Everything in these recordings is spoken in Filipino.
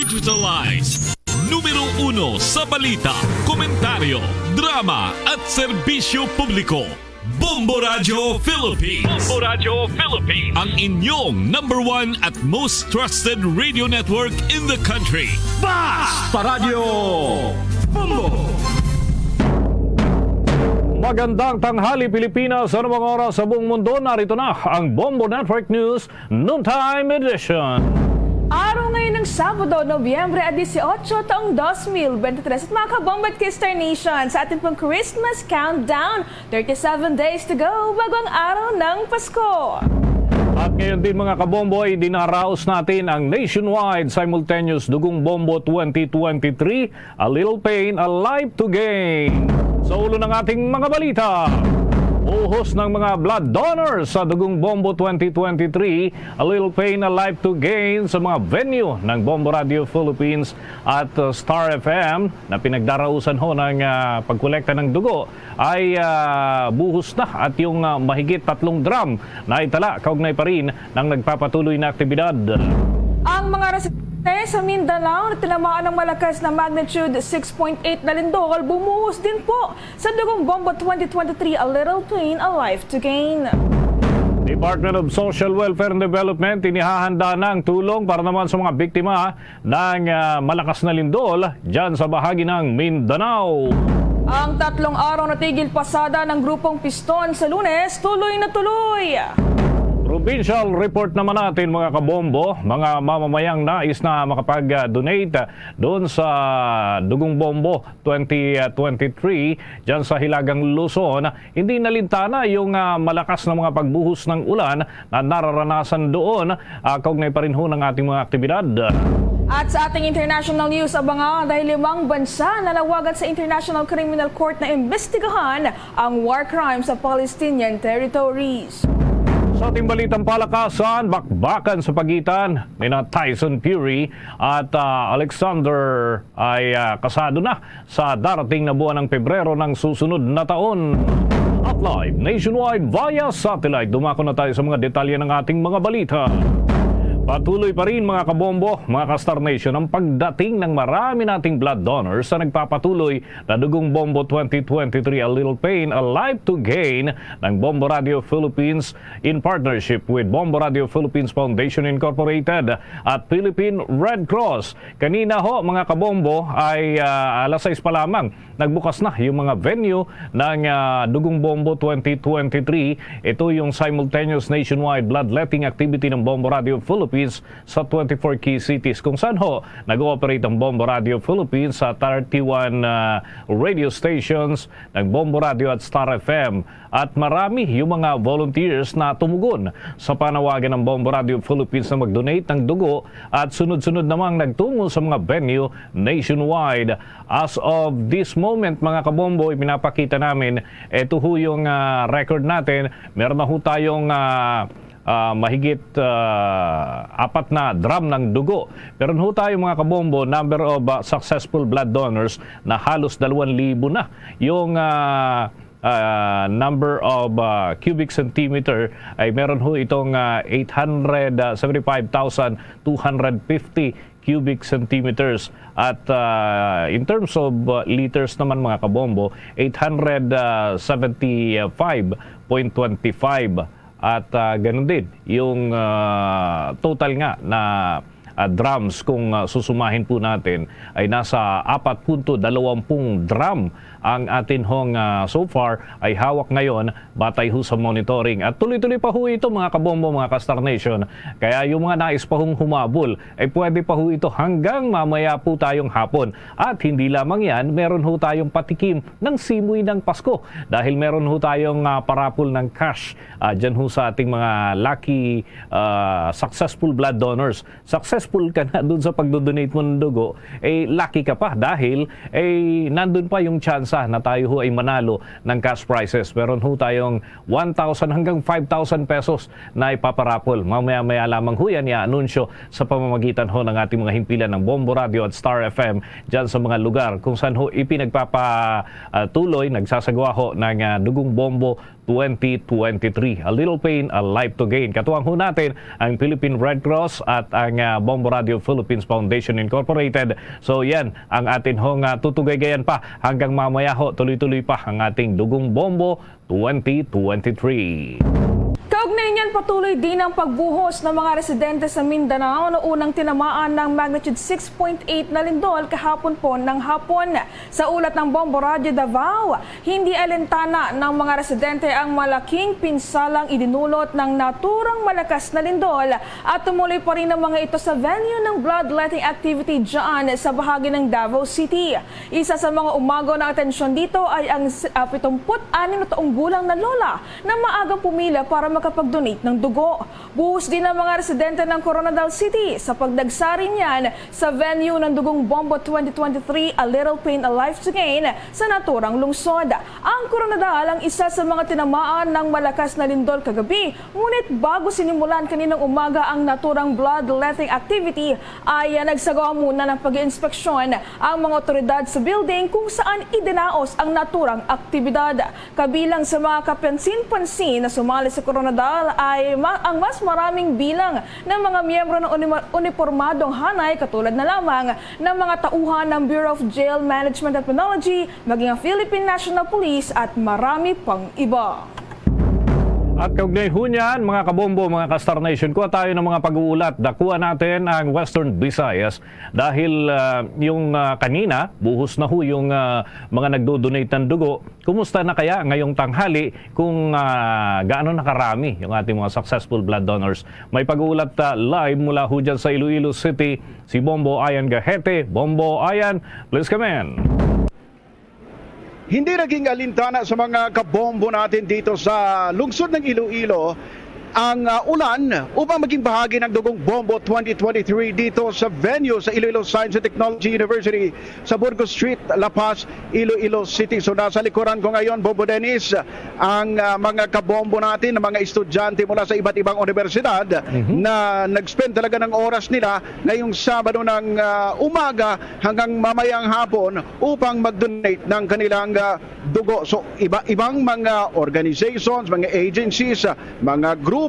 digitalized. Numero 1 sa balita, komentaryo, drama at serbisyo publiko. Bombo Radio Philippines. Bombo Radio Philippines. Ang inyong number 1 at most trusted radio network in the country. Basta Radio Bombo! Magandang tanghali Pilipinas, sa mga oras sa buong mundo, narito na ang Bombo Network News Noontime Edition. Araw ngayon ng Sabado, Nobyembre 18, taong 2023 at mga kabombo at Kister Nation sa ating pong Christmas Countdown. 37 days to go bago ang araw ng Pasko. At ngayon din mga kabombo ay dinaraos natin ang nationwide simultaneous Dugong Bombo 2023, A Little Pain, A Life to Gain. Sa ulo ng ating mga balita, uhos ng mga blood donors sa Dugong Bombo 2023, A Little Pain, A Life to Gain sa mga venue ng Bombo Radio Philippines at Star FM na pinagdarausan ho ng pagkolekta ng dugo ay buhos na at yung mahigit 3 drum na itala kaugnay pa rin ng nagpapatuloy na aktibidad. Ang mga residente sa Mindanao na tinamaan ng malakas na magnitude 6.8 na lindol, bumuhos din po sa Dugong Bombo 2023, A Little Pain, A Life to Gain. Department of Social Welfare and Development inihahanda ng tulong para naman sa mga biktima ng malakas na lindol dyan sa bahagi ng Mindanao. Ang 3 araw na tigil pasada ng grupong Piston sa Lunes, tuloy na tuloy. Provincial report naman natin mga kabombo, mga mamamayang nais na makapag-donate doon sa Dugong Bombo 2023 dyan sa Hilagang Luzon. Hindi nalintana yung malakas na mga pagbuhos ng ulan na nararanasan doon. Kaugnay pa rin ho ng ating mga aktibidad. At sa ating international news, abangan dahil 5 bansa nanawagan sa International Criminal Court na imbestigahan ang war crimes sa Palestinian territories. Sa ating balitang palakasan, bakbakan sa pagitan ni Tyson Fury at Alexander ay kasado na sa darating na buwan ng Pebrero ng susunod na taon. At live nationwide via satellite, dumako na tayo sa mga detalye ng ating mga balita. Patuloy pa rin mga kabombo, mga ka-Star Nation, ang pagdating ng marami nating blood donors sa nagpapatuloy na Dugong Bombo 2023, A Little Pain, A Life to Gain ng Bombo Radio Philippines in partnership with Bombo Radio Philippines Foundation Incorporated at Philippine Red Cross. Kanina ho mga kabombo ay alas 6 pa lamang nagbukas na yung mga venue ng Dugong Bombo 2023. Ito yung simultaneous nationwide bloodletting activity ng Bombo Radio Philippines sa 24 key cities kung saan ho nag-ooperate ang Bombo Radio Philippines sa 31 radio stations ng Bombo Radio at Star FM. At marami yung mga volunteers na tumugon sa panawagan ng Bombo Radio Philippines na mag-donate ng dugo at sunod-sunod namang nagtungo sa mga venue nationwide. As of this moment mga kabombo, ipinapakita namin ito ho yung record natin. Meron na ho tayong mahigit 4 na drum ng dugo. Pero ho tayo mga kabombo, number of successful blood donors na halos 2,000 na. Yung number of cubic centimeter ay meron ho itong 875,250 cubic centimeters. At in terms of liters naman mga kabombo, 875.25. At ganun din, yung total nga na drums kung susumahin po natin ay nasa 4.20 drum ang atin hong so far ay hawak ngayon batay ho sa monitoring. At tuloy-tuloy pa ho ito mga kabombo, mga ka-Star Nation. Kaya yung mga nais pa hong humabol ay pwede pa ho ito hanggang mamaya po tayong hapon. At hindi lamang yan, meron ho tayong patikim ng simoy ng Pasko dahil meron ho tayong parapol ng cash dyan ho sa ating mga lucky successful blood donors. Successful ka na dun sa pagdodonate mo ng dugo, lucky ka pa dahil nandun pa yung chance na tayo ho ay manalo ng cash prizes. Meron ho tayong 1,000 hanggang 5,000 pesos na ipaparapol. Mamaya-maya lamang ho yan i-anunsyo sa pamamagitan ho ng ating mga himpilan ng Bombo Radio at Star FM dyan sa mga lugar kung saan ho ipinagpapatuloy, nagsasagawa ho ng Dugong Bombo 2023. A little pain, a life to gain. Katuwang ho natin ang Philippine Red Cross at ang Bombo Radio Philippines Foundation Incorporated. So yan, ang atin hong tutugay-gayan pa hanggang mamaya ho, tuloy-tuloy pa ang ating Dugong Bombo 2023. Kaugnay niyan, patuloy din ang pagbuhos ng mga residente sa Mindanao na unang tinamaan ng magnitude 6.8 na lindol kahapon po ng hapon. Sa ulat ng Bombo Radio Davao, hindi alintana ng mga residente ang malaking pinsalang idinulot ng naturang malakas na lindol at tumuloy pa rin ang mga ito sa venue ng bloodletting activity dyan sa bahagi ng Davao City. Isa sa mga umago ng atensyon dito ay ang 76 na taong gulang na lola na maagang pumila para makapag-donate ng dugo. Buhos din ang mga residente ng Coronadal City sa pagdagsari niyan sa venue ng Dugong Bombo 2023, A Little Pain, a Life to Gain sa naturang lungsod. Ang Coronadal ang isa sa mga tinamaan ng malakas na lindol kagabi, ngunit bago sinimulan kaninang umaga ang naturang bloodletting activity ay nagsagawa muna ng pag-iinspeksyon ang mga otoridad sa building kung saan idinaos ang naturang aktibidad. Kabilang sa mga kapansin-pansin na sumali sa Coronadal ay ang mas maraming bilang ng mga miyembro ng uniformadong hanay katulad na lamang ng mga tauhan ng Bureau of Jail Management and Penology, maging ang Philippine National Police at marami pang iba. At kaugnay ho niyan, mga kabombo, mga ka-Star Nation, kuha tayo ng mga pag-uulat. Dakuha natin ang Western Visayas dahil yung kanina, buhos na ho yung mga nagdo-donate ng dugo. Kumusta na kaya ngayong tanghali kung gaano nakarami yung ating mga successful blood donors? May pag-uulat live mula ho dyan sa Iloilo City, si Bombo Ayan Gahete. Bombo Ayan, please come in. Hindi naging alintana sa mga kabombo natin dito sa lungsod ng Iloilo ang ulan upang maging bahagi ng Dugong Bombo 2023 dito sa venue sa Iloilo Science and Technology University sa Burgos Street, La Paz, Iloilo City. So nasa likuran ko ngayon, Bombo Dennis, ang mga kabombo natin, mga estudyante mula sa iba't ibang universidad na nag-spend talaga ng oras nila ngayong Sabado ng umaga hanggang mamayang hapon upang mag-donate ng kanilang dugo. So ibang mga organizations, mga agencies, mga grupo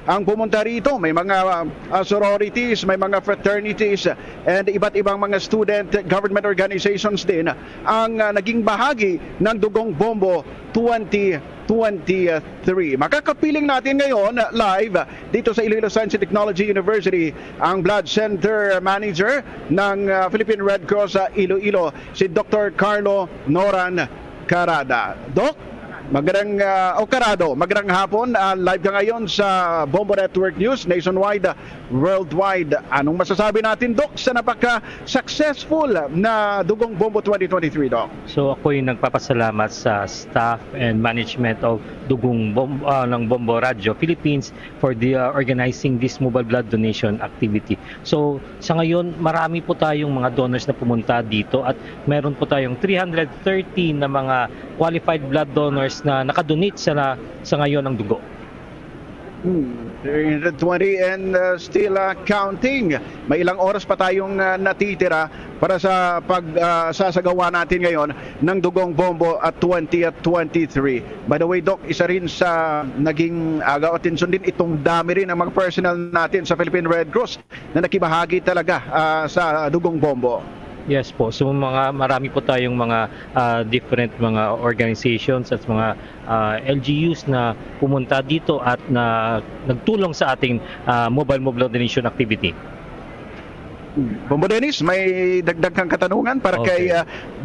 ang pumunta rito. May mga sororities, may mga fraternities, and iba't ibang mga student government organizations din ang naging bahagi ng Dugong Bombo 2023. Makakapiling natin ngayon live dito sa Iloilo Science and Technology University ang Blood Center Manager ng Philippine Red Cross sa Iloilo, si Dr. Carlo Noran Carada. Doc, Carado, magandang hapon. Live ka ngayon sa Bombo Network News, nationwide, worldwide. Anong masasabi natin, Doc, sa napaka-successful na Dugong Bombo 2023, Doc? So ako yung nagpapasalamat sa staff and management of Dugong Bombo, ng Bombo Radio Philippines for the organizing this mobile blood donation activity. So sa ngayon, marami po tayong mga donors na pumunta dito at meron po tayong 330 na mga qualified blood donors na nakadonate sa ngayon ng dugo. 320 and still counting. May ilang oras pa tayong natitira para sa pagsasagawa natin ngayon ng Dugong Bombo at 2023. By the way, Doc, isa rin sa naging agaw atensyon din itong dami rin ng mga personnel natin sa Philippine Red Cross na nakibahagi talaga sa Dugong Bombo. Yes po. So marami po tayong mga different mga organizations at mga LGUs na pumunta dito at na nagtulong sa ating mobile blood donation activity. Bombo Dennis, may dagdag kang katanungan para kay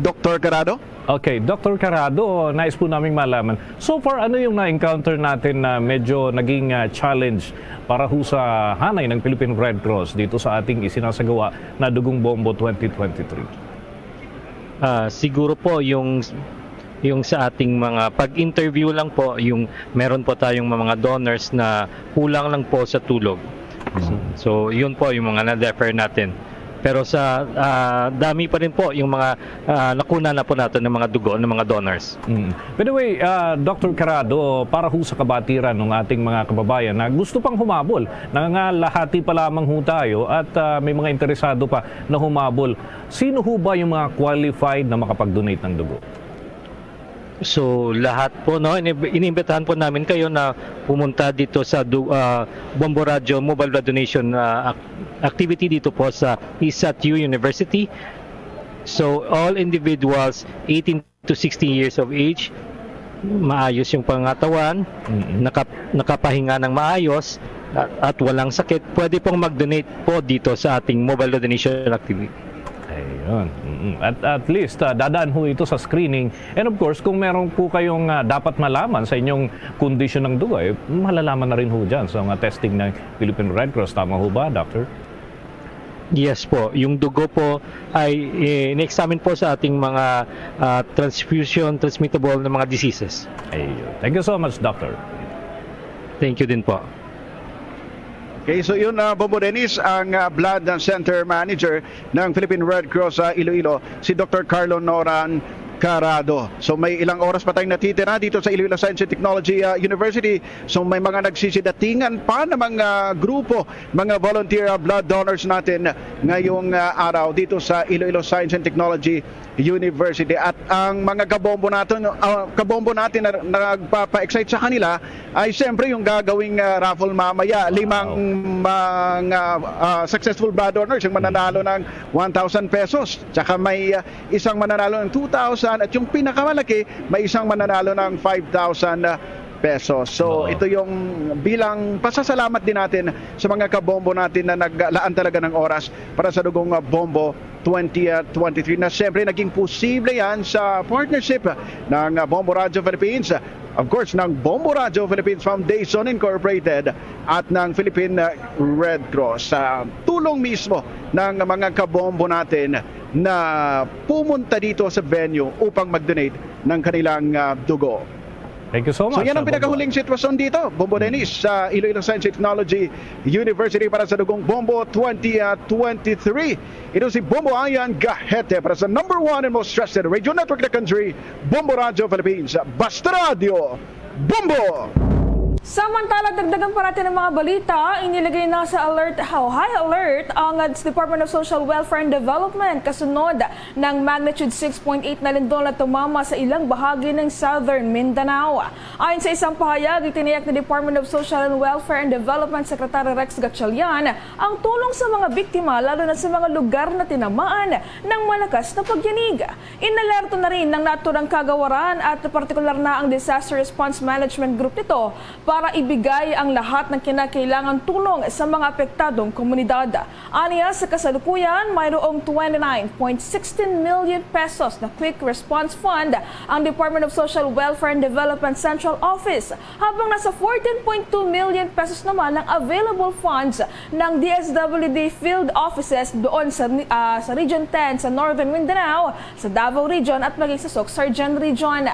Dr. Carado? Okay, Dr. Carado, nais po naming malaman. So far, ano yung na-encounter natin na medyo naging challenge para ho sa hanay ng Philippine Red Cross dito sa ating isinasagawa na Dugong Bombo 2023? Siguro po yung sa ating mga pag-interview lang po, yung meron po tayong mga donors na kulang lang po sa tulog. So yun po yung mga na-defer natin. Pero sa dami pa rin po yung mga nakuna na po natin ng mga dugo ng mga donors. By the way, Dr. Carado, para ho sa kabatiran ng ating mga kababayan na gusto pang humabol, nangangalahati pa lamang ho tayo at may mga interesado pa na humabol. Sino ho ba yung mga qualified na makapag-donate ng dugo? So lahat po, no, iniimbitahan po namin kayo na pumunta dito sa Bombo Radio Mobile Blood Donation activity dito po sa ISATU University. So all individuals 18 to 60 years of age, maayos yung pangatawan, nakapahinga ng maayos at walang sakit, pwede pong mag-donate po dito sa ating mobile blood donation activity. Ayun. At least, dadaan ho ito sa screening. And of course, kung meron po kayong dapat malaman sa inyong kondisyon ng dugo, malalaman na rin ho dyan sa mga testing ng Philippine Red Cross. Tama ho ba, Doctor? Yes po. Yung dugo po ay in-examine po sa ating mga transfusion transmittable na mga diseases. Ayun. Thank you so much, Doctor. Thank you din po. Okay, so yun, Bombo Dennis, ang Blood Center Manager ng Philippine Red Cross sa Iloilo, si Dr. Carlo Noran Carado. So may ilang oras pa tayong natitira dito sa Iloilo Science and Technology University. So may mga nagsisidatingan pa na mga grupo, mga volunteer blood donors natin ngayong araw dito sa Iloilo Science and Technology University. At ang mga kabombo natin na nagpapa-excite sa kanila ay siyempre yung gagawing raffle mamaya. 5 mga successful blood donors yung mananalo ng 1,000 pesos. Tsaka may isang mananalo ng 2,000 at yung pinakamalaki may isang mananalo ng 5,000 pesos. So ito yung bilang pasasalamat din natin sa mga kabombo natin na naglaan talaga ng oras para sa dugong Bombo 2023 na siyempre naging posible yan sa partnership ng Bombo Radio Philippines, of course ng Bombo Radio Philippines Foundation Incorporated at ng Philippine Red Cross. Sa tulong mismo ng mga kabombo natin na pumunta dito sa venue upang mag-donate ng kanilang dugo. Thank you so much. So yan ang pinakahuling sitwasyon dito, Bombo Dennis, sa Iloilo Science and Technology University para sa dugong Bombo 2023. Ito si Bombo Ayan Gahete para sa #1 and most trusted radio network in the country, Bombo Radio Philippines. Basta Radio, Bombo! Samantala, dagdagan pa natin ng mga balita, inilagay na sa high alert ang Department of Social Welfare and Development kasunod ng magnitude 6.8 na lindol na tumama sa ilang bahagi ng Southern Mindanao. Ayon sa isang pahayag, itiniyak ng Department of Social and Welfare and Development Secretary Rex Gatchalian ang tulong sa mga biktima lalo na sa mga lugar na tinamaan ng malakas na pagyanig. Inalerto na rin ng naturang kagawaran at partikular na ang Disaster Response Management Group nito para ibigay ang lahat ng kinakailangang tulong sa mga apektadong komunidad. Aniya, sa kasalukuyan, mayroong 29.16 million pesos na Quick Response Fund ang Department of Social Welfare and Development Central Office, habang nasa 14.2 million pesos naman ang available funds ng DSWD Field Offices doon sa Region 10 sa Northern Mindanao, sa Davao Region at maging sa Sorsogon Region.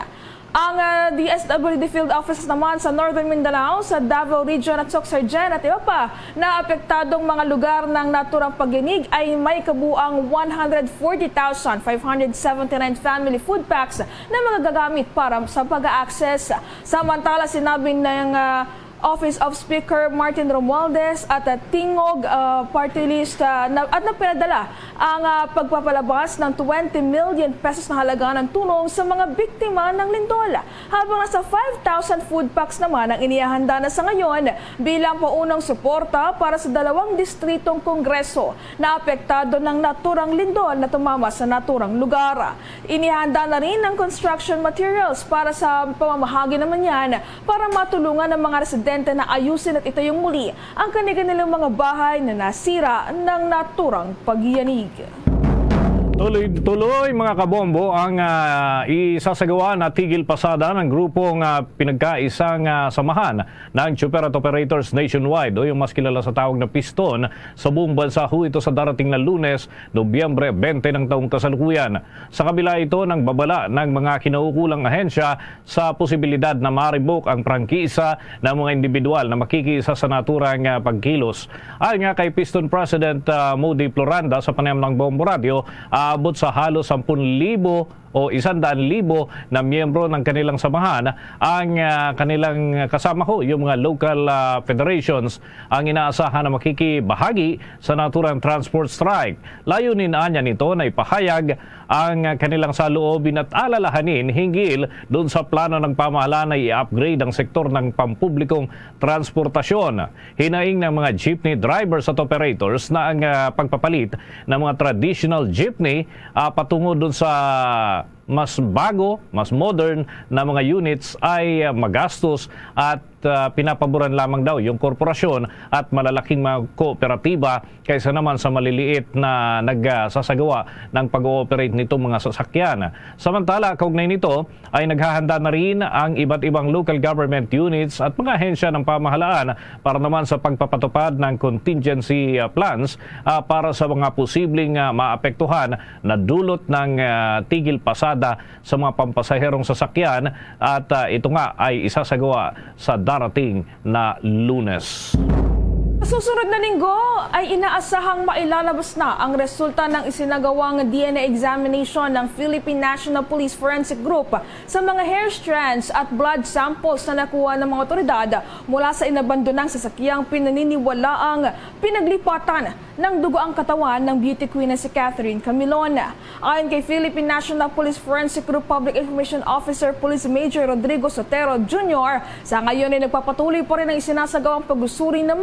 Ang DSWD Field Offices naman sa Northern Mindanao, sa Davao Region at Sorsogon at iba pa na apektadong mga lugar ng naturang pagyanig ay may kabuang 140,579 family food packs na magagamit para sa pag-access. Samantala, sinabi ng Office of Speaker Martin Romualdez at Tingog Party List at napinadala ang pagpapalabas ng 20 million pesos na halaga ng tulong sa mga biktima ng lindol. Habang nasa 5,000 food packs naman ang inihahanda na sa ngayon bilang paunang suporta para sa 2 distritong kongreso na apektado ng naturang lindol na tumama sa naturang lugar. Inihanda na rin ang construction materials para sa pamamahagi naman yan para matulungan ng mga residente na ayusin at itayong muli ang kanilang mga bahay na nasira ng naturang pagyanig. Tuloy mga kabombo ang isasagawa na tigil pasada ng grupong pinagkaisang samahan ng Super Operators Nationwide o yung mas kilala sa tawag na Piston sa buong bansa ho ito sa darating na Lunes, Nobyembre 20 ng taong kasalukuyan. Sa kabila ito ng babala ng mga kinaukulang ahensya sa posibilidad na ma-revoke ang prangkisa ng mga individual na makikisa sa naturang pagkilos. Ayon nga kay Piston President Moody Floranda sa panayam ng Bombo Radio, abot sa halos 10,000 o 100,000 na miyembro ng kanilang samahan ang kanilang kasama ho, yung mga local federations ang inaasahan na makikibahagi sa naturang transport strike. Layunin anya nito na ipahayag ang kanilang saloobin at alalahanin hinggil doon sa plano ng pamahalaan na i-upgrade ang sektor ng pampublikong transportasyon. Hinaing ng mga jeepney drivers at operators na ang pagpapalit ng mga traditional jeepney patungo doon sa mas bago, mas modern na mga units ay magastos at pinapaboran lamang daw yung korporasyon at malalaking mga kooperatiba kaysa naman sa maliliit na nagsasagawa ng pag-ooperate nitong mga sasakyan. Samantala, kaugnay nito ay naghahanda na rin ang iba't ibang local government units at mga ahensya ng pamahalaan para naman sa pagpapatupad ng contingency plans para sa mga posibleng maapektuhan na dulot ng tigil pasada sa mga pampasaherong sasakyan at ito nga ay isasagawa sa darating na Lunes. Sa susunod na linggo ay inaasahang mailalabas na ang resulta ng isinagawang DNA examination ng Philippine National Police Forensic Group sa mga hair strands at blood samples na nakuha ng mga otoridad mula sa inabandonang sasakyang pinaniniwalaang pinaglipatan ng dugo ang katawan ng beauty queen na si Catherine Camilon. Ayon kay Philippine National Police Forensic Group Public Information Officer Police Major Rodrigo Sotero Jr., sa ngayon ay nagpapatuloy pa rin ang isinasagawang pag-usuri ng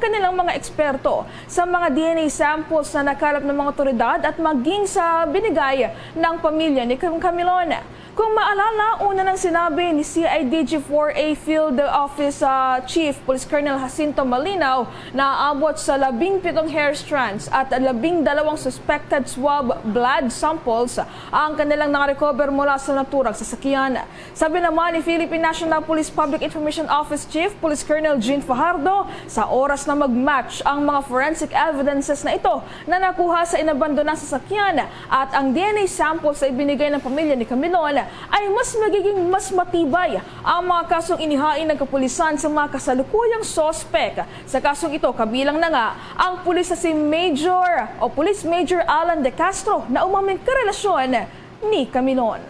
kanilang mga eksperto sa mga DNA samples na nakalap ng mga otoridad at maging sa binigay ng pamilya ni Camilon. Kung maalala, una nang sinabi ni CIDG-4A Field Office Chief Police Colonel Jacinto Malinaw na aabot sa 17 hair strands at 12 suspected swab blood samples ang kanilang nakarecover mula sa naturang sasakyan. Sabi naman ni Philippine National Police Public Information Office Chief Police Colonel Jean Fajardo, sa oras na mag-match ang mga forensic evidences na ito na nakuha sa inabandonang sasakyan at ang DNA samples ay binigay ng pamilya ni Camilon, ay mas matibay ang mga kasong inihain ng kapulisan sa mga kasalukuyang sospek. Sa kasong ito, kabilang na nga ang pulis na si Police Major Alan De Castro na umaming karelasyon ni Camilon.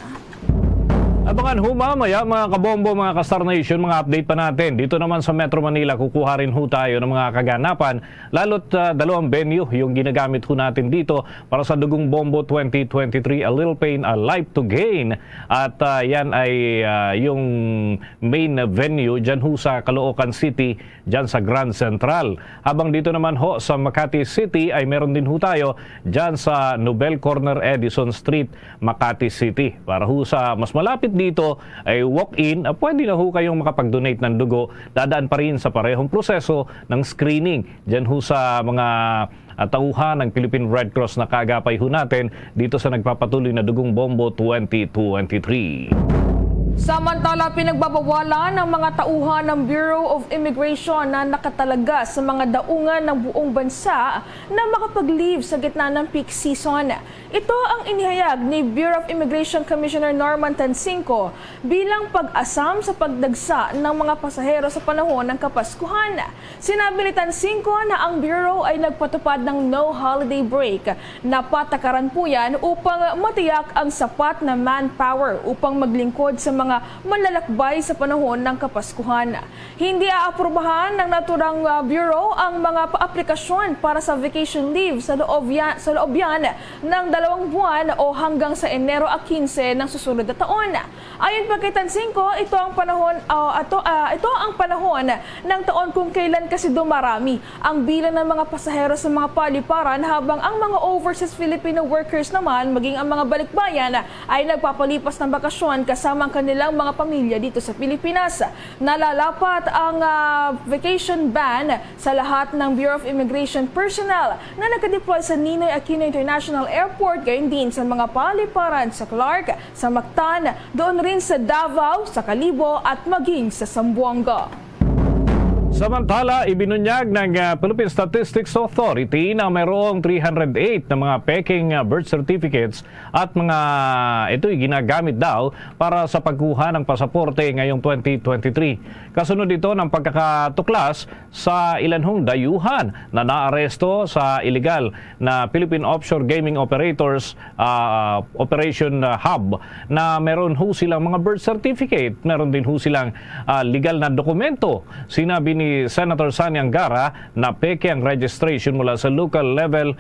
Abangan ho mamaya mga kabombo, mga ka-Star Nation, mga update pa natin. Dito naman sa Metro Manila, kukuha rin ho tayo ng mga kaganapan. Lalo't dalawang venue yung ginagamit ho natin dito para sa Dugong Bombo 2023, A Little Pain, A Life to Gain. At yan ay yung main venue dyan ho sa Caloocan City, dyan sa Grand Central. Habang dito naman ho sa Makati City ay meron din ho tayo dyan sa Nobel Corner, Edison Street, Makati City. Para ho sa mas malapit dito ay walk-in, pwede na ho kayong makapag-donate ng dugo. Dadaan pa rin sa parehong proseso ng screening dyan ho sa mga tauhan ng Philippine Red Cross na kaagapay ho natin dito sa nagpapatuloy na Dugong Bombo 2023. Samantala, pinagbabawalan ng mga tauhan ng Bureau of Immigration na nakatalaga sa mga daungan ng buong bansa na makapag-leave sa gitna ng peak season. Ito ang inihayag ni Bureau of Immigration Commissioner Norman Tansinco bilang pag-asam sa pagdagsa ng mga pasahero sa panahon ng Kapaskuhan. Sinabi ni Tansinco na ang Bureau ay nagpatupad ng no holiday break na patakaran po yan upang matiyak ang sapat na manpower upang maglingkod sa mga manlalakbay sa panahon ng Kapaskuhan. Hindi aaprubahan ng naturang Bureau ang mga paaplikasyon para sa vacation leave sa loob yan ng 2 buwan o hanggang sa Enero 15 ng susunod na taon. Ayon pa kay Tansinco, ito ang panahon ng taon kung kailan kasi dumarami ang bilang ng mga pasahero sa mga paliparan, habang ang mga overseas Filipino workers naman, maging ang mga balikbayan, ay nagpapalipas ng bakasyon kasama ang kanilang mga pamilya dito sa Pilipinas. Nalalapat ang vacation ban sa lahat ng Bureau of Immigration personnel na nakadeploy sa Ninoy Aquino International Airport, gayon din sa mga paliparan sa Clark, sa Mactan, doon rin sa Davao, sa Kalibo at maging sa Zamboanga. Samantala, ibinunyag ng Philippine Statistics Authority na mayroong 308 na mga peking birth certificates at mga ito'y ginagamit daw para sa pagkuha ng pasaporte ngayong 2023. Kasunod ito ng pagkakatuklas sa ilan hong dayuhan na naaresto sa illegal na Philippine Offshore Gaming Operators Operation Hub na meron ho silang mga birth certificate, meron din ho silang legal na dokumento. Sinabi ni Senator Sani Angara na peke ang registration mula sa local level.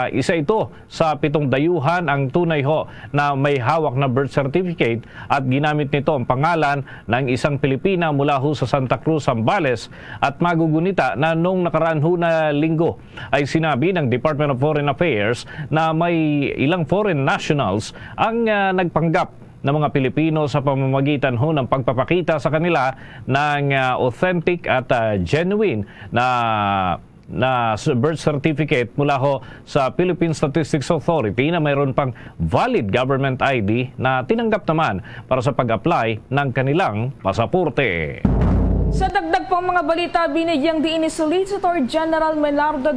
Isa ito sa 7 dayuhan ang tunay ho na may hawak na birth certificate at ginamit nito ang pangalan ng isang Pilipina mula ho sa Santa Cruz, Zambales. At magugunita na nung nakaraan ho na linggo ay sinabi ng Department of Foreign Affairs na may ilang foreign nationals ang nagpanggap ng mga Pilipino sa pamamagitan ho ng pagpapakita sa kanila ng authentic at genuine na birth certificate mula ho sa Philippine Statistics Authority na mayroon pang valid government ID na tinanggap naman para sa pag-apply ng kanilang pasaporte. Sa dagdag pang mga balita, binigyang diin ni Solicitor General Melardo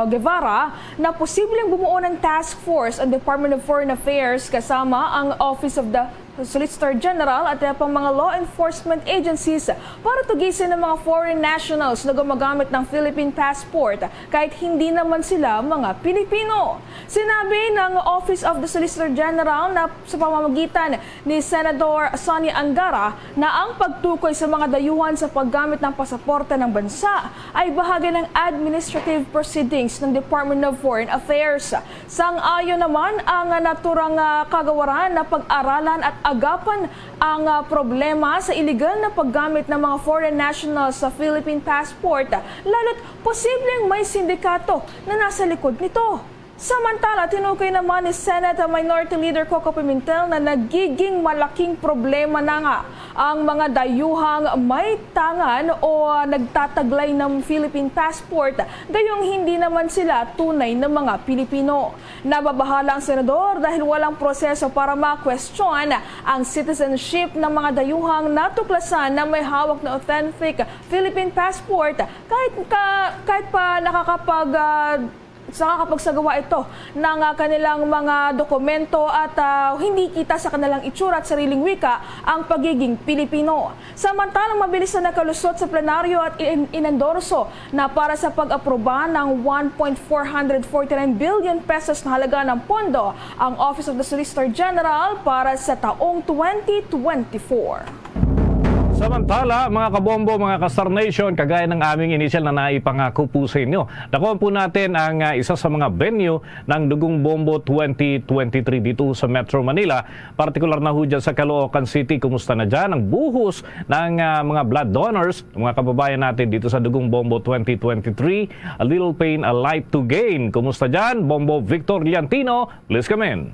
Guevara na posibleng bumuo ng task force ang Department of Foreign Affairs kasama ang Office of the Solicitor General at pang mga law enforcement agencies para tugisin ng mga foreign nationals na gumagamit ng Philippine passport kahit hindi naman sila mga Pilipino. Sinabi ng Office of the Solicitor General na sa pamamagitan ni Senador Sani Angara na ang pagtukoy sa mga dayuhan sa paggamit ng pasaporte ng bansa ay bahagi ng administrative proceedings ng Department of Foreign Affairs. Sang-ayon naman ang naturang kagawaran na pag-aralan at agapan ang problema sa iligal na paggamit ng mga foreign nationals sa Philippine passport, lalo't posibleng may sindikato na nasa likod nito. Samantala, tinukoy naman ni Senate Minority Leader Coco Pimentel na nagiging malaking problema na nga ang mga dayuhang may tangan o nagtataglay ng Philippine passport, gayong hindi naman sila tunay na mga Pilipino. Nababahala ang senador dahil walang proseso para ma-question ang citizenship ng mga dayuhang natuklasan na may hawak na authentic Philippine passport kahit pa nakapagsagawa ito ng kanilang mga dokumento at hindi kita sa kanilang itsura at sariling wika ang pagiging Pilipino. Samantalang mabilis na nakalusot sa plenaryo at inendorso na para sa pag-aproba ng 1.449 billion pesos na halaga ng pondo ang Office of the Solicitor General para sa taong 2024. Samantala, mga kabombo, mga ka-Star Nation, kagaya ng aming initial na naipangako po sa inyo, nakuha po natin ang isa sa mga venue ng Dugong Bombo 2023 dito sa Metro Manila. Partikular na ho dyan sa Caloocan City. Kumusta na dyan ang buhos ng mga blood donors, mga kababayan natin dito sa Dugong Bombo 2023? A little pain, a life to gain. Kumusta dyan? Bombo Victor Liantino, please come in.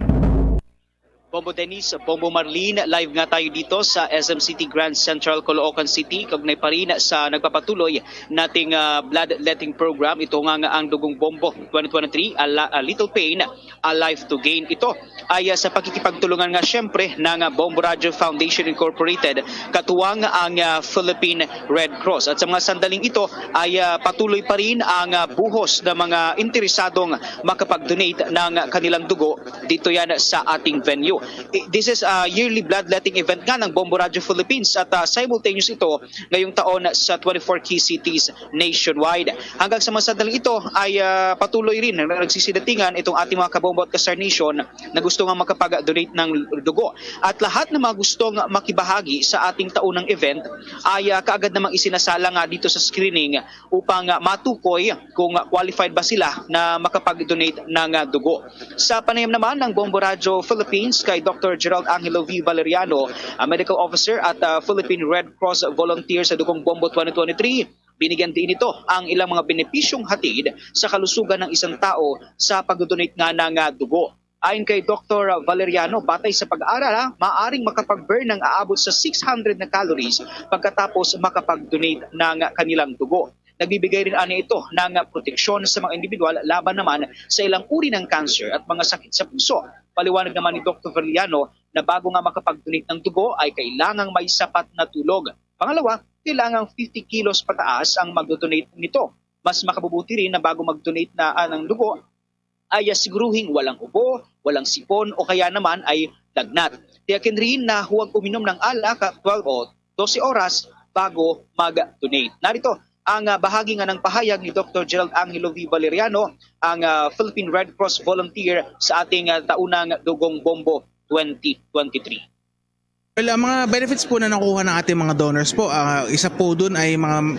Bombo Dennis, Bombo Marlene, live nga tayo dito sa SM City Grand Central, Caloocan City. Kaugnay pa rin sa nagpapatuloy nating bloodletting program. Ito nga ang Dugong Bombo 2023, a little pain, a life to gain. Ito ay sa pakikipagtulungan nga syempre ng Bombo Radio Foundation Incorporated, katuwang ang Philippine Red Cross. At sa mga sandaling ito ay patuloy pa rin ang buhos ng mga interesadong makapag-donate ng kanilang dugo dito yan sa ating venue. This is a yearly bloodletting event nga ng Bombo Radio Philippines at simultaneous ito ngayong taon sa 24 key cities nationwide. Hanggang sa mga sandaling ito ay patuloy rin na nagsisidatingan itong ating mga kabombo at ka-Star Nation na gusto nga makapag-donate ng dugo. At lahat ng mga gustong makibahagi sa ating taunang event ay kaagad namang isinasala nga dito sa screening upang matukoy kung qualified ba sila na makapag-donate ng dugo. Sa panayam naman ng Bombo Radio Philippines kay Dr. Gerald Angelo V. Valeriano, Medical Officer at Philippine Red Cross Volunteer sa Dugong Bombo 2023, binigyan din ito ang ilang mga benepisyong hatid sa kalusugan ng isang tao sa pag-donate nga ng dugo. Ayon kay Dr. Valeriano, batay sa pag-aaral, maaaring makapag-burn ng aabot sa 600 na calories pagkatapos makapag-donate ng kanilang dugo. Nagbibigay rin ani ito ng proteksyon sa mga individual laban naman sa ilang uri ng cancer at mga sakit sa puso. Paliwanag naman ni Dr. Valeriano na bago nga makapag-donate ng dugo ay kailangang may sapat na tulog. Pangalawa, kailangang 50 kilos pataas ang mag-donate nito. Mas makabubuti rin na bago mag-donate na ng dugo ay siguruhing walang ubo, walang sipon o kaya naman ay lagnat. Tiyakin rin na huwag uminom ng alak 12 o 12 oras bago mag-donate. Narito ang bahagi nga ng pahayag ni Dr. Gerald Angelo V. Valeriano, ang Philippine Red Cross volunteer sa ating taunang Dugong Bombo 2023. Well, ang mga benefits po na nakuha ng ating mga donors po, isa po dun ay mga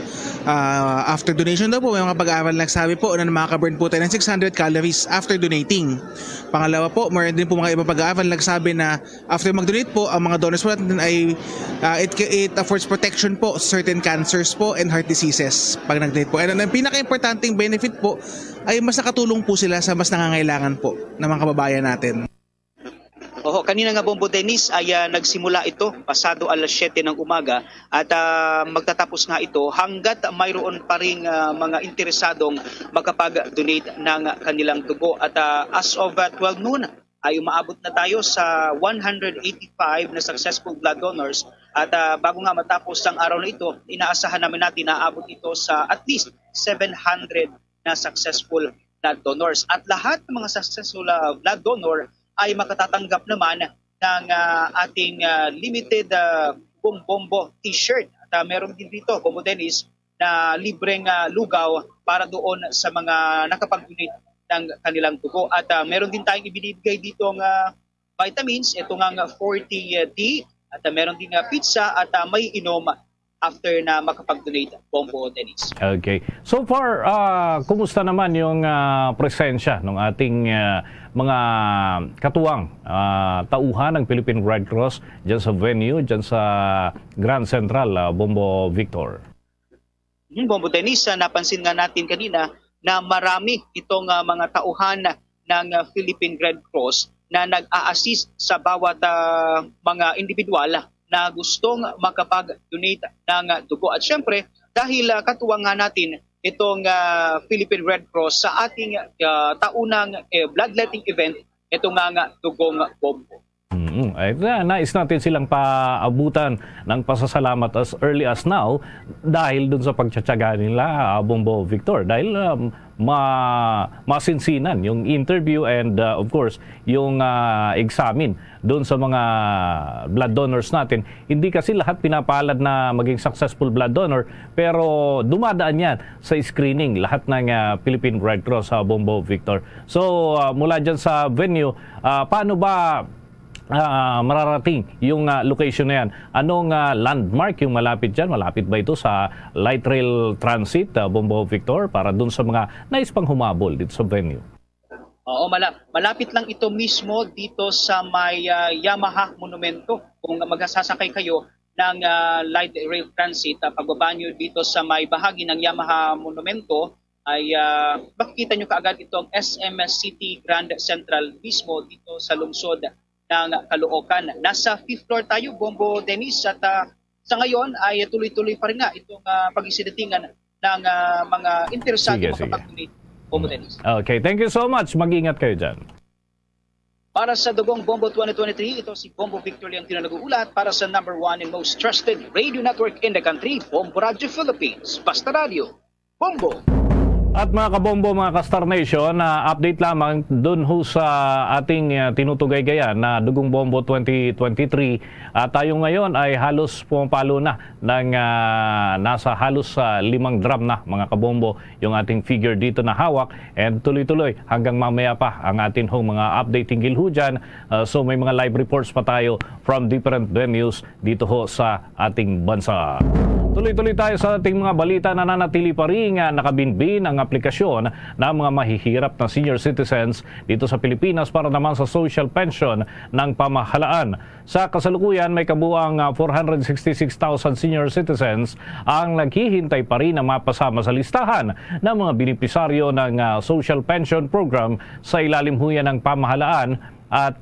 after donation daw po, may mga pag-aaral nagsabi po na makaka-burn po tayo ng 600 calories after donating. Pangalawa po, mayroon din po mga ibang pag-aaral nagsabi na after mag-donate po, ang mga donors po natin ay it affords protection po certain cancers po and heart diseases pag nag-donate po. And ang pinaka-importanting benefit po ay mas nakatulong po sila sa mas nangangailangan po ng mga kababayan natin. Kanina nga Bombo Dennis ay nagsimula ito pasado alas 7 ng umaga at magtatapos nga ito hanggat mayroon pa ring mga interesadong makapag-donate ng kanilang dugo. At as of 12 noon ay umaabot na tayo sa 185 na successful blood donors at bago nga matapos ang araw na ito, inaasahan namin natin na aabot ito sa at least 700 na successful blood donors. At lahat ng mga successful blood donor ay makatatanggap naman ng ating limited Bombo t-shirt. At meron din dito, Bombo Dennis, na libreng lugaw para doon sa mga nakapag-donate ng kanilang dugo. At meron din tayong ibinibigay dito ng vitamins, ito nga 40D, at meron din pizza at may inom after na makapag-donate, Bombo Dennis. Okay. So far, kumusta naman yung presensya ng ating mga katuwang tauhan ng Philippine Red Cross dyan sa venue, dyan sa Grand Central, Bombo Victor? Bombo Dennis, napansin nga natin kanina na marami itong mga tauhan ng Philippine Red Cross na nag-a-assist sa bawat mga individual na gustong makapag-donate ng dugo. At syempre, dahil katuwang nga natin itong Philippine Red Cross sa ating taunang bloodletting event, ito nga Dugong Bombo. Nais natin silang paabutan ng pasasalamat as early as now dahil dun sa pagtsatsaga nila, Bombo Victor. Dahil masinsinan yung interview and of course yung examine doon sa mga blood donors natin. Hindi kasi lahat pinapalad na maging successful blood donor, pero dumadaan yan sa screening lahat ng Philippine Red Cross sa Bombo Victor. So mula dyan sa venue, paano ba mararating yung location na yan? Anong landmark yung malapit dyan? Malapit ba ito sa light rail transit, Bombo Victor, para dun sa mga nais pang humabol dito sa venue? Oo, malapit lang ito mismo dito sa may Yamaha Monumento. Kung magsasakay kayo ng light rail transit, pagbaba nyo dito sa may bahagi ng Yamaha Monumento, ay makikita nyo kaagad itong SM City Grand Central mismo dito sa lungsod ng Caloocan. Nasa 5th floor tayo, Bombo Dennis, at sa ngayon ay tuloy-tuloy pa rin nga itong pag-isidatingan ng mga interesado makapag-donate, Bombo Dennis. Okay, thank you so much. Mag-ingat kayo dyan. Para sa Dugong Bombo 2023, ito si Bombo Victor ang tinanag-uulat para sa number 1 and most trusted radio network in the country, Bombo Radio Philippines. Basta Radio, Bombo! At mga kabombo, mga ka-Star Nation, update lamang dun ho sa ating tinutugay-gayan na Dugong Bombo 2023. Tayo ngayon ay halos pumapalo na ng nasa halos 5 drum na, mga kabombo, yung ating figure dito na hawak. And tuloy-tuloy hanggang mamaya pa ang atin hong mga update tingil ho dyan. So may mga live reports pa tayo from different venues dito ho sa ating bansa. Tuloy-tuloy tayo sa ating mga balita. Nananatili pa rin nakabinbin ang aplikasyon ng mga mahihirap na senior citizens dito sa Pilipinas para naman sa social pension ng pamahalaan. Sa kasalukuyan, may kabuang 466,000 senior citizens ang naghihintay pa rin na mapasama sa listahan ng mga benepisaryo ng social pension program sa ilalim huyan ng pamahalaan at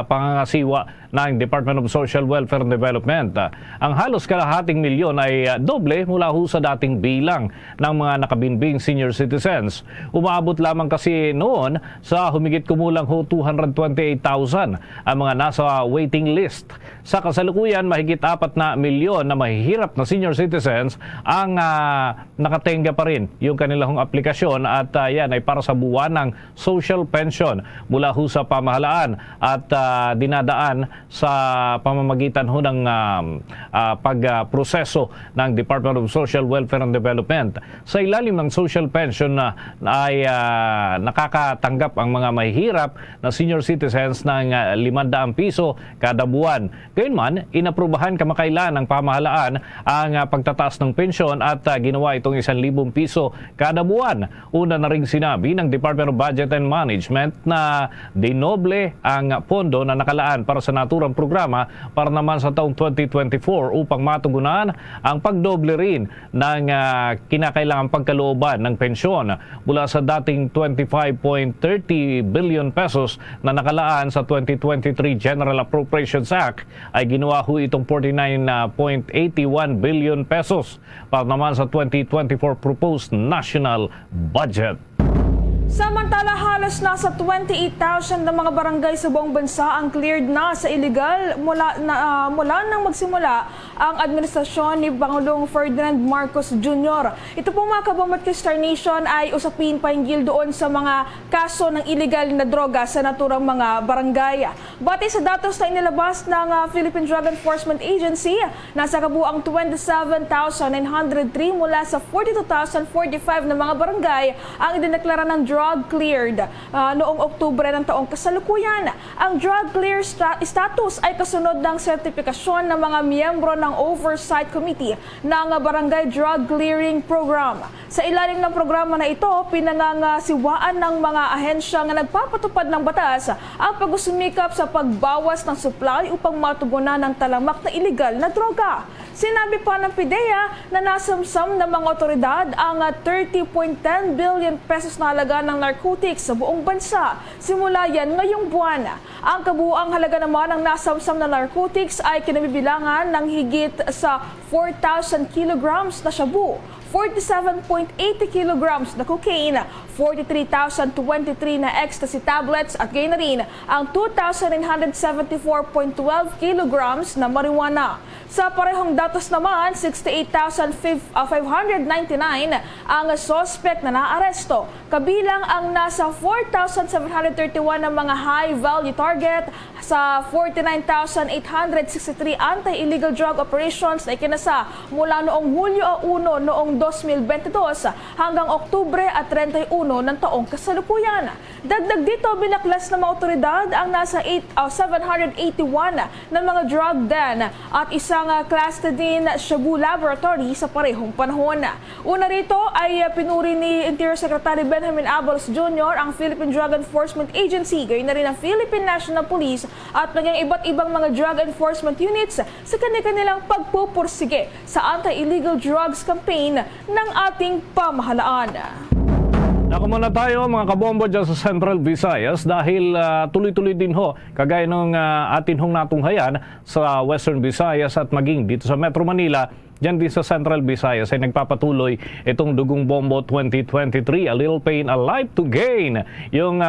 pangangasiwa ng Department of Social Welfare and Development. Ang halos kalahating milyon ay doble mula ho sa dating bilang ng mga nakabinbing senior citizens. Umaabot lamang kasi noon sa humigit kumulang ho 228,000 ang mga nasa waiting list. Sa kasalukuyan, mahigit 4 na milyon na mahihirap na senior citizens ang nakatenga pa rin yung kanilang aplikasyon at yan ay para sa buwan ng social pension mula ho sa pamahalaan at dinadaan sa pamamagitan ho ng pagproseso ng Department of Social Welfare and Development. Sa ilalim ng social pension ay nakakatanggap ang mga mahihirap na senior citizens ng 500 piso kada buwan. Gayunman, inaprubahan kamakailan ng pamahalaan ang pagtataas ng pensyon at ginawa itong 1,000 piso kada buwan. Una na ring sinabi ng Department of Budget and Management na dinoble ang pondo na nakalaan para sa naturang programa para naman sa taong 2024 upang matugunan ang pagdoble rin ng kinakailangang pagkalooban ng pensyon mula sa dating 25.30 billion pesos na nakalaan sa 2023 General Appropriations Act ay ginawa ho itong 49.81 billion pesos para naman sa 2024 proposed national budget. Samantala, halos nasa 28,000 na mga barangay sa buong bansa ang cleared na sa illegal mula nang magsimula ang administrasyon ni Pangulong Ferdinand Marcos Jr. Ito po mga kabombat kay Star Nation ay usapin pahinggil doon sa mga kaso ng illegal na droga sa naturang mga barangay. Batay sa datos na inilabas ng Philippine Drug Enforcement Agency, nasa kabuang 27,903 mula sa 42,045 na mga barangay ang idineklara ng drug cleared noong Oktubre ng taong kasalukuyan. Ang drug clear status ay kasunod ng sertifikasyon ng mga miyembro ng Oversight Committee ng Barangay Drug Clearing Program. Sa ilalim ng programa na ito, pinangangasiwaan ng mga ahensya na nagpapatupad ng batas ang pagsusumikap sa pagbawas ng supply upang matugunan ng talamak na iligal na droga. Sinabi pa ng PIDEA na nasamsam ng mga otoridad ang 30.10 billion pesos na halaga ng narcotics sa buong bansa. Simula yan ngayong buwan. Ang kabuuang halaga naman ng nasamsam na narcotics ay kinabibilangan ng higit sa 4,000 kilograms na shabu, 47.80 kilograms na cocaine, 43,023 na ecstasy tablets at gayon na rin ang 2,974.12 kilograms na marijuana. Sa parehong datos naman, 68,599 ang suspect na naaresto, kabilang ang nasa 4,731 na mga high-value target sa 49,863 anti-illegal drug operations na ikinasa mula noong Hulyo 1 noong 2022 hanggang Oktubre at 31 ng taong kasalukuyan. Dagdag dito, binaklas ng mga otoridad ang nasa 781 ng mga drug den at isang Class din Shabu Laboratory sa parehong panahon. Una rito ay pinuri ni Interior Secretary Benjamin Abalos Jr. ang Philippine Drug Enforcement Agency, gayon na rin ang Philippine National Police at maging iba't ibang mga drug enforcement units sa kanilang pagpupursige sa anti-illegal drugs campaign ng ating pamahalaan. Naku muna tayo mga kabombo dyan sa Central Visayas dahil tuloy-tuloy din ho kagaya ng atin hong natunghayan sa Western Visayas at maging dito sa Metro Manila. Diyan din sa Central Visayas ay nagpapatuloy itong Dugong Bombo 2023, A Little Pain, A Life to Gain. Yung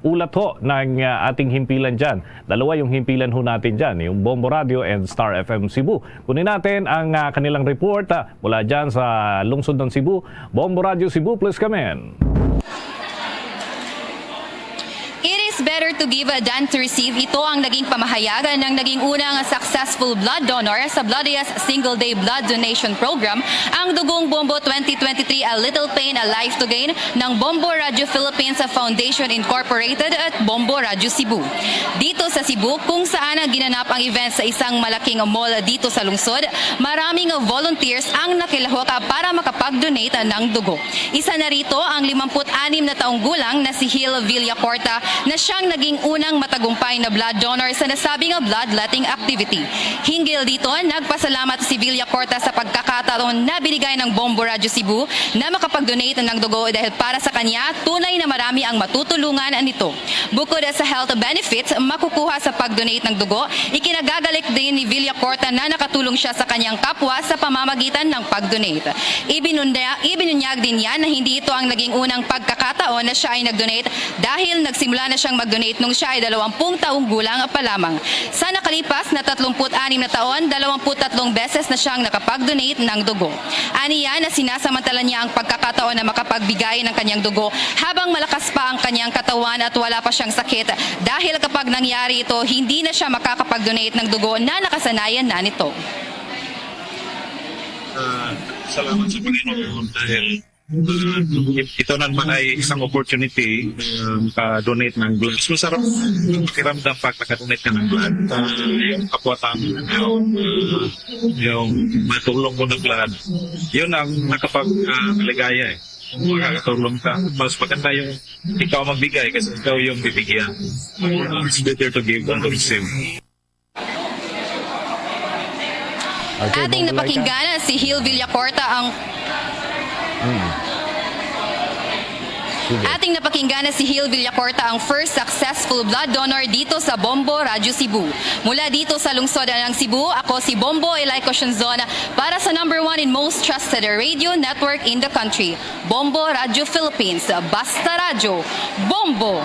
ulat ho ng ating himpilan dyan. Dalawa yung himpilan ho natin dyan, yung Bombo Radio and Star FM Cebu. Kunin natin ang kanilang report mula dyan sa lungsod ng Cebu. Bombo Radio Cebu, please come in. It is better to give than to receive. Ito ang naging pamahayagan ng naging unang successful blood donor sa Bloodiest Single Day Blood Donation Program, ang Dugong Bombo 2023 A Little Pain, A Life to Gain ng Bombo Radio Philippines Foundation Incorporated at Bombo Radio Cebu. Dito sa Cebu, kung saan ginanap ang event sa isang malaking mall dito sa lungsod, maraming volunteers ang nakilahok para makapag-donate ng dugo. Isa na rito ang 56 na taong gulang na si Hil Villacorta na siyang naging unang matagumpay na blood donor sa nasabing bloodletting activity. Hinggil dito, nagpasalamat si Villacorta sa pagkakataon na binigay ng Bombo Radyo Cebu na makapag-donate ng dugo dahil para sa kanya, tunay na marami ang matutulungan nito. Bukod sa health benefits makukuha sa pag-donate ng dugo, ikinagagalik din ni Villacorta na nakatulong siya sa kanyang kapwa sa pamamagitan ng pag-donate. Ibinunyag din niya na hindi ito ang naging unang pagkakataon na siya ay nag-donate dahil nagsimula na siyang mag-donate nung siya ay 20 taong gulang pa lamang. Sa nakalipas na 36 na taon, 23 beses na siyang nakapag-donate ng dugo. Aniya na sinasamantala niya ang pagkakataon na makapagbigay ng kanyang dugo habang malakas pa ang kanyang katawan at wala pa siyang sakit dahil kapag nangyari ito, hindi na siya makakapag-donate ng dugo na nakasanayan na nito. Salamat sa Panginoon dahil ito naman ay isang opportunity ka-donate ng blood. Mas masarap kiramdam pag naka-donate ka ng blood. Yung kapwa-tao, yung matulong mo ng blood, yun ang nakapag-ligaya makakatulong ka. Mas maganda yung ikaw magbigay kasi ikaw yung bibigyan. It's better to give than to receive. Ating napakinggan si Hil Villacorta ang Ating napakinggan na si Hil Villacorta ang first successful blood donor dito sa Bombo Radyo Cebu. Mula dito sa lungsod ng Cebu, ako si Bombo Elayco Shanzon para sa #1 in most trusted radio network in the country, Bombo Radyo Philippines. Basta Radyo, Bombo!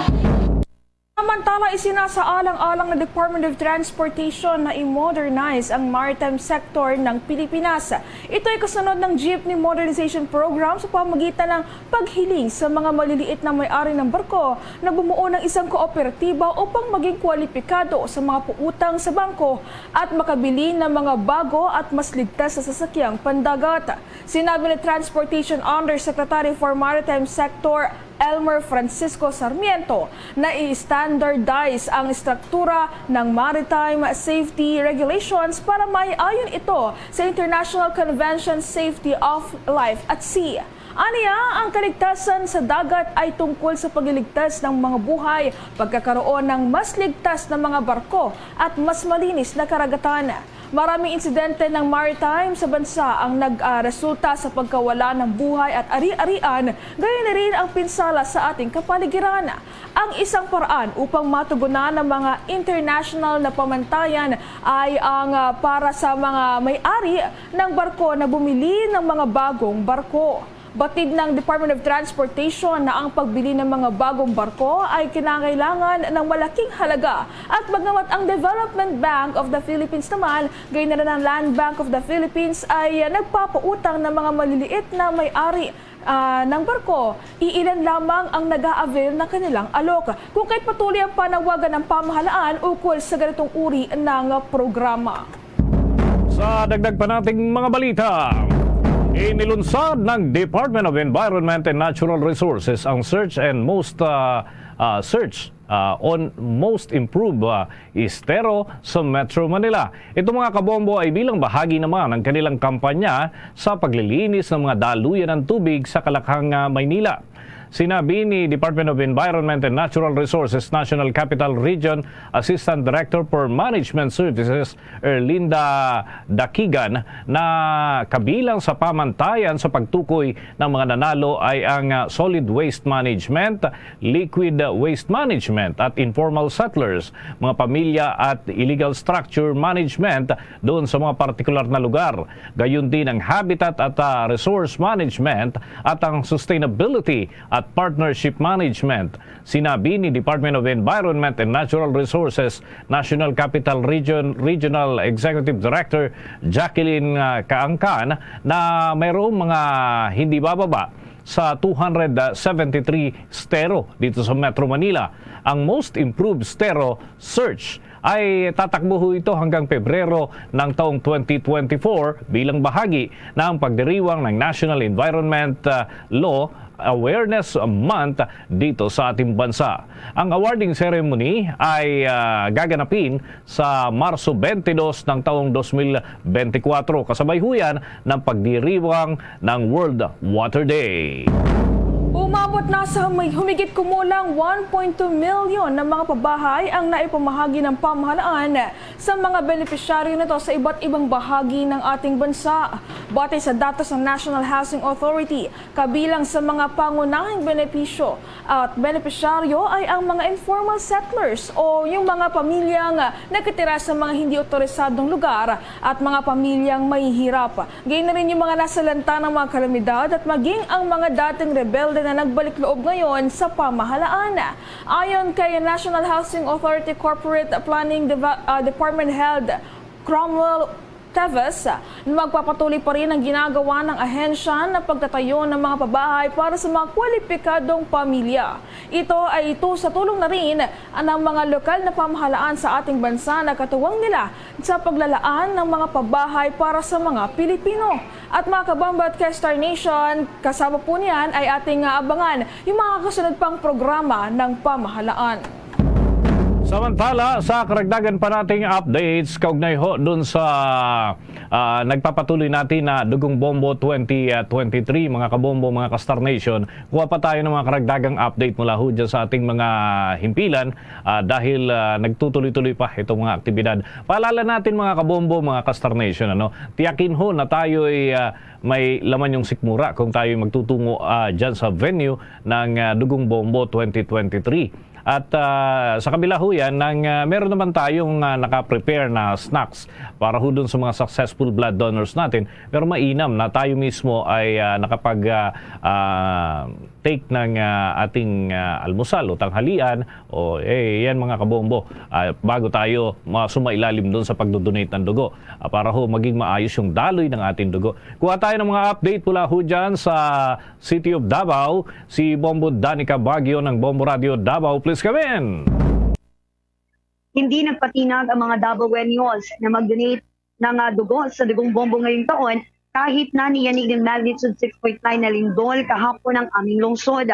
Samantala, isinasaalang-alang ng Department of Transportation na i-modernize ang maritime sector ng Pilipinas. Ito ay kasunod ng Jeepney Modernization Program sa pamamagitan ng paghiling sa mga maliliit na may-ari ng barko na bumuo ng isang kooperatiba upang maging kwalipikado sa mga puutang sa bangko at makabili ng mga bago at mas ligtas sa sasakyang pandagat. Sinabi ni Transportation Undersecretary for Maritime Sector Elmer Francisco Sarmiento na i-standardize ang struktura ng maritime safety regulations para maiayon ito sa International Convention Safety of Life at Sea. Aniya, ang kaligtasan sa dagat ay tungkol sa pagliligtas ng mga buhay, pagkakaroon ng mas ligtas na mga barko at mas malinis na karagatan. Maraming insidente ng maritime sa bansa ang nagresulta sa pagkawala ng buhay at ari-arian, gayon na rin ang pinsala sa ating kapaligiran. Ang isang paraan upang matugunan ng mga international na pamantayan ay ang para sa mga may-ari ng barko na bumili ng mga bagong barko. Batid ng Department of Transportation na ang pagbili ng mga bagong barko ay kinakailangan ng malaking halaga at bagamat ang Development Bank of the Philippines naman, gayon na rin ang Land Bank of the Philippines ay nagpapautang ng mga maliliit na may-ari ng barko, iilan lamang ang nag-a-avail ng kanilang alok. Kung kahit patuloy ang panawagan ng pamahalaan ukol sa ganitong uri ng programa. Sa dagdag pa nating mga balita, inilunsad ng Department of Environment and Natural Resources ang search on most improved estero sa Metro Manila. Ito mga kabombo ay bilang bahagi naman ng kanilang kampanya sa paglilinis ng mga daluyan ng tubig sa Kalakhang, Maynila. Sinabi ni Department of Environment and Natural Resources National Capital Region Assistant Director for Management Services Erlinda Dakigan na kabilang sa pamantayan sa pagtukoy ng mga nanalo ay ang solid waste management, liquid waste management at informal settlers, mga pamilya at illegal structure management doon sa mga partikular na lugar. Gayon din ang habitat at resource management at ang sustainability at partnership management. Sinabi ni Department of Environment and Natural Resources National Capital Regional Executive Director Jacqueline Kaangkan na mayroong mga hindi bababa sa 273 estero dito sa Metro Manila. Ang most improved estero search ay tatakbo ito hanggang Pebrero ng taong 2024 bilang bahagi ng pagdiriwang ng National Environment Law Awareness Month dito sa ating bansa. Ang awarding ceremony ay gaganapin sa Marso 22 ng taong 2024 kasabay huyan ng pagdiriwang ng World Water Day. Umabot na sa humigit kumulang 1.2 milyon na mga pabahay ang naipamahagi ng pamahalaan sa mga benepisyaryo nito sa iba't ibang bahagi ng ating bansa. Batay sa datos ng National Housing Authority, kabilang sa mga pangunahing benepisyo at benepisyaryo ay ang mga informal settlers o yung mga pamilyang nakatira sa mga hindi otorisadong lugar at mga pamilyang mahihirap. Gayun na rin yung mga nasalanta ng mga kalamidad at maging ang mga dating rebelde na nagbalik loob ngayon sa pamahalaan. Ayon kay National Housing Authority Corporate Planning Department Head Cromwell Teves, magpapatuloy pa rin ang ginagawa ng ahensya na pagtatayo ng mga pabahay para sa mga kwalipikadong pamilya. Ito ay sa tulong na rin ng mga lokal na pamahalaan sa ating bansa na katuwang nila sa paglalaan ng mga pabahay para sa mga Pilipino. At mga kabamba at Star Nation, kasama po niyan ay ating abangan yung mga kasunod pang programa ng pamahalaan. Samantala, sa karagdagan pa nating updates, kaugnay ho dun sa nagpapatuloy natin na Dugong Bombo 2023, mga kabombo, mga ka-Star Nation, kuha pa tayo ng mga karagdagang update mula ho dyan sa ating mga himpilan dahil nagtutuloy-tuloy pa itong mga aktibidad. Paalala natin mga kabombo, mga ka-Star Nation, tiyakin ho na tayo ay may laman yung sikmura kung tayo magtutungo dyan sa venue ng Dugong Bombo 2023. At sa kabila ho yan, meron naman tayong naka-prepare na snacks para ho dun sa mga successful blood donors natin. Pero mainam na tayo mismo ay nakapag-take ng ating almusal o tanghalian o yan mga kabombo bago tayo sumailalim dun sa pagdodonate ng dugo para ho maging maayos yung daloy ng ating dugo. Kuha tayo ng mga update mula ho dyan sa City of Davao, si Bombo Danica Baguio ng Bombo Radio Davao. Please come in. Hindi nagpatinag ang mga Davaoenos na mag-donate ng dugo sa Dugong Bombo ngayong taon kahit na niyanig ng magnitude 6.9 na lindol kahapon ng aming lungsod.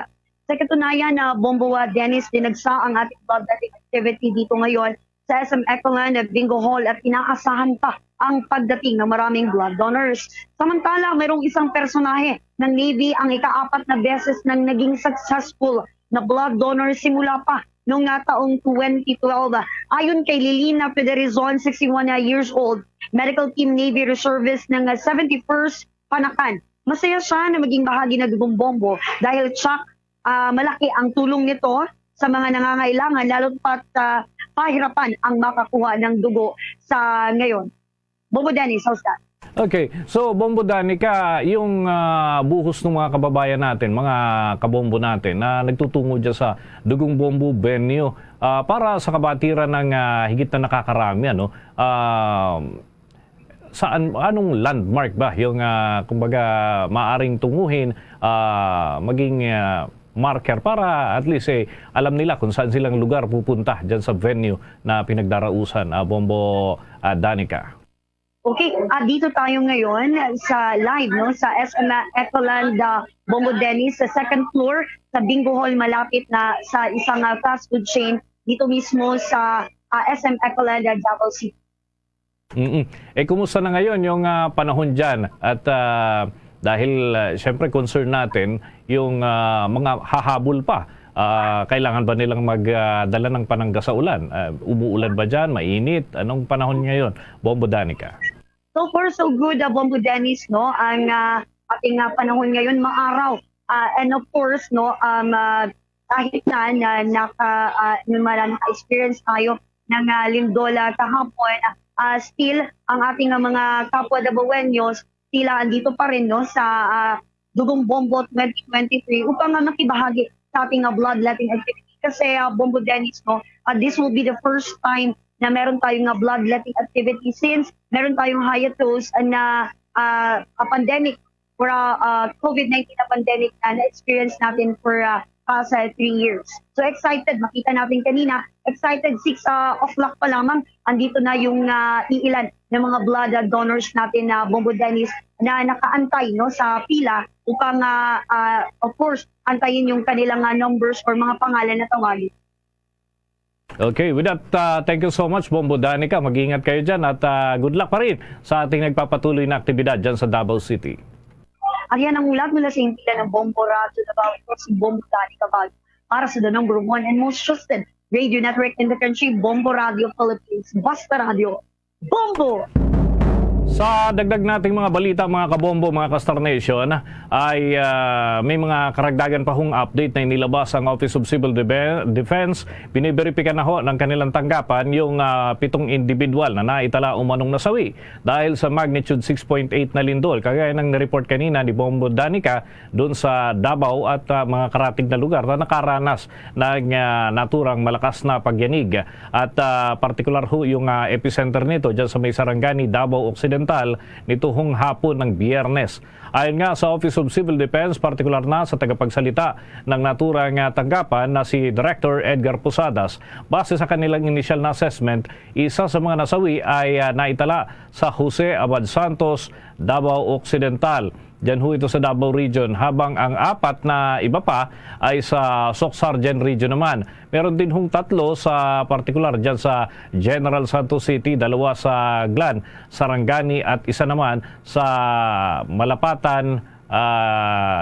Sa katunayan na Bombo Dennis dinagsa ang ating bloodletting activity dito ngayon sa SM Ecoland at Bingo Hall at inaasahan pa ang pagdating ng maraming blood donors. Samantala, mayroong isang personahe ng Navy ang ika-4 na beses nang naging successful na blood donor simula pa noong taong 2012. Ayon kay Lilina Federizon, 61 years old, Medical Team Navy Reservist ng 71st Panakan. Masaya siya na maging bahagi ng Dugong Bombo dahil tsak malaki ang tulong nito sa mga nangangailangan, lalo pat pahirapan ang makakuha ng dugo sa ngayon. Bombo Dennis, how's that? Okay, so Bombo Danica, yung buhos ng mga kababayan natin, mga kabombo natin na nagtutungo dyan sa Dugong Bombo venue para sa kabatiran ng higit na nakakarami, saan, anong landmark ba yung kumbaga maaring tunguhin, maging marker para at least alam nila kung saan silang lugar pupunta dyan sa venue na pinagdarausan, Bombo Danica. Okay, dito tayo ngayon sa live sa SM Ecoland Bombo Dennis sa second floor sa Bingo Hall malapit na sa isang fast food chain dito mismo sa SM Ecoland Davao City. Kumusta na ngayon yung panahon dyan? At dahil syempre concern natin yung mga hahabol pa. Kailangan ba nilang magdala ng panangga sa ulan? Umuulan ba dyan? Mainit? Anong panahon ngayon? Bombo Danica. So far so good, Bombo Dennis, ang ating panahon ngayon maaraw. And of course, kahit na naka-experience tayo ng lindola kahapon, still ang ating mga kapwa Davaoenos sila andito pa rin sa Dugong Bombo 2023 upang makibahagi sa ating bloodletting activity. Kasi Bombo Dennis, this will be the first time na meron tayong bloodletting activity since meron tayong hiatus na pandemic or COVID-19 na pandemic na na-experience natin for past 3 years. So excited, makita natin kanina, excited 6 o'clock pa lamang, andito na yung iilan ng mga blood donors natin na Bombo Dennis na nakaantay sa pila upang of course antayin yung kanilang numbers or mga pangalan na tawagin. Okay, with that, thank you so much, Bombo Danica. Mag-iingat kayo dyan at good luck pa rin sa ating nagpapatuloy na aktibidad dyan sa Davao City. At yan ang ulat mula sa himpilan ng Bombo Radio Davao. Ito si Bombo Dani Cavallo para sa the number 1 and most trusted radio network in the country, Bombo Radio Philippines. Basta Radio, Bombo! Sa dagdag nating mga balita, mga kabombo, mga Kastar Nation, ay may mga karagdagan pa hong update na inilabas ang Office of Civil Defense. Biniberipika na ho ng kanilang tanggapan yung 7 individual na naitala umanong nasawi dahil sa magnitude 6.8 na lindol. Kagaya ng nireport kanina ni Bombo Danica doon sa Davao at mga karatig na lugar na nakaranas ng naturang malakas na pagyanig. At partikular ho yung epicenter nito dyan sa may Sarangani, Davao Occidental nito hong hapon ng Biyernes. Ayon nga sa Office of Civil Defense, partikular na sa tagapagsalita ng naturang tanggapan na si Director Edgar Posadas, base sa kanilang initial na assessment, isa sa mga nasawi ay naitala sa Jose Abad Santos, Davao Occidental. Diyan ho ito sa Davao Region, habang ang 4 na iba pa ay sa Soc-Sargen Region naman. Meron din hong 3 sa partikular dyan sa General Santos City, 2 sa Glan, Sarangani at isa naman sa Malapatan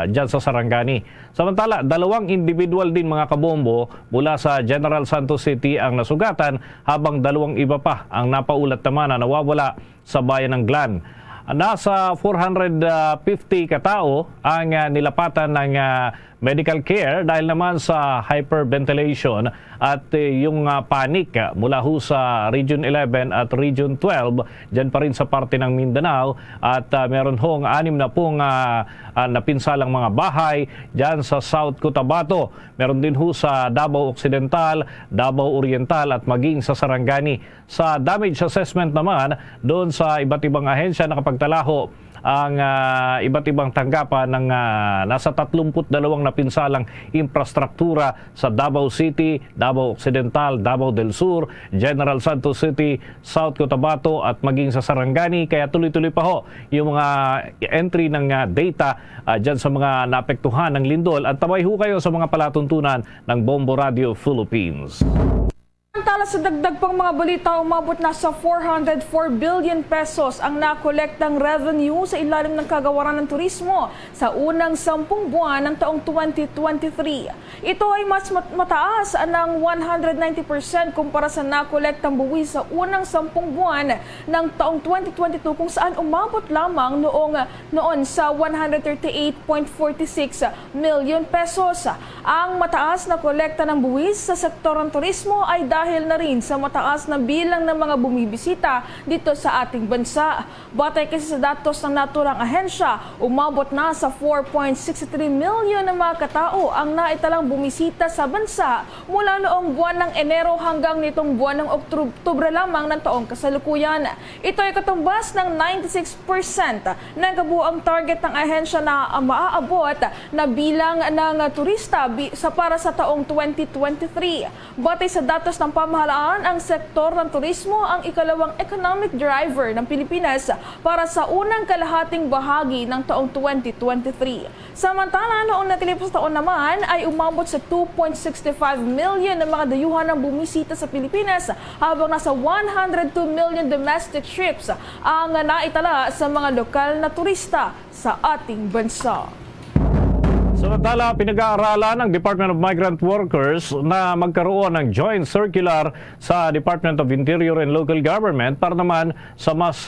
dyan sa Sarangani. Samantala, 2 individual din mga kabombo mula sa General Santos City ang nasugatan, habang 2 iba pa ang napaulat naman na nawawala sa bayan ng Glan. Nasa 450 katao ang nilapatan ng medical care dahil naman sa hyperventilation at yung panic mula ho sa Region 11 at Region 12 dyan pa rin sa parte ng Mindanao, at meron hong 6 na pong napinsalang mga bahay dyan sa South Cotabato. Meron din ho sa Davao Occidental, Davao Oriental at maging sa Sarangani. Sa damage assessment naman, doon sa iba't ibang ahensya nakapagtalaho ang iba't ibang tanggapan ng nasa 32 napinsalang infrastruktura sa Davao City, Davao Occidental, Davao del Sur, General Santos City, South Cotabato at maging sa Sarangani. Kaya tuloy-tuloy pa ho yung mga entry ng data dyan sa mga naapektuhan ng lindol, at tabay ho kayo sa mga palatuntunan ng Bombo Radio Philippines. Samantala sa dagdag pang mga balita, umabot na sa 404 billion pesos ang nakolektang revenue sa ilalim ng kagawaran ng turismo sa unang 10 buwan ng taong 2023. Ito ay mas mataas ng 190% kumpara sa nakolektang buwis sa unang 10 buwan ng taong 2022, kung saan umabot lamang noon sa 138.46 million pesos. Ang mataas na kolekta ng buwis sa sektor ng turismo ay dahil na rin sa mataas na bilang ng mga bumibisita dito sa ating bansa. Batay kasi sa datos ng naturang ahensya, umabot na sa 4.63 million na mga katao ang naitalang bumisita sa bansa mula noong buwan ng Enero hanggang nitong buwan ng Oktubre lamang ng taong kasalukuyan. Ito ay katumbas ng 96% ng kabuuang target ng ahensya na maaabot na bilang ng turista para sa taong 2023. Batay sa datos ng pamahalaan, ang sektor ng turismo ang ikalawang economic driver ng Pilipinas para sa unang kalahating bahagi ng taong 2023. Samantala, noong natilipos taon naman ay umabot sa 2.65 million na mga dayuhan ng bumisita sa Pilipinas, habang nasa 102 million domestic trips ang naitala sa mga lokal na turista sa ating bansa. Samantala, pinag-aaralan ng Department of Migrant Workers na magkaroon ng joint circular sa Department of Interior and Local Government para naman sa mas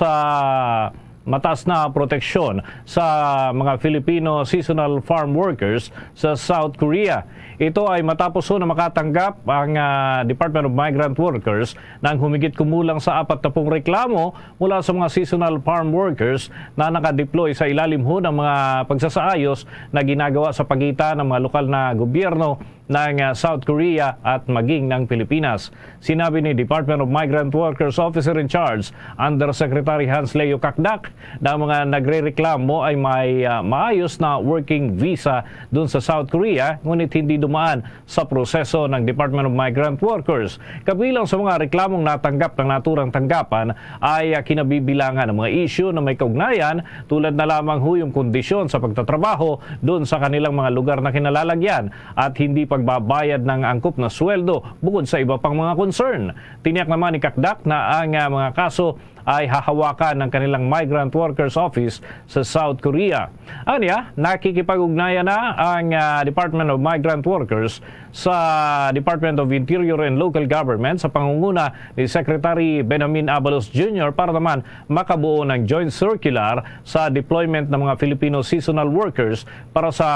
mataas na proteksyon sa mga Filipino seasonal farm workers sa South Korea. Ito ay matapos na makatanggap ang Department of Migrant Workers ng humigit kumulang sa 40 reklamo mula sa mga seasonal farm workers na nakadeploy sa ilalim ho ng mga pagsasaayos na ginagawa sa pagitan ng mga lokal na gobyerno ng South Korea at maging ng Pilipinas. Sinabi ni Department of Migrant Workers Officer in Charge, Undersecretary Hans Leo Kakdak, na mga nagrereklamo ay may maayos na working visa dun sa South Korea, ngunit hindi dumaan sa proseso ng Department of Migrant Workers. Kabilang sa mga reklamong natanggap ng naturang tanggapan ay kinabibilangan ng mga issue na may kaugnayan, tulad na lamang ho yung kondisyon sa pagtatrabaho dun sa kanilang mga lugar na kinalalagyan at hindi pag pagbabayad ng angkop na sweldo bukod sa iba pang mga concern. Tiniyak naman ni Kakdak na ang mga kaso ay hahawakan ng kanilang Migrant Workers Office sa South Korea. Anya, nakikipag-ugnayan na ang Department of Migrant Workers sa Department of Interior and Local Government sa pangunguna ni Secretary Benjamin Abalos Jr. para naman makabuo ng joint circular sa deployment ng mga Filipino seasonal workers para sa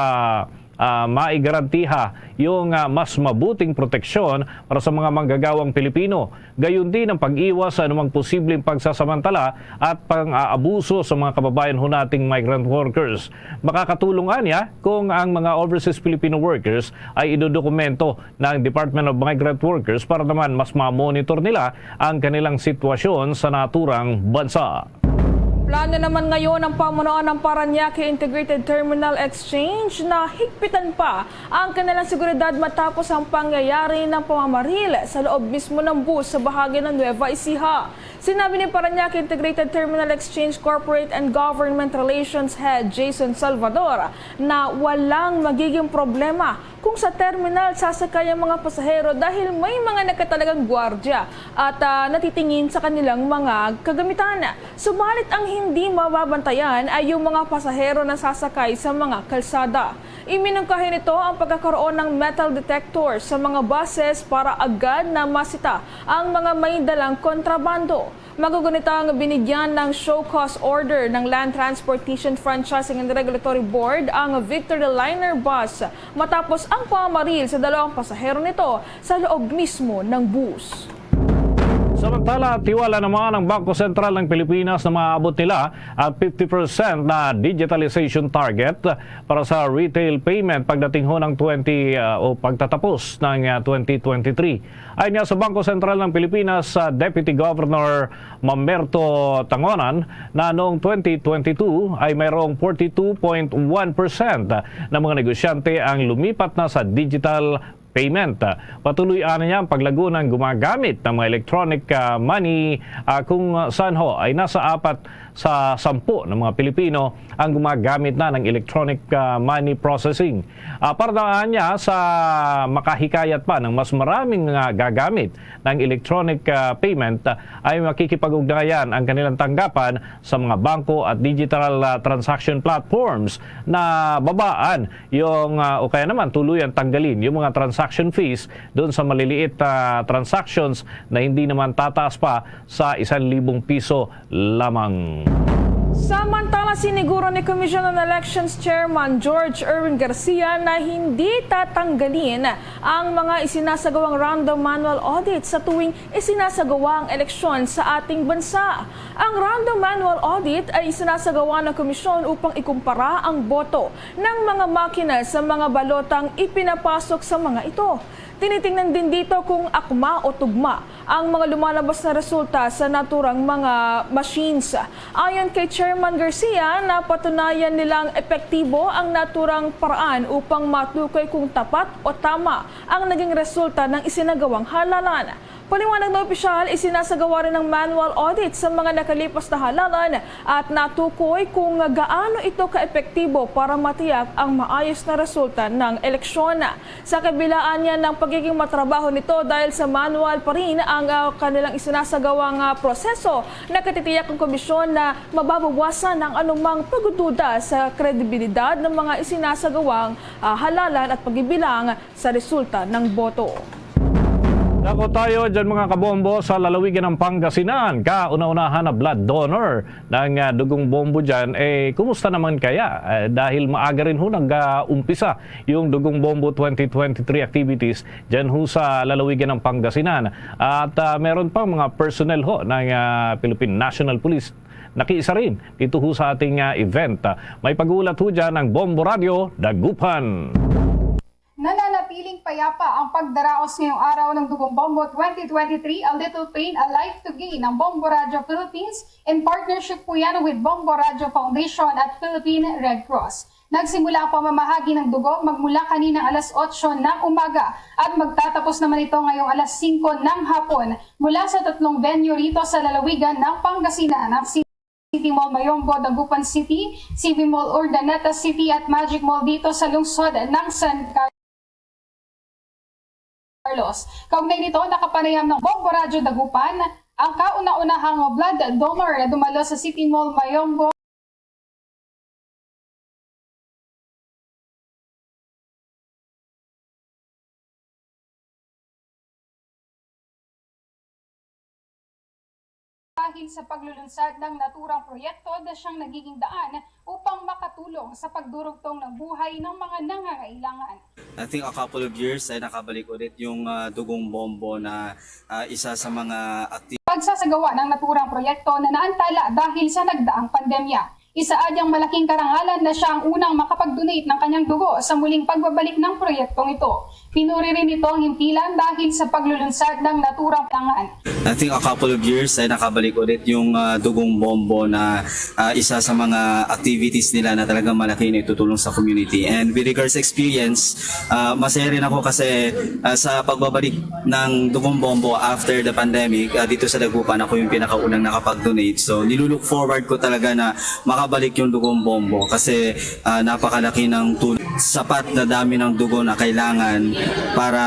maigarantiha yung mas mabuting proteksyon para sa mga manggagawang Pilipino. Gayon din ang pag-iwas sa anumang posibleng pagsasamantala at pang-aabuso sa mga kababayan ho nating migrant workers. Makakatulong niya kung ang mga overseas Filipino workers ay idodokumento ng Department of Migrant Workers para naman mas ma-monitor nila ang kanilang sitwasyon sa naturang bansa. Plano naman ngayon ang pamunuan ng Parañaque Integrated Terminal Exchange na higpitan pa ang kanilang seguridad matapos ang pangyayari ng pamamaril sa loob mismo ng bus sa bahagi ng Nueva Ecija. Sinabi ni Parañaque Integrated Terminal Exchange Corporate and Government Relations Head Jason Salvador na walang magiging problema kung sa terminal sasakay ang mga pasahero dahil may mga nakatalagang gwardiya at natitingin sa kanilang mga kagamitan. Subalit ang hindi mababantayan ay yung mga pasahero na sasakay sa mga kalsada. Iminungkahi nito ang pagkakaroon ng metal detector sa mga buses para agad na masita ang mga may dalang kontrabando. Magugunitang binigyan ng show cause order ng Land Transportation Franchising and Regulatory Board ang Victor the Liner bus matapos ang pamamaril sa dalawang pasahero nito sa loob mismo ng bus. Samantala, tiwala naman ng Bangko Sentral ng Pilipinas na maabot nila ang 50% na digitalization target para sa retail payment pagdating ho ng pagtatapos ng 2023. Ayon nga sa Bangko Sentral ng Pilipinas, Deputy Governor Mamerto Tangonan na noong 2022 ay mayroong 42.1% ng mga negosyante ang lumipat na sa digital payment. Patuloy niya ang paglago ng gumagamit ng mga electronic money kung saan ho ay nasa 4 sa 10 ng mga Pilipino ang gumagamit na ng electronic money processing. Para niya sa makahikayat pa ng mas maraming gagamit ng electronic payment ay makikipag-ugnayan ang kanilang tanggapan sa mga bangko at digital transaction platforms na babaan yung o kaya naman tuluyan tanggalin yung mga transaction fees doon sa maliliit transactions na hindi naman tataas pa sa 1,000 piso lamang. Samantala, siniguro ni Commission on Elections Chairman George Erwin Garcia na hindi tatanggalin ang mga isinasagawang random manual audit sa tuwing isinasagawa ang eleksyon sa ating bansa. Ang random manual audit ay isinasagawa ng komisyon upang ikumpara ang boto ng mga makina sa mga balotang ipinapasok sa mga ito. Tinitingnan din dito kung akma o tugma ang mga lumalabas na resulta sa naturang mga machines. Ayon kay Chairman Garcia, napatunayan nilang epektibo ang naturang paraan upang matukoy kung tapat o tama ang naging resulta ng isinagawang halalan. Paliwanag na opisyal, isinasagawa rin ng manual audit sa mga nakalipas na halalan at natukoy kung gaano ito kaepektibo para matiyak ang maayos na resulta ng eleksyon. Sa kabilaan niya ng pagiging matrabaho nito dahil sa manual pa rin ang kanilang isinasagawang proseso, nakatitiyak ang komisyon na mababawasan ang anumang pagdududa sa kredibilidad ng mga isinasagawang halalan at pagbibilang sa resulta ng boto. Dako tayo dyan mga kabombo sa lalawigan ng Pangasinan. Kauna-unahan na blood donor ng dugong bombo dyan. Kumusta naman kaya? Dahil maaga rin ho nag-umpisa yung dugong bombo 2023 activities dyan ho sa lalawigan ng Pangasinan. At meron pang mga personnel ho ng Philippine National Police nakiisa rin dito ho sa ating event. May pag-uulat ho dyan ng Bombo Radio Dagupan. Nananatiling payapa ang pagdaraos ngayong araw ng Dugong Bombo 2023, A Little Pain, A Life to Gain ng Bombo Radio Philippines in partnership po yan with Bombo Radio Foundation at Philippine Red Cross. Nagsimula ang pamamahagi ng dugo magmula kanina alas 8 ng umaga at magtatapos naman ito ngayong alas 5 ng hapon mula sa 3 venue rito sa lalawigan ng Pangasinan, ang City Mall Mayombo, Dagupan City, CB Mall Urdaneta City at Magic Mall dito sa lungsod ng San Carlos. Carlos. Kaugnay nito, nakapanayam ng Bombo Radyo Dagupan ang kauna-unahang blood donor na dumalo sa City Mall Mayombo dahil sa paglulunsad ng naturang proyekto na siyang nagiging daan upang makatulong sa pagdurugtong ng buhay ng mga nangangailangan. I think a couple of years ay nakabalik ulit yung Dugong Bombo na isa sa mga Pagsasagawa ng naturang proyekto na naantala dahil sa nagdaang pandemya. Isaadyang malaking karangalan na siya ang unang makapag-donate ng kanyang dugo sa muling pagbabalik ng proyektong ito. Pinuri rin ito ang himpilan dahil sa paglulunsad ng naturang pangan. I think a couple of years ay nakabalik ulit yung Dugong Bombo na isa sa mga activities nila na talagang malaki na itutulong sa community. And with regards experience, masaya rin ako kasi sa pagbabalik ng Dugong Bombo after the pandemic, dito sa Dagupan ako yung pinakaunang nakapag-donate. So nilulook forward ko talaga na makabalik yung Dugong Bombo kasi napakalaki ng tulong. Sapat na dami ng dugo na kailangan para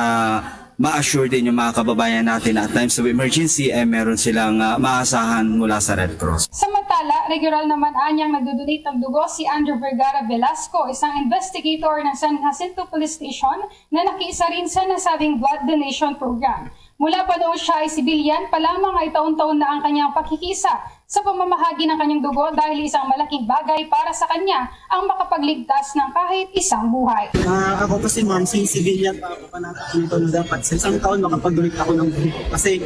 ma-assure din yung mga kababayan natin na at times of emergency meron silang maasahan mula sa Red Cross. Samantala, regular naman anyang nagdodonate ng dugo si Andrew Vergara Velasco, isang investigator ng San Jacinto Police Station na nakiisa rin sa nasabing blood donation program. Mula pa noon siya ay sibilyan pa lamang ay taon-taon na ang kanyang pakikisa sa pamamahagi ng kanyang dugo dahil isang malaking bagay para sa kanya ang makapagligtas ng kahit isang buhay. Ako kasi ma'am, civilian pa ako pa natin na dapat sa isang taon makapag-donate ako ng dugo. Kasi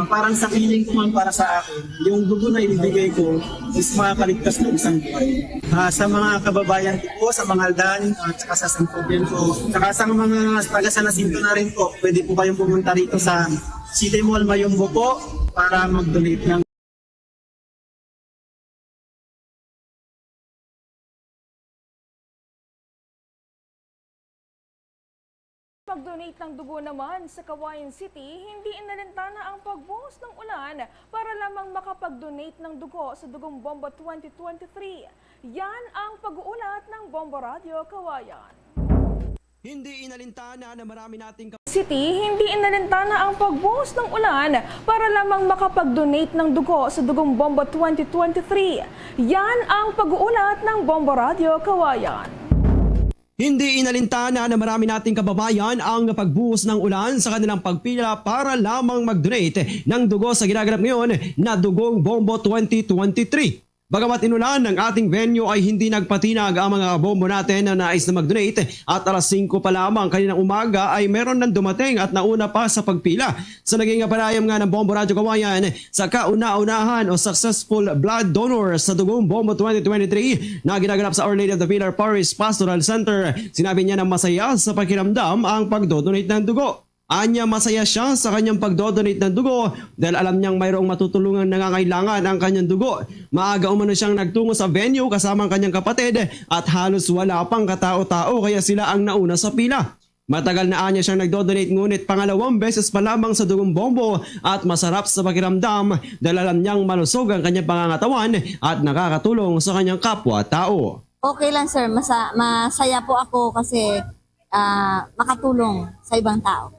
parang sa feeling ko ma'am, para sa akin, yung dugo na ibibigay ko is makakaligtas ng isang buhay. Sa mga kababayan ko, sa mga aldan, at saka sa San Fulgencio, saka sa mga taga San Jacinto na rin po, pwede po kayong pumunta rito sa City Mall Mayombo po para mag-donate ng Pag-donate ng dugo naman sa Kawayan City, hindi inalintana ang pagbuhos ng ulan para lamang makapag-donate ng dugo sa Dugong Bombo 2023. Yan ang pag-uulat ng Bombo Radio Kawayan. Hindi inalintana na marami nating City, hindi inalintana ang pagbuhos ng ulan para lamang makapag-donate ng dugo sa Dugong Bombo 2023. Yan ang pag-uulat ng Bombo Radio Kawayan. Hindi inalintana na marami nating kababayan ang pagbuhos ng ulan sa kanilang pagpila para lamang mag-donate ng dugo sa ginaganap ngayon na Dugong Bombo 2023. Bagamat inulan ng ating venue ay hindi nagpatinag ang mga bombo natin na nais na mag-donate at alas 5 pa lamang kaninang umaga ay meron nang dumating at nauna pa sa pagpila. Sa naging panayam nga ng Bombo Radyo Kawayan sa kauna-unahan o successful blood donor sa Dugong Bombo 2023 na ginaganap sa Our Lady of the Pilar Parish Pastoral Center, sinabi niya na masaya sa pakiramdam ang pagdodonate ng dugo. Anya masaya siya sa kanyang pagdodonate ng dugo dahil alam niyang mayroong matutulungan nangangailangan ang kanyang dugo. Maaga umano siyang nagtungo sa venue kasama ang kanyang kapatid at halos wala pang katao-tao kaya sila ang nauna sa pila. Matagal na anya siyang nagdodonate ngunit pangalawang beses pa lamang sa Dugong Bombo at masarap sa pakiramdam dahil alam niyang malusog ang kanyang pangangatawan at nakakatulong sa kanyang kapwa-tao. Okay lang sir, masaya po ako kasi makatulong sa ibang tao.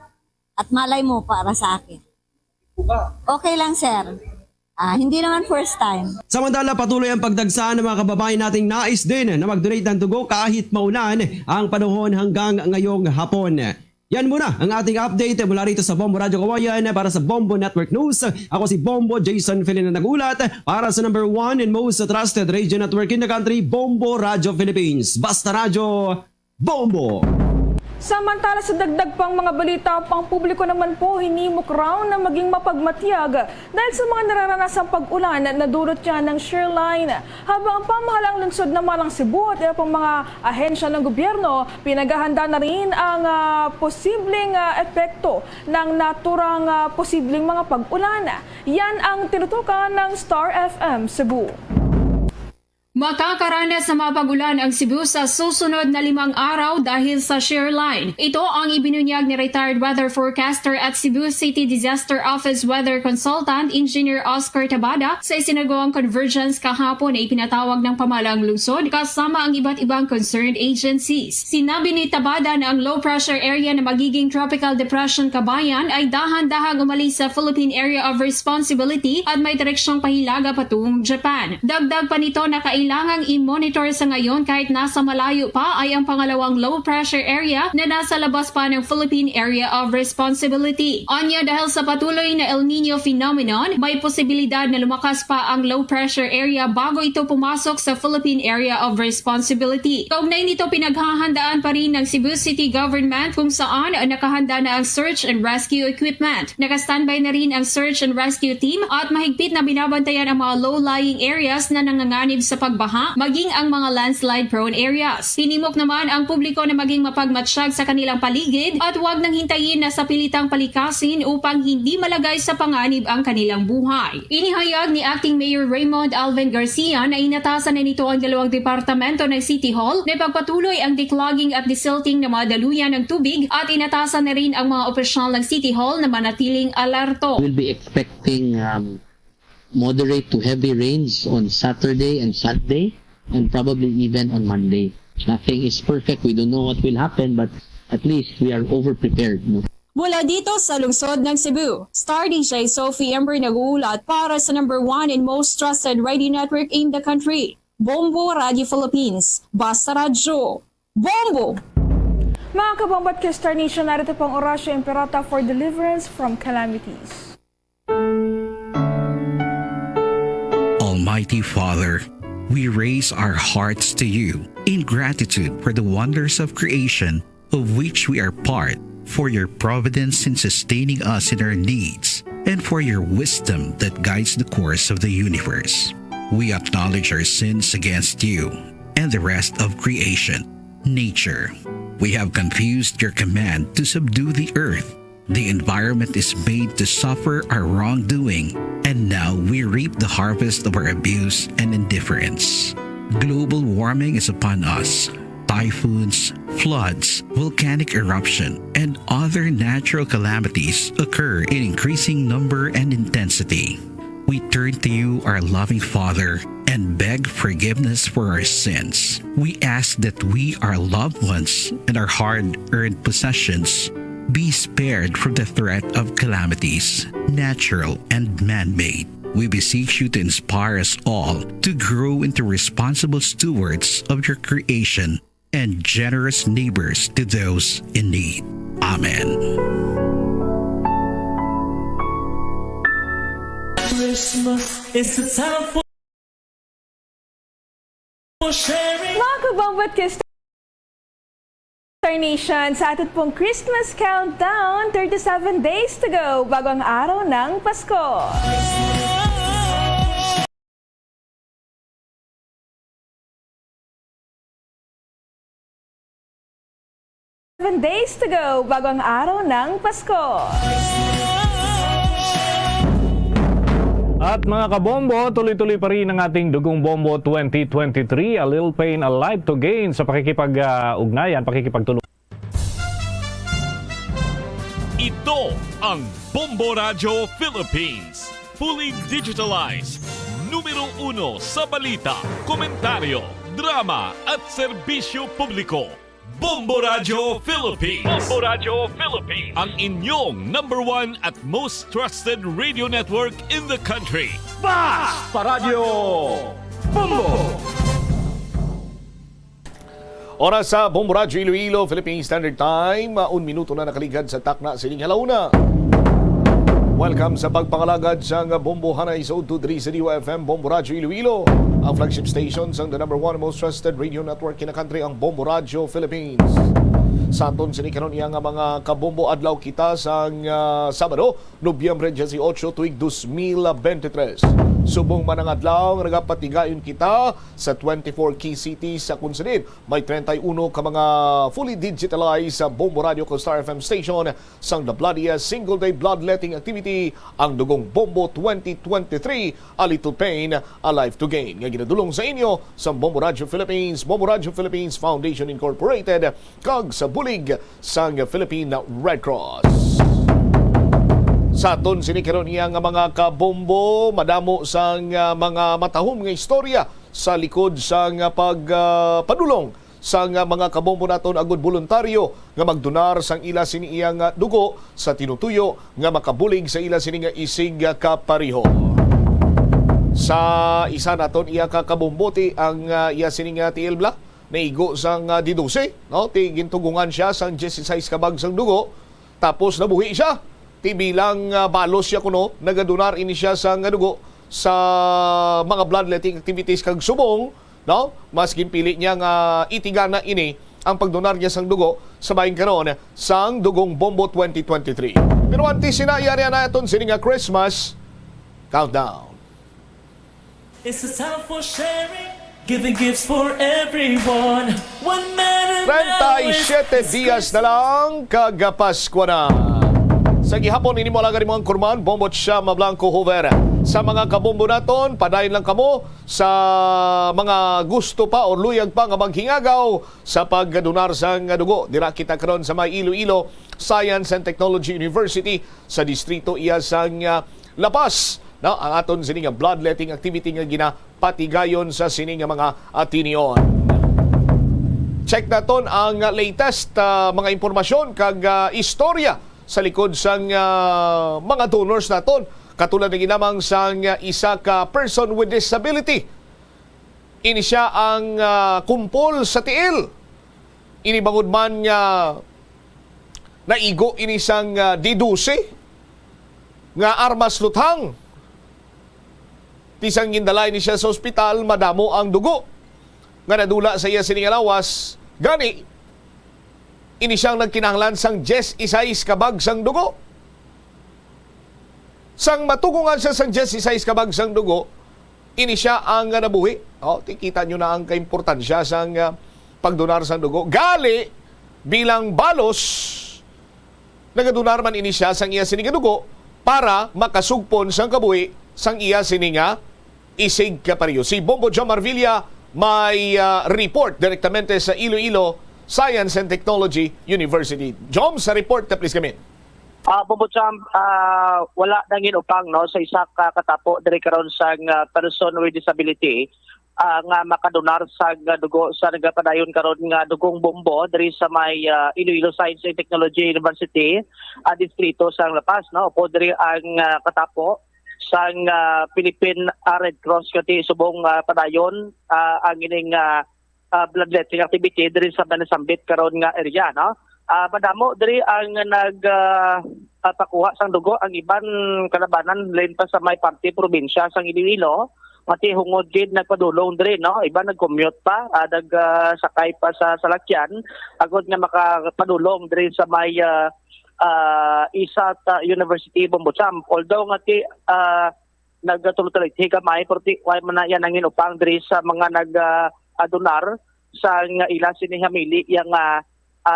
At malay mo para sa akin. Okay lang sir. Hindi naman first time. Samantala patuloy ang pagdagsa ng mga kababayan nating nais din na mag-donate ng dugo kahit maulan ang panahon hanggang ngayong hapon. Yan muna ang ating update mula rito sa Bombo Radyo Kawayan para sa Bombo Network News. Ako si Bombo Jason Filin na nagulat para sa number 1 and most trusted radio network in the country, Bombo Radyo Philippines. Basta Radyo, Bombo! Samantala sa dagdag pang mga balita, pang publiko naman po hinimok raw na maging mapagmatiyag dahil sa mga nararanasang pag-ulan na dulot niya ng shoreline. Habang ang pamahalang lungsod na Malang Cebu at pang mga ahensya ng gobyerno, pinaghahanda na rin ang posibleng epekto ng naturang posibleng mga pag-ulan. Yan ang tinutukan ng Star FM Cebu. Makakaranas sa mapagulan ang Cebu sa susunod na 5 araw dahil sa shear line. Ito ang ibinunyag ni retired weather forecaster at Cebu City Disaster Office Weather Consultant Engineer Oscar Tabada sa isinagawang convergence kahapon na ipinatawag ng pamahalaang lungsod kasama ang iba't ibang concerned agencies. Sinabi ni Tabada na ang low pressure area na magiging tropical depression kabayan ay dahan-dahang umalis sa Philippine Area of Responsibility at may direksyong pahilaga patungong Japan. Dagdag pa nito na kailangang i-monitor sa ngayon kahit nasa malayo pa ay ang pangalawang low pressure area na nasa labas pa ng Philippine Area of Responsibility. Anya, dahil sa patuloy na El Nino phenomenon, may posibilidad na lumakas pa ang low pressure area bago ito pumasok sa Philippine Area of Responsibility. Kaugnay nito, pinaghahandaan pa rin ng Cebu City Government kung saan nakahanda na ang search and rescue equipment. Nakastandby na rin ang search and rescue team at mahigpit na binabantayan ang mga low-lying areas na nanganganib sa pagbaha, maging ang mga landslide-prone areas. Tinimok naman ang publiko na maging mapagmatsyag sa kanilang paligid at huwag nang hintayin na sa pilitang palikasin upang hindi malagay sa panganib ang kanilang buhay. Inihayag ni Acting Mayor Raymond Alvin Garcia na inatasan na nito ang 2 departamento ng City Hall na ipagpatuloy ang declogging at desilting ng mga daluyan ng tubig at inatasan na rin ang mga opisyal ng City Hall na manatiling alerto. We'll be expecting moderate to heavy rains on Saturday and Sunday, and probably even on Monday. Nothing is perfect. We don't know what will happen, but at least we are over-prepared. No? Mula dito sa lungsod ng Cebu, Star DJ Sophie Ember nag-uulat para sa number 1 and most trusted radio network in the country, Bombo Radio Philippines. Basta Radyo, Bombo! Mga kabombat ka Star Nation, narito pang Orasyo Imperata for deliverance from calamities. Almighty Father, we raise our hearts to you in gratitude for the wonders of creation of which we are part, for your providence in sustaining us in our needs, and for your wisdom that guides the course of the universe. We acknowledge our sins against you and the rest of creation, nature. We have confused your command to subdue the earth. The environment is made to suffer our wrongdoing, and now we reap the harvest of our abuse and indifference. Global warming is upon us. Typhoons, floods, volcanic eruption, and other natural calamities occur in increasing number and intensity. We turn to you, our loving Father, and beg forgiveness for our sins. We ask that we, our loved ones, and our hard-earned possessions be spared from the threat of calamities, natural and man-made. We beseech you to inspire us all to grow into responsible stewards of your creation and generous neighbors to those in need. Amen. Christmas is the time for sharing. Mga kabombat ka Star Nation, sa atin pong Christmas countdown, 37 days to go bago ang araw ng Pasko. Days to go bago ang araw ng Pasko. At mga kabombo, tuloy-tuloy pa rin ang ating Dugong Bombo 2023, A Little Pain, A Life to Gain sa pakikipag-ugnayan, pakikipagtulungan. Ito ang Bombo Radio Philippines. Fully digitalized. Numero 1 sa balita, komentaryo, drama at serbisyo publiko. Bombo Radio Philippines. Bombo Radio Philippines. Ang inyong number 1 at most trusted radio network in the country. Basta Radio Bombo! Oras sa Bombo Radio Iloilo, Philippine Standard Time. 1 minuto na nakaligad sa takna sining halauna. Welcome sa pagpangalagad sa Bombo Hanay sa 223 sa DYFM Bombo Radio Iloilo. Ang flagship station sa the number 1 most trusted radio network in the country, ang Bombo Radio Philippines. Sa aton sinikaron iya nga mga kabombo adlaw kita sang Sabado, Nobyembre 18 tuig 2023. Subong man ang adlaw nga nagapatigayon kita sa 24 key cities sa kunsidin. May 31 ka mga fully digitalized sa Bombo Radio con Star FM station sang the bloodiest single day bloodletting activity, ang Dugong Bombo 2023, A Little Pain, A Life to Gain, nga ginadulong sa inyo sa Bombo Radio Philippines, Bombo Radio Philippines Foundation Incorporated, kag sa bulig sang Philippine Red Cross. Sa aton sinikaron iya nga mga kabombo, madamo sang mga matahom nga istorya sa likod sang pagpadulong sang mga kabombo naton agud voluntaryo nga magdonar sang ila sini iyang dugo sa tinutuyo nga makabulig sa ila sini nga isig kapariho. Sa isa naton iya ka kabomboti ang iya sini nga tiil bla naigo sang D12, no? Ti gintugungan siya sang 16 kabag sang dugo, tapos nabuhi siya. Ti bilang balos siya kuno, nagadonar ini siya sang dugo sa mga bloodletting activities kag subong, no? Mas ginpili niya nga itigana ini ang pagdonar niya sang dugo sa bahin karon sang Dugong Bombo 2023. Pero antes sinayari na naton sini nga Christmas countdown. It's a time for sharing, giving gifts for everyone. One man 37 dias na lang kagapaskwa na. Sa gihapon ini mo lagari mo ang kurman, bombot siya mablanco hover. Sa mga kabombo naton, padayon lang kamo sa mga gusto pa o luyag pa nga maghingagaw sa paggadonar sang dugo. Dira kita karon sa may Iloilo Science and Technology University sa distrito iya sang Lapas. No, ang aton sini nga bloodletting activity nga ginapatigayon sa sini nga mga atinion. Check naton ang latest mga impormasyon kag istorya sa likod sang mga donors naton. Katulad ng ginamang sang isa ka person with disability. Ini siya ang kumpol sa tiil. Ini bangod man nga naigo ini sang D12 nga armas luthang. Tisang gindalay ni siya sa ospital, madamo ang dugo nga nadula sa iya sining lawas. Gani ini siyang nagkinahanglan sang 16 kabag sang dugo. Sang matugungan siya sang 16 kabag sang dugo, ini siya ang nabuhi. Tikita nyo na ang kaimportansya sang pagdonar sang dugo. Gali bilang balos, nagadonar man ini siya sang iya sining dugo para makasugpon sang kabuhi sang iya sininga isig kapariyo. Si Bombo John Marvilla may report direktamente sa Iloilo Science and Technology University. John, sa report na please kami. Bombo John, wala nangin upang no sa isa ka katapo diri karon sa person with disability nga makadonar sa dugo sa nagapadayon karon nga dugong bombo diri sa may Iloilo Science and Technology University distrito sa Lapas, no? Opo diri ang katapo sang Philippine Red Cross kati subong padayon ang ining bloodletting activity diri sa Banasambit karon nga area, no? Madamo diri ang nagpakuha sang dugo, ang iban kalabanan lain pa sa may parte probinsya sang Iloilo, mati hungod gid nagpadulong diri, no? Iban nag-commute pa, sakay pa sa salakyan agod nga makapadulong diri sa may Isat University Bombocham. Although nga ti nagtulog-tuloy higamay porti way man yan ang inupang diri sa mga nag-donar sa ila sini hamili yang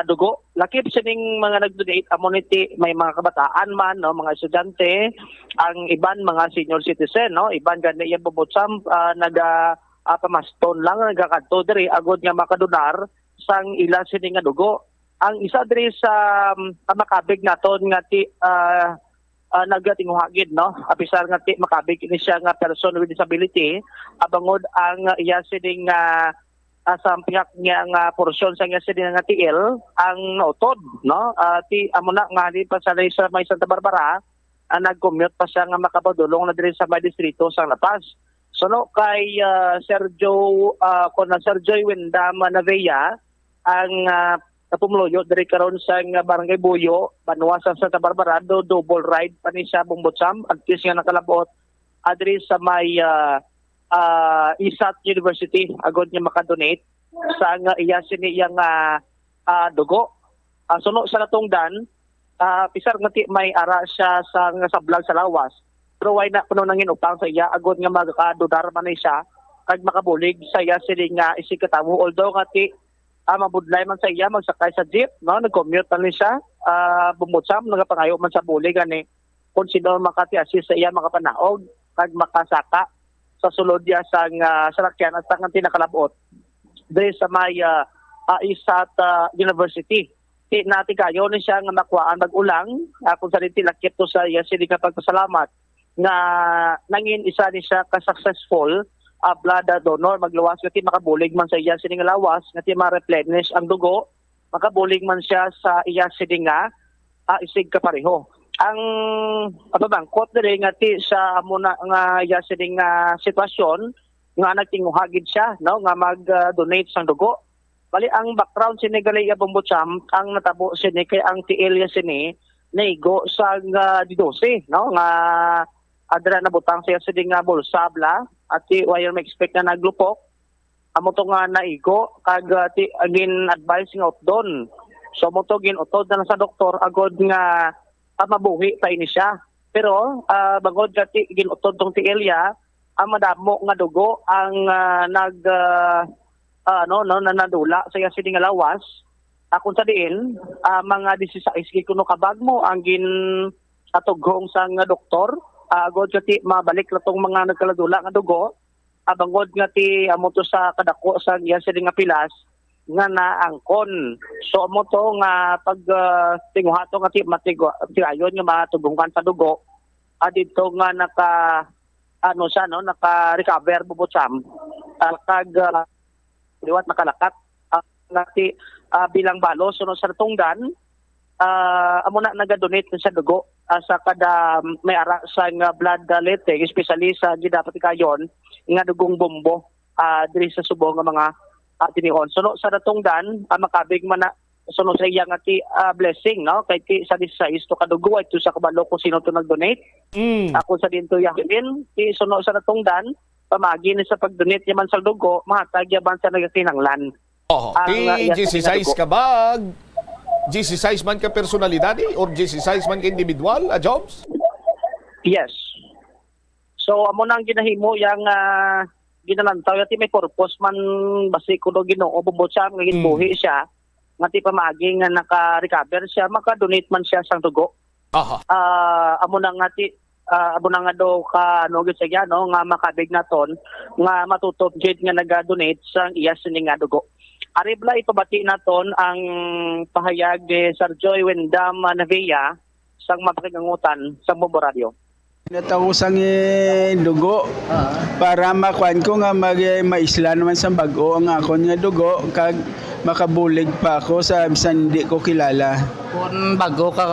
dugo. Lakip sining mga nag-donate amonity may mga kabataan man, no, mga estudyante, ang iban mga senior citizen, no, iban gani yang Bombocham pamaston lang nagakadto diri agod nga makadonar sang ila sini nga dugo. Ang isa diri sa makabig naton nga ti nagatinguhagid, no, apisar nga ti makabig ini siya nga person with disability abangod ang iya sining sampihak niya nga porsyon sa iya sining nga tiil ang nautod, no, ti amuna nga di pa sa may Santa Barbara nag-commute pa siya nga makapadulong na diri sa may distrito sa Lapas. So no kay Sergio Windam Navea ang pumuluyo diri karon sa Barangay Buyo, Banwa sa Santa Barbara, double ride pa ni siya Bombocham adtis nga nakalabot diri sa may Isat University agod niya makadonate sa iya sini yang dugo. Suno sa natungdan, pisar nga ti may ara siya sa sablag sa lawas. Pero why na kuno nangin upang sa iya agod nga magkadudar man siya kag makabulig sa iya sili nga isikatamu. Although nga ti mabudlay man sa iya magsakay sa jeep, no, nag-commute man siya, bumutsam nagapangayo man sa bulig ani kung sino makati-assist sa iya makapanaog kag makasaka sa sulod ya sang salakyan at sang tinakalabot dahil sa may Isat University. Nati kayo ni siya nga makuhaan mag-ulang kung sa rin tilakip to sa iya sili nga pagpasalamat nga nangin isa ni siya ka-successful blood donor. Magluwas nga ti makabulig man sa iya sili nga lawas nga ti ma-replenish ang dugo, makabulig man siya sa iya sili nga isig kapareho. Ang bangkot diri nga ti sa amuna nga iya sili nga sitwasyon nga nagtinguhagid siya, no, nga mag-donate sang dugo. Bali ang background sini Galaya Bombocham, ang natabo sini kay ang tiilya sini naigo sa didose, no, nga adra na butang siya sa nga bulsabla at ti wire may expect na naglupok. Amo to nga naigo kag ti agin advice nga utdon. So mo to gin utod na sa doktor agod nga mabuhi pa ini siya. Pero bagod ka ti gin utod tong tiilya, ang madamo nga dugo ang nanadula sa iya sini nga lawas. Kung sa diin, mga 16 kuno kabag mo ang gin atughong sang doktor. God nga ti mabalik na tong mga nagkaladula nga dugo. Bangod nga ti amo to sa kadako sa iya sini nga pilas nga naangkon. So amo to nga pag tinguhato nga ti ayon nga matugungkan sa dugo. Dito nga naka-recover bubutsam. Kag liwat makalakat ngati bilang balo suno sa tungdan amo na nagadonate sa dugo sa kada may ara sa blood letting, especially sa gidapat kayon nga dugong bombo diri sa Subo nga mga tinihon. Suno sa tungdan makabig man na suno sa iya nga ti blessing, no, kay ti sa 16 to kadugo ito sa kabalo kung sino to nagdonate. Ako sa dinto yakin ti suno sa tungdan pamagi ni sa pag-donate yaman sa dugo, mahatag yaman sa nagakinanglan. Ti GC size ka ba? GC size man ka personalidad or GC size man ka individual, jobs? Yes. So amo nang ginahimo yang ginalantaw yati may purpose man basi kuno Ginoo bubutsa nga ginbuhi siya nga ti pamagi nga naka-recover siya, maka-donate man siya sang dugo. Amo nang nga ti abo na nga do ka no gid siya, no, nga makabig naton nga matutop jid nga naga-donate sang iya sini nga dugo. Aribla ipabati naton ang pahayag ni Sir Joy Wendam Navia sang mapakigangutan sa Bombo Radio. Natawo sang dugo para makuan ko nga maisla naman sa bag-o ang akon nga dugo kag makabulig pa ako sa bisan hindi ko kilala. Kung bago ka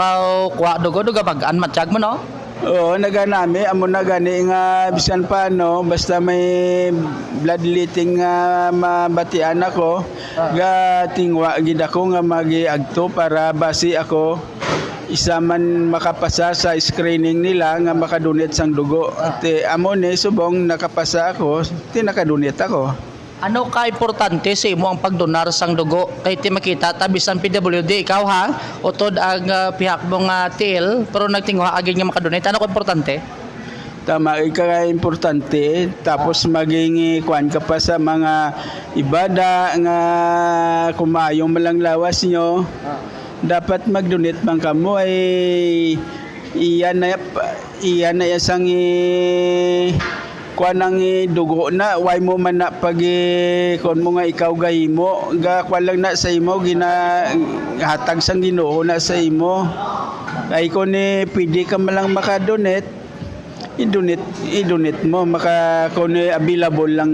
kuha dugo pag-an matiyag mo, no? Oo, naganami. Amo na gani nga bisan pa, no? Basta may bloodletting nga mabatian ako. Ga tingwa gid ako nga magiagto para basi ako isa man makapasa sa screening nila nga makadonate sang dugo. At amo ni subong nakapasa ako, nakadonate ako. Ano ka importante sa imo ang pagdonar sang dugo? Kay ti makita tabisan PWD ikaw ha, utod ang pihak mo nga til pero nagtinguha agin nga makadonate. Ano ka importante? Tama ka importante, tapos maging kuan ka pa sa mga ibada nga kumayong malang lawas nyo. Dapat mag-donate man kamo ay iyan na isang kuan ang dugo na way mo man na pag kon mo nga ikaw gahimo ga kuan lang na sa imo hatag sang Ginoo na sa imo ay kon pwede ka malang makadonate i-donate mo maka kun available lang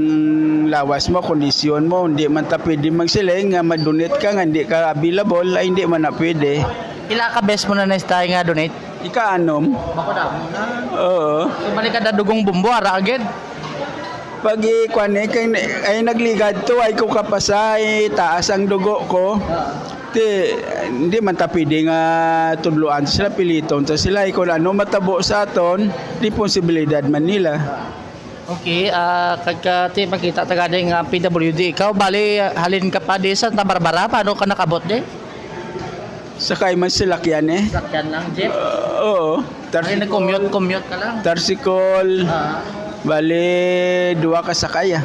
lawas mo kondisyon mo hindi man ta pwede magsiling nga ma-donate ka nga hindi ka available ay hindi man na pwede. Ila ka best mo na tayo nga donate? Ika-anom. Bako na mo na. Oo. So balik ka na dugong bumbo ara agad. Pag kuan ay nagligad to ay ko kapasa ay taas ang dugo ko. Hindi man ta pwede nga tudloan sila piliton ta sila kung ano matabo sa aton di posibilidad man nila. Okay, kagka makita taga ng PWD ikaw bali halin ka pa di sa Santa Barbara paano ka nakabot di? Sakay man sila yan eh. Sakyan lang, jeep. Oo. Ay, nag-commute ka lang. Tarsikol. Bali, 2 ka sakay ah.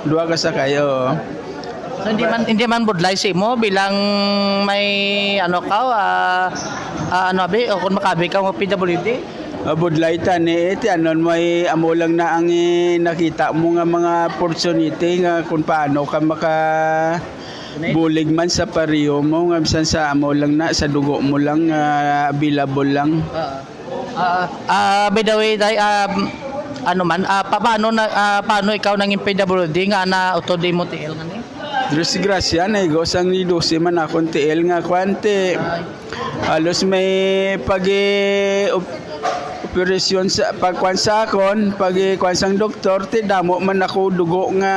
2 ka sakay, oo. So hindi man budlay si mo bilang may ano ka ano abi o kung makabi ka mo PWD. Budlay tan iti anon may amo lang na ang nakita mo nga mga opportunity nga kung paano ka maka bulig man sa pariyo mo nga bisan sa amo lang na sa dugo mo lang available lang. By the way, ano man paano ikaw nanging PWD nga na autodi mo TL nga ni? Diyos grasya na igosang ni Lucy man akong TL nga kwante. Halos may operasyon sa pagkuan sa akon, pagkuan sang doktor, ti damo man ako dugo nga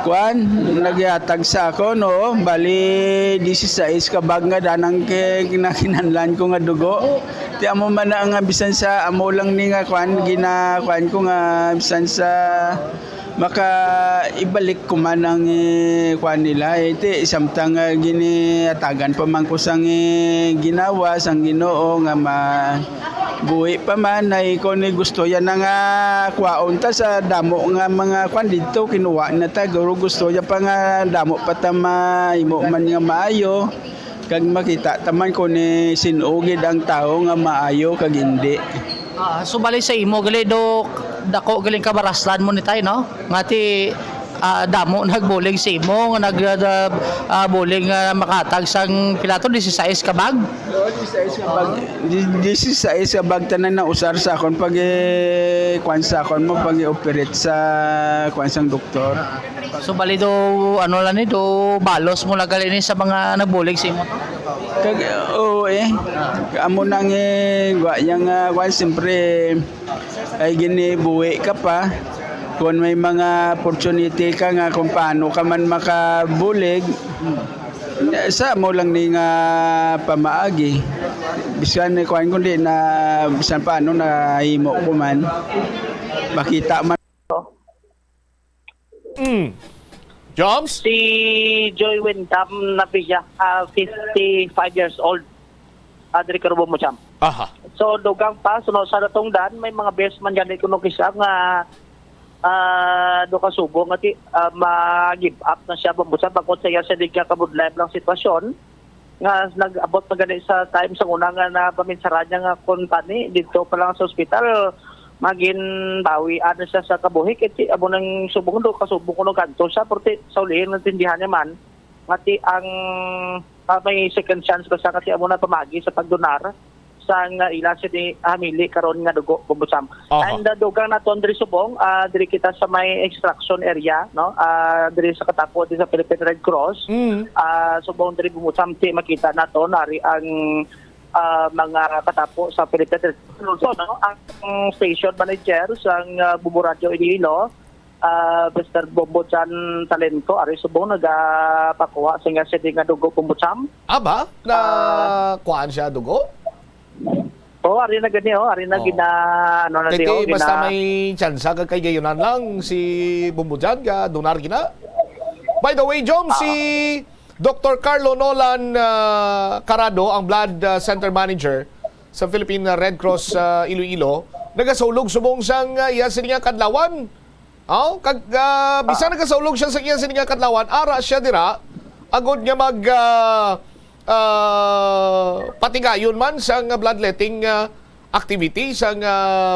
kuan nagyatag sa ako no bali 16 ka bag nga danang kinakinanlan ko nga dugo ti amo man ang bisan sa amo lang ni nga kuan ginakuan ko nga bisan sa maka ibalik ko man ang kuan nila iti samtang giniatagan pa man ko sang ginawa sang Ginoo nga buhi pa man ay kung gusto yan nga kwaon ta sa damo nga mga kwan dito kinuha na ta guro gusto ya pa nga damo pa ta imo man nga maayo kag makita taman ko ni sinugid ang tao nga maayo kag hindi. So bali sa imo gali do dako galing kabaraslan mo ni tay no ngati damo nagbulig sa imo nga nagbulig makatag sang pilato 16 ka bag. 16 ka bag tanan na usar sa akon pag kuan sa akon mo pag operate sa kuan sang doktor. So bali do ano lang ni do balos mo lagali ni sa mga nagbulig sa imo to. Kag amo nang gwa yang kuan siyempre ay ginibuhi ka pa kung may mga opportunity ka nga kung paano ka man makabulig sa mo lang ni nga pamaagi bisan kuan kundi na bisan paano na himo ko man makita man. Joms? Si Joy Windham Navilla, 55 years old. Adri Karubo mo siyam. Aha. So dugang pa sunod sa datong dan may mga best man yan kuno kisa nga do kasubo nga ti ma-give up na siya bambusan pagkot sa iya sa digya kabudlay lang sitwasyon nga nag-abot pa gani sa time sa una nga na paminsara niya nga company dito pa lang sa ospital magin bawi ano siya sa kabuhik iti abo nang subong do kasubong kuno kanto siya porti sa ulihin natindihan niya man ngati ang may second chance pa sa kasi amo na pamagi sa pagdonar sa ila sa di hamili karon nga dugo bubusam. And dugang naton diri subong diri kita sa may extraction area no diri sa katapo di sa Philippine Red Cross subong diri bubusam ti makita naton ari ang mga katapo sa Philippine Red Cross no ang station manager sang Bumbo Radio Iloilo Mr. Bombojan Talento ari subong nagapakuha sa nga dugo bubusam. Aba na kuan siya dugo? Ari na gani ari na gina ano na diho basta may chance kag kay gayunan lang si Bumbujan ga donar gina. By the way, Jom, si Dr. Carlo Nolan Carado, ang blood center manager sa Philippine Red Cross Iloilo, nagasulog subong sang iya sininga kadlawan. Kag bisan nagasulog siya sa iya sininga kadlawan, ara siya dira agod nga mag patigayon man sa bloodletting activity sa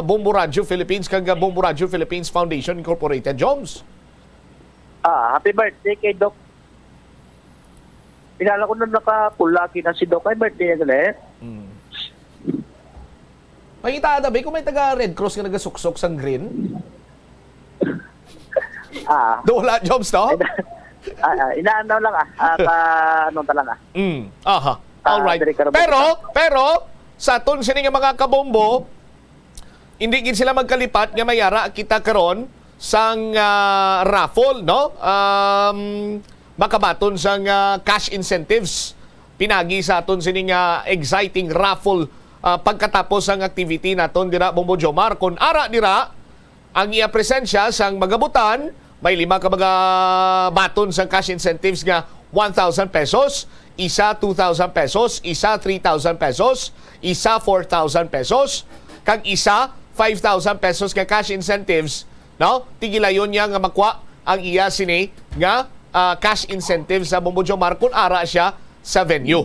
Bumbo Radio Philippines kag Bumbo Radio Philippines Foundation Incorporated. Joms. Happy birthday kay Doc. Pinala ko na nakapula na si Doc. Happy birthday ulit. Makita na ba kung may taga Red Cross nga nagasuksok sang green? Dola, Joms, no? Inaano lang anong talaga. Aha. All right. Pero sa aton sini nga mga kabombo, hindi gid sila magkalipat nga mayara kita karon sang raffle, no? Makabaton sang cash incentives. Pinagi sa aton sini nga exciting raffle pagkatapos ang activity naton dira Bombo Jomar. Kun ara dira ang iya presensya sang magabutan, may 5 ka mga baton sa cash incentives nga 1,000 pesos, isa 2,000 pesos, isa 3,000 pesos, isa 4,000 pesos, kag isa 5,000 pesos ka cash incentives, no? Tigilayon niya nga makwa ang iya sini nga cash incentives sa Bombo Jomar kung ara siya sa venue.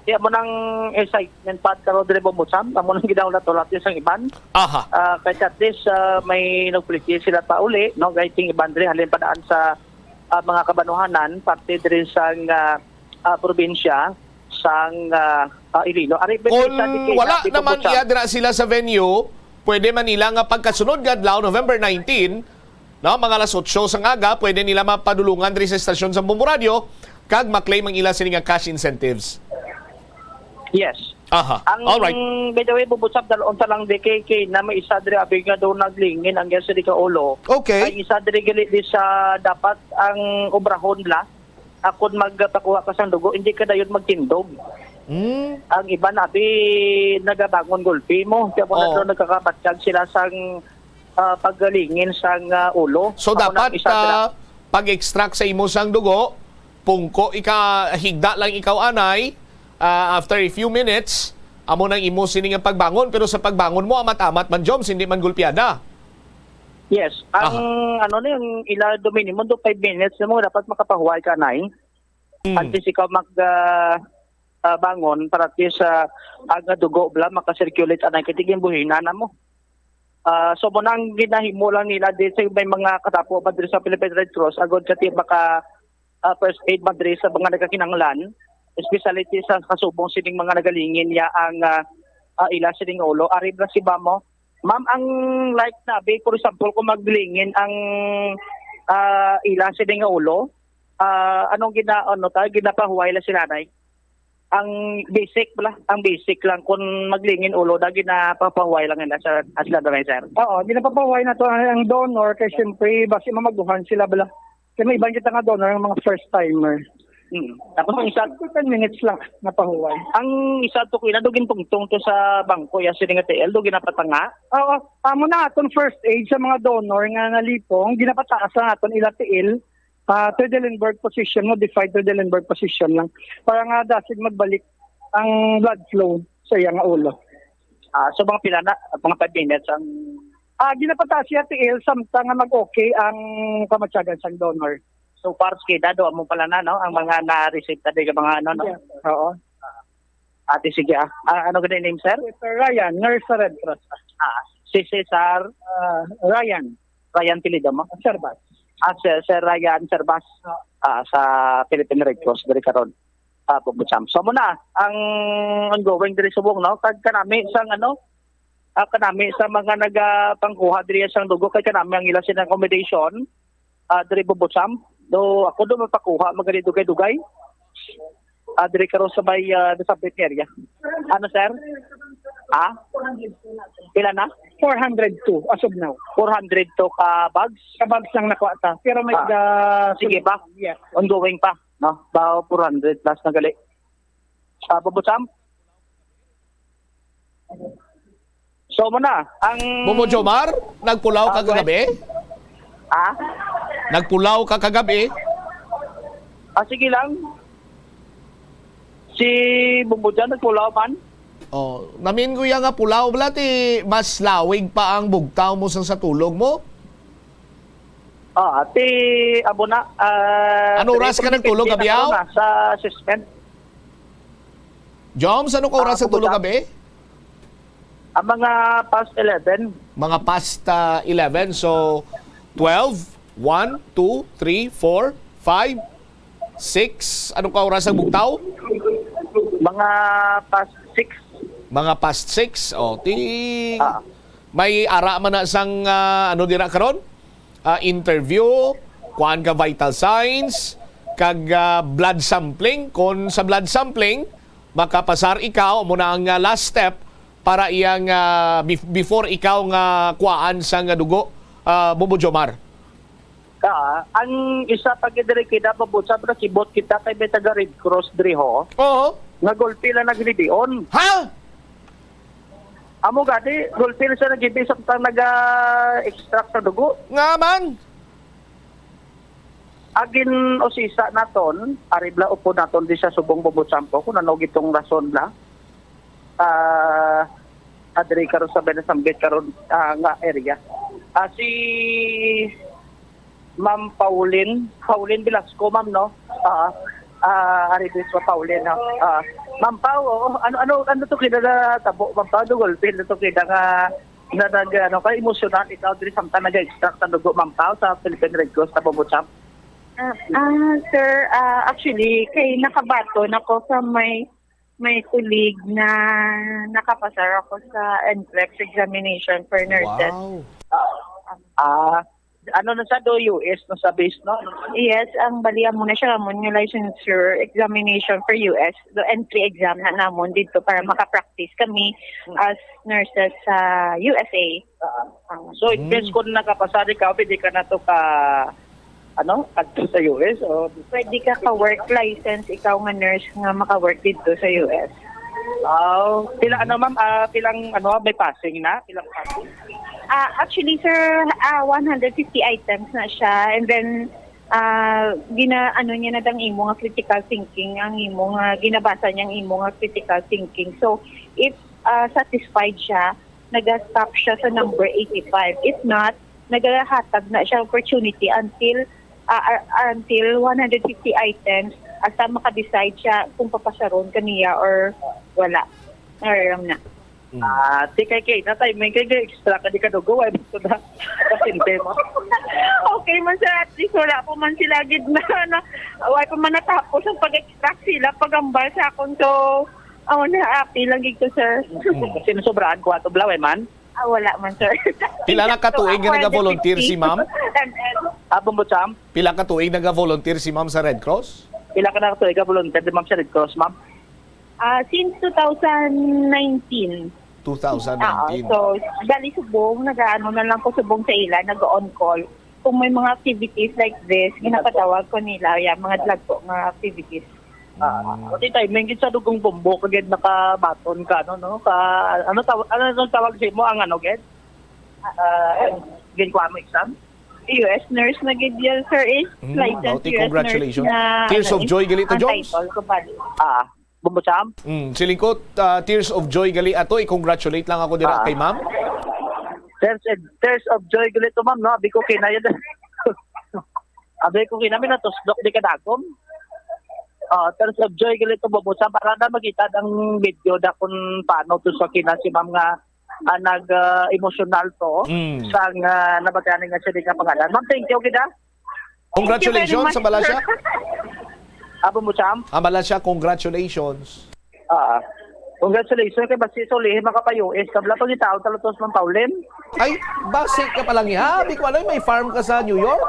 Tiya mo ng excitement pa ka Rodrigo Bombosam, amo nang gidaw na tulat yung iban. Aha. Kahit at least may nagpuliti sila pa uli, no? Gaiting iban rin, halin padaan sa mga kabanuhanan, parte din sa probinsya, sa Iloilo. Kung wala naman iadra sila sa venue, pwede man nila nga pagkasunod gadlaw, November 19, no, mga alas 8 sa ngaga, pwede nila mapadulungan rin sa estasyon sa Bombo Radio, kag maklaim ang ila sila nga cash incentives. Yes. Aha. Alright. By the way, bubusap dalon sa lang DKK na may isa diri abi nga daw naglingin ang gyud sa Dikaulo. Okay. Ay isa diri gali di sa dapat ang obrahon la akon magpakuha ka sang dugo, hindi ka dayon magtindog. Ang iba na abi nagabangon gulpi mo kaya mo na nagkakabatsyag sila sang paggalingin sang ulo. So dapat pag-extract sa imo sang dugo, pungko higda lang ikaw anay, after a few minutes, amo nang imo sining ang pagbangon, pero sa pagbangon mo amat-amat man Joms, hindi man gulpiada. Yes. Ang yung ila do minimum do 5 minutes mo dapat makapahuway ka nay. Antes ikaw bangon para sa ang dugo bla makasirculate anay kitigin buhina na mo. So mo nang ginahimo lang nila dito may mga katapo pa diri sa Philippine Red Cross agod kati baka first aid madri sa mga nagkakinanglan, specialty sa kasubong sining mga nagalingin ya ang ila sining ulo. Ari na si Bamo. Ma'am, ang like na, for example, kung maglingin ang ila sining ulo, anong ginapahuway la sila nay? Ang basic lang kung maglingin ulo da ginapapahuway lang nila sa asla na sir. Oo, ginapapahuway na to ang donor kasi syempre basi mamagduhan sila bala. Kasi may ibang kita nga donor ang mga first timer. Tapos ang isa 10 minutes lang napahuway. Ang isa to kuya dugin tungtong to sa bangko ya sining TL do ginapatanga. Oo, amo na aton first aid sa mga donor nga nalipong ginapataas na aton ila TL. Tredelenburg position, modified Tredelenburg position lang. Para nga dasig magbalik ang blood flow sa iyang ulo. So mga pila na, mga 5 minutes ang... ginapataas siya TL samtang nga mag-okay ang kamatsagan sa donor. So para sa do mo pala na, no? Ang mga na-receive tadi ka mga ano, no? Yeah. Oo. Ate, sige ano ganyan name, sir? Sir Ryan, nurse sa Red Cross. Si Cesar... Ryan. Ryan Pilido mo? Serbas. Sir Ryan Serbas sa Philippine Red Cross dari karon Bombosam. So muna ang ongoing diri subong no kag kanami sang kanami sa mga nagapangkuha diri sang dugo kay kanami ang ila sinang accommodation diri Bombosam. Do ako do mapakuha magani dugay-dugay. Diri karon sa bay sa area. Ano sir? Pila na? 402 as of now. 402 ka bags? Ka bags lang nakuha ta. Pero may sige pa? Yeah. Ongoing pa, no? Ba 400 plus na gali. Bombosam? So mo na, ang... Bombo Jomar, nagpulaw ka kagabi? Nagpulaw ka kagabi? Sige lang. Si Bombo Jomar nagpulaw man? Namin ko nga pulaw blati, mas lawig pa ang bugtaw mo sa tulog mo? Ate, abo na. Ano oras ka nagtulog gabi? Sa suspend. Joms, anong oras sa tulog gabi? Ang mga past 11. Mga past 11, so 12, 1, 2, 3, 4, 5, 6. Anong oras ang bugtaw? Mga past 6. Mga past 6. May ara man na sang dira karon? Interview, kuan ka vital signs, kag blood sampling. Kung sa blood sampling, makapasar ikaw muna ang last step para iyang before ikaw nga kuan sang dugo, Bombo Jomar. Ang isa pag diri kita pabusa para kibot kita kay Betaga Red Cross diri ho. Oo. Nagolpi lang nagridion. Ha? Amo gadi, gulpil sa nagibi sa naga-extract sa dugo. Nga man. agin usisa naton, aribla upo naton di sa subong bubutsampo kung ano gitong rason la. Adri karon sa Benasambit karon nga area. Si Ma'am Pauline Velasco, ma'am, no? Aribis wa Pauline, no? Ma'am Pau, ano to kida na tabo, Ma'am Pau, dugol pil to kida nga na ano kay emotional ikaw diri samtang nag-extract ng dugo, Ma'am Pau, sa Philippine Red Cross sa Bobotsam. Sir, actually kay nakabaton ako sa may kulig na nakapasar ako sa NCLEX examination for nurses. Wow. Ano na sa US no sa base no? Yes, ang balian mo na siya amon yung licensure examination for US, the entry exam na namon dito para makapractice kami as nurses sa USA. So it means kung nakapasari ka, pwede ka na to adto sa US o pwede ka ka-work license ikaw nga nurse nga maka-work dito sa US. Pila ma'am, pilang may passing na? Pilang passing? Actually sir, 150 items na siya, and then niya na dang imo nga critical thinking, ang imo nga ginabasa niyang imo nga critical thinking. So if satisfied siya, nag-stop siya sa number 85. If not, nagahatag na siya opportunity until 150 items asa maka-decide siya kung papasaron kaniya or wala. Or na. Kay natay may kay extra ka di ka dugo ay gusto na kasinte mo. Okay man sir, at least wala po man sila gid na wala pa man natapos ang pag-extract sila pagambal sa akong so na happy lang gid ko sir. Sinusobraan ko ato blaw man. Wala man sir. Pila na katuig nga naga-volunteer si ma'am? Bobotsam? Pila ka tuig naga-volunteer si ma'am sa Red Cross? Pila ka na katuig ga-volunteer di ma'am sa Red Cross, ma'am? Since 2019. 2019. So, dali subong, nag-ano na lang ko subong sa ila, nag-on call. Kung may mga activities like this, ginapatawag ko nila, mga drug po, mga activities. Kasi timing sa dugong bombo, kagad nakabaton ka, no? Ano tawag sa mo, ang ged? Ginkuha mo exam? US nurse na gid yan, sir, is licensed US congratulations. nurse na Tears of Joy Galito Jones. Bumbutsam? Silingkot, Tears of Joy Gali ato, i-congratulate lang ako dira kay ma'am. Tears of Joy Galito, ma'am, no? Abi ko kinaya Abi ko kinami na tuslok di kadagom. Tears of Joy Galito, Bumbutsam, para na magita ang video da kung paano to sa si ma'am nga nag-emotional to sang nabatayan nga siya di ka pangalan. Ma'am, thank you kita. Congratulations sa Balasya. Bumbutsam? Balasya, congratulations. Congratulations kay Basi Solihin makapayo-US. Kabla pag itaw talutos ng Paulim. Ay, basic ka pa lang ha. Di ko alam, may farm ka sa New York?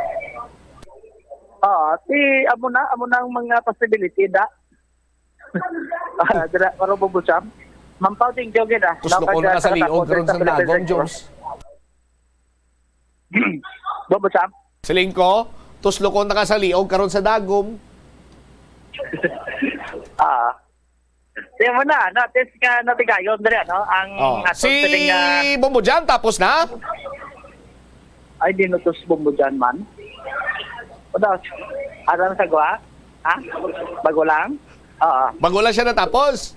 Amo na ang mga possibility da. Dira para Bumbutsam. Ma'am Pau, thank you gid. Tuslo ko na sa liog karon sa Dagom, Jones. Bumbutsam? Siling ko, tuslo ko na sa liog karon sa Dagom. Siya mo na, test ka natigayon dali, no? Ang si Bombodjan, tapos na? Ay, di nutos Bombodjan man. O daw, ano sa gawa? Bago lang? Bago lang siya natapos?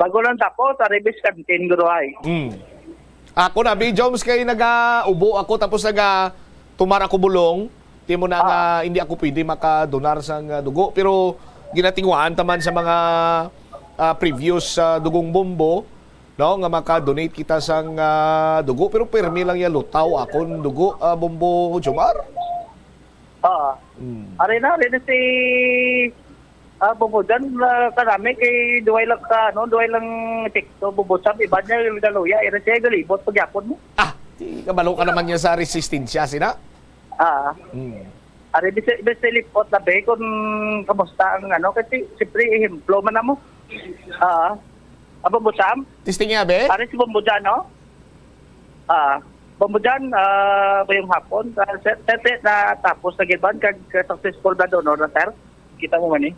Bago lang tapos, Aribis Canteen, guro ay. Ako na, B. Jones, kayo nag-ubo ako, tapos tumara ko bulong. Di mo na nga, hindi ako pwede makadonar sa dugo. Pero, ginatingwaan taman sa mga previous dugong bombo, no, nga maka-donate kita sang dugo. Pero permi lang yan, lutaw akong dugo, bombo Jomar. Ari na si Bumbujan, karami kay duway lang tikto, Bumbujan, iba niya yung galuya, ira siya galibot pagyapon mo. Kabalo ka naman niya sa resistensya, sina? Ari, bisa lipot na be, kung kamusta ang kasi siyempre, ihimplo man na mo. Bumbujan? Tisting nga be? Ari si Bumbujan, no? Bumbujan, ba yung hapon, tete na tapos na giban, kag-successful na donor na, sir. Kita mo man eh.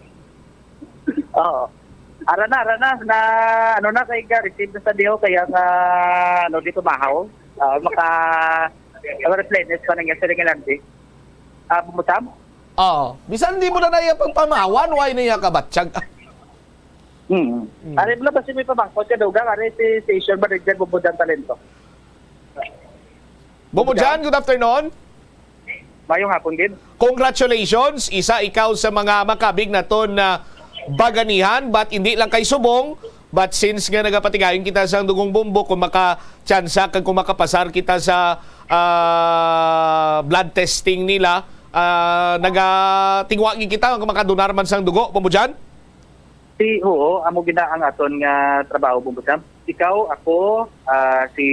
Ara na kay receive na sa diho kaya dito mahaw maka replenish pa nang sa ringalandi. Bumutam Bisan di mo na naya pagpamawan, why niya kabatsyag? Ari mo na ba si may pabangkot ka daw ga? Ari si station manager Bumbujan Talento. Bumbujan, good afternoon. Mayong hapon din. Congratulations, isa ikaw sa mga makabig na to na baganihan, but hindi lang kay subong, but since nga nagapatigayon kita sa Dugong Bombo, kung makachansa kag kung makapasar kita sa blood testing nila, nagatingwagi kita kung makadonar man sang dugo, Bumbujan? Oo, amo gina ang aton nga trabaho Bumbujan. Ikaw, ako, si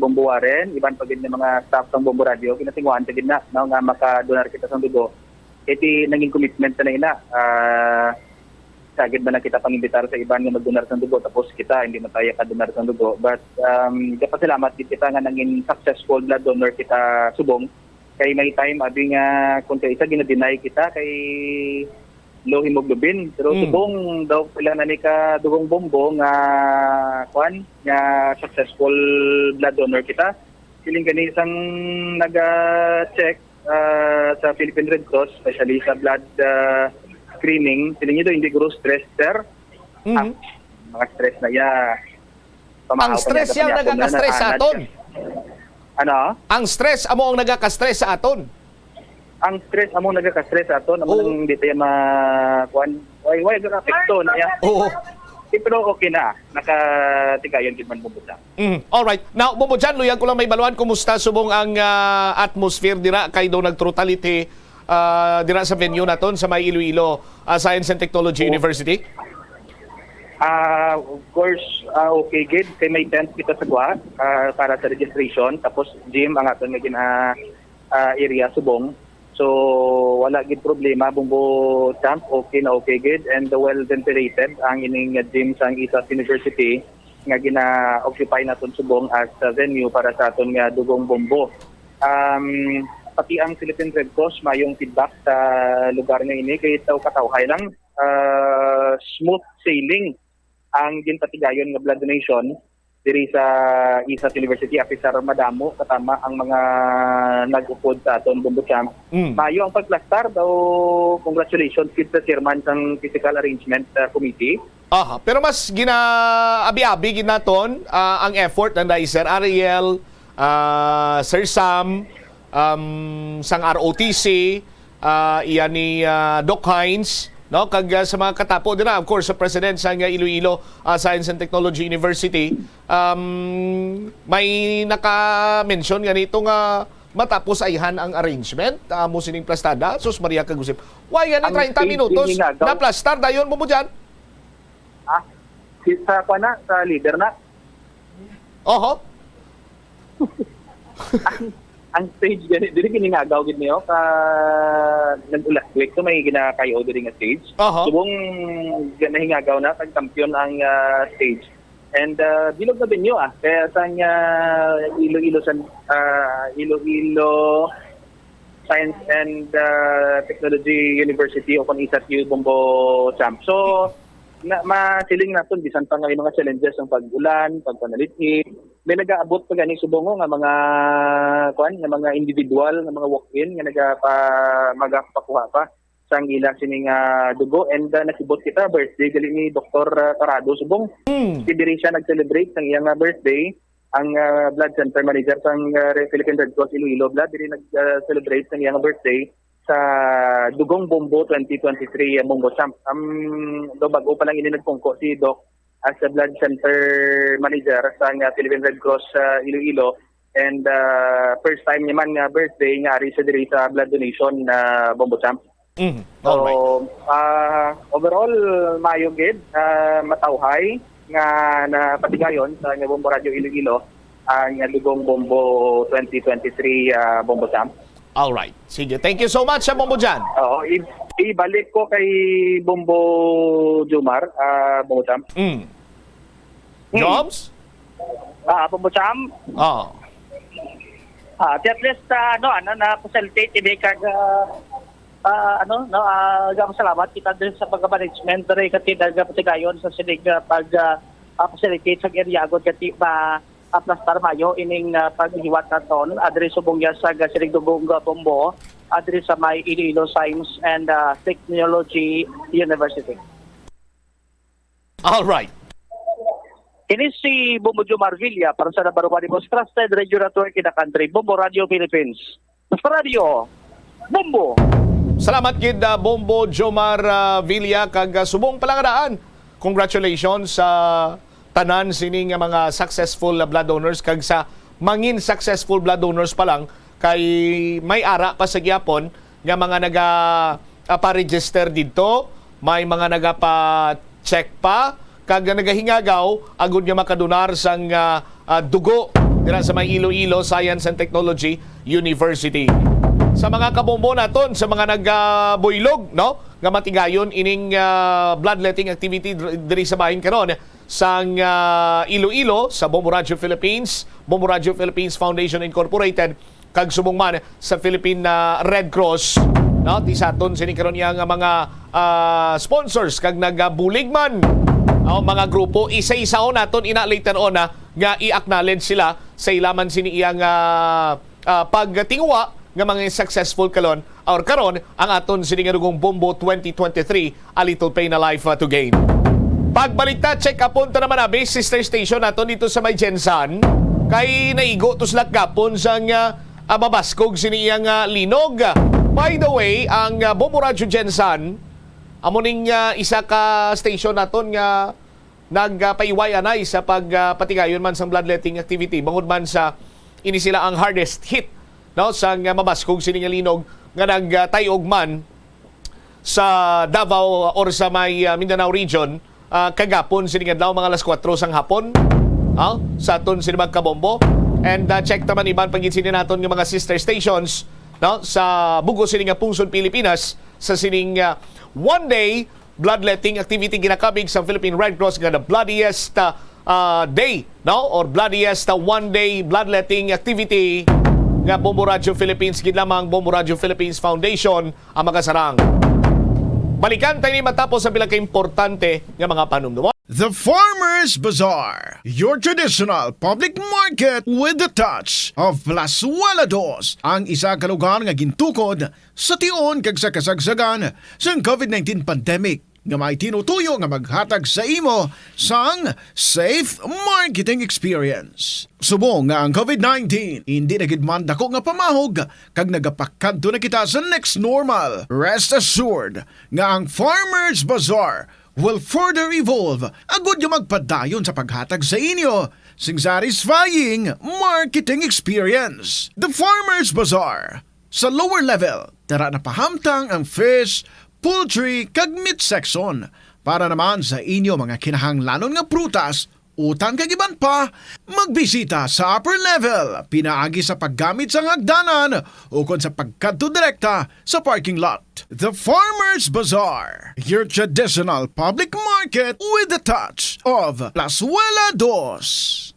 Bombo Warren, iban pa gid ng mga staff ng Bombo Radio, kinatingwaan ta gid na no, nga makadonar kita sa dugo. Iti naging commitment na ina. Sagid ba na kita pangimbitar sa iban nga magdonar sa dugo, tapos kita hindi man tayo kadonar sa dugo. But kapasalamat gid kita nga naging successful blood donor kita subong. Kay may time abi nga kung kay isa ginadeny kita kay low hemoglobin, pero subong daw sila na ni ka Dugong Bombo nga nga successful blood donor kita. Siling gani isang naga-check sa Philippine Red Cross, especially sa blood screening, siling ito hindi guro stress, sir. Mga stress na ya. Ang stress yung nagaka-stress sa aton. Ano? Ang stress amo ang nagaka-stress sa aton. Ang stress amo nagaka-stress sa aton, amo nang hindi tayo why apekto na ya. Oo. Pero okay na, nakatigayon gid man Bumbujan. All right. Now, Bumbujan, luyag ko lang may baluan, kumusta subong ang atmosphere dira kay daw nag-trutality dira sa venue naton sa may Iloilo Science and Technology University? Of course, okay gid kay may tent kita sa Gwa para sa registration, tapos gym ang aton nga area subong. So wala gid problema Bombo Champ, okay na okay gid, and well ventilated ang ining gym sa ISAS University nga gina-occupy naton subong as venue para sa aton nga Dugong Bombo. Pati ang Philippine Red Cross mayong feedback sa lugar nga ini kay katawhay lang smooth sailing ang ginpatigayon nga blood donation diri sa ISAS University. Officer madamo katama ang mga nag-upod sa aton Bombo Champ. Mayo ang pagplastar daw, congratulations kid sa chairman sang Physical Arrangement Committee. Pero mas ginaabi-abi ginaton ang effort ng Sir Ariel, Sir Sam, sang ROTC, iyan ni Doc Hines, no, kag sa mga katapo dira, of course sa president sa Iloilo Science and Technology University, may naka-mention ganito nga matapos ayhan ang arrangement mo sining plastada. Sus Maria kagusip, why yan ang 30 minutos na plastar dayon mo dyan? Sa leader na. Ang stage gani diri giningagaw gid niyo ka nag-ulas week so may ginakayo diri nga stage. Subong ginahingagaw na kag kampiyon ang stage. And bilog na venue kaya sang Iloilo Science and Technology University o kon ISAS Bombo Champ. So masiling naton bisan pa nga yung mga challenges ng pag-ulan, pagpanalithi. May nag-aabot pa gani subongo nga mga nga mga individual nga mga walk-in nga magapakuha pa sa ila sining dugo, and nakibot kita birthday gali ni Dr. Carado subong. Diri siya nag-celebrate sang iyang birthday. Ang blood center manager sang Philippine Red Cross Iloilo Blood diri nag-celebrate sang iyang birthday sa Dugong Bombo 2023 Bombo Champ. Bago pa lang ini nagpungko si Doc as a blood center manager sa Philippine Red Cross Iloilo, and first time niya man nga birthday nga ari sa diri sa blood donation na Bombo Champ. So overall mayo gid matawhay nga napatigayon sa Bombo Radio Iloilo ang Dugong Bombo 2023 Bombo Champ. All right. Sige. Thank you so much sa Bombo dyan. Oo. Ibalik ko kay Bombo Jomar, Bombo Champ. Jobs? Bombo Champ. At least, na facilitate, hindi kag, salamat kita din sa pag-management, dari katidag patigayon sa sinig pag-facilitate sa area, agad kati plastar mayo ining paghiwat naton adres subong ya sa sirig Dugong Bombo diri sa may Iloilo Science and Technology University. All right. Kini si Bombo Jomar Villa para sa number 1 most trusted radio network in the country, Bombo Radio Philippines. Sa radio, Bombo! Salamat gid Bombo Jomar Villa kag subong palangadaan. Congratulations sa tanan sining mga successful blood donors kag sa mangin successful blood donors pa lang kay may ara pa sa gyapon nga mga pa-register dito, may mga nagapa-check pa kag nagahingagaw agud nga makadonar sang dugo dira sa may Iloilo Science and Technology University. Sa mga kabombo naton, sa mga nagbuylog, no, nga matigayon ining bloodletting activity diri sa bahin karon sang Iloilo sa Bombo Radio Philippines, Bombo Radio Philippines Foundation Incorporated kag subong man sa Philippine Red Cross, no, ti saton sini karon yang mga sponsors kag nagabulig man mga grupo, isa-isaon naton ina later on nga i-acknowledge sila sa ilaman sini iyang pagtingwa nga mga successful karon or karon ang aton sini nga dugong Bombo 2023 A Little Pain a Life to Gain. Pagbalik ta, check upon ta naman base sister station naton dito sa may Jensan kay naigo to slak gapon sang mabaskog sini iyang linog. By the way, ang Bombo Radio Jensan amo ning isa ka station naton nga nagpaiway anay sa pagpatigayon man sang bloodletting activity bangod man sa ini sila ang hardest hit, no, sang mabaskog sini nga linog nga nagtayog man sa Davao or sa may Mindanao region kagapon sini nga daw mga alas 4 sang hapon sa aton sini magkabombo. And check taman iban pagit sini naton nga mga sister stations, no, sa bugos sini nga pungsod Pilipinas sa sining one-day bloodletting activity ginakabig sa Philippine Red Cross nga the bloodiest day, no, or bloodiest one-day bloodletting activity nga Bombo Radio Philippines gid lamang Bombo Radio Philippines Foundation ang makasarang. Balikan tayo ni matapos sa bilang ka-importante nga mga panumdumon. The Farmers Bazaar, your traditional public market with the touch of Plazuela Dos, ang isa ka lugar nga gintukod sa tion kag sa kasagsagan sa COVID-19 pandemic nga may tinutuyo nga maghatag sa imo sang safe marketing experience. Subong nga ang COVID-19 hindi na gid man dako nga pamahog kag nagapakadto na kita sa next normal. Rest assured nga ang Farmers Bazaar will further evolve agud yung magpadayon sa paghatag sa inyo sing satisfying marketing experience. The Farmers Bazaar. Sa lower level, tara na pahamtang ang fish, poultry, kag meat section para naman sa inyo mga kinahanglanon nga prutas, utang kag iban pa, magbisita sa upper level, pinaagi sa paggamit sa hagdanan o kon sa pagkadto direkta sa parking lot. The Farmers Bazaar, your traditional public market with the touch of Plazuela Dos.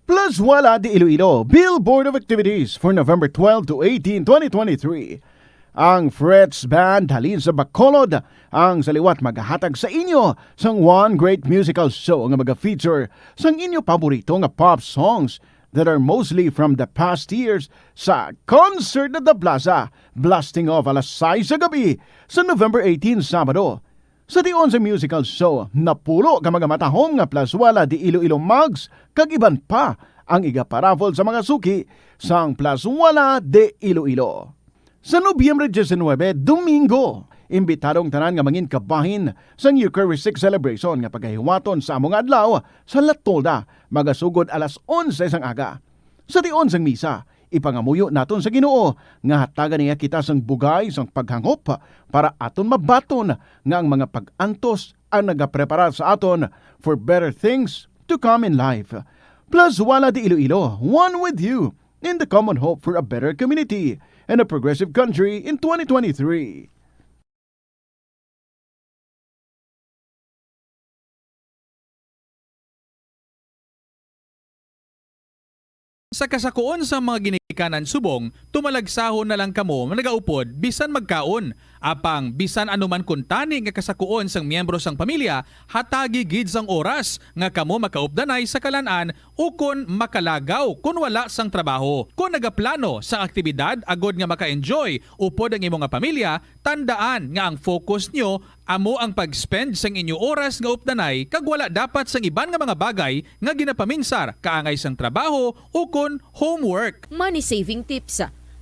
Plazuela de Iloilo, Billboard of Activities for November 12 to 18, 2023. Ang Frets Band halin sa Bacolod ang saliwat maghahatag sa inyo sang one great musical show nga mag-feature sang inyo paborito nga pop songs that are mostly from the past years sa Concert at the Plaza, blasting off alas 6 sa gabi sa November 18, Sabado. Sa diyon sa musical show, napulo ka mga matahom nga Plazuela de Iloilo mugs kag iban pa ang igaparafol sa mga suki sang Plazuela de Iloilo. Sa Nobyembre 19, Domingo, imbitadong tanan nga mangin kabahin sang Eucharistic celebration nga paghiwaton sa among adlaw sa Latolda, magasugod alas 11 sang aga. Sa diyon sang misa, ipangamuyo naton sa Ginoo nga hatagan niya kita sang bugay sang paghangop para aton mabaton nga ang mga pag-antos ang nagaprepara sa aton for better things to come in life. Plazuela de Iloilo, one with you in the common hope for a better community and a progressive country in 2023. Sa kasakuon sa mga ginikanan subong, tumalagsahon na lang kamo nagaupod bisan magkaon. Apang bisan anuman kun tani nga kasakuon sang miyembro sang pamilya, hatagi gid sang oras nga kamo makaupdanay sa kalan-an ukon makalagaw kun wala sang trabaho. Kung nagaplano sa aktibidad agod nga maka-enjoy upod ang imong nga pamilya, tandaan nga ang focus nyo amo ang pag-spend sang inyo oras nga updanay kag wala dapat sang iban nga mga bagay nga ginapaminsar kaangay sang trabaho ukon homework. Money saving tips.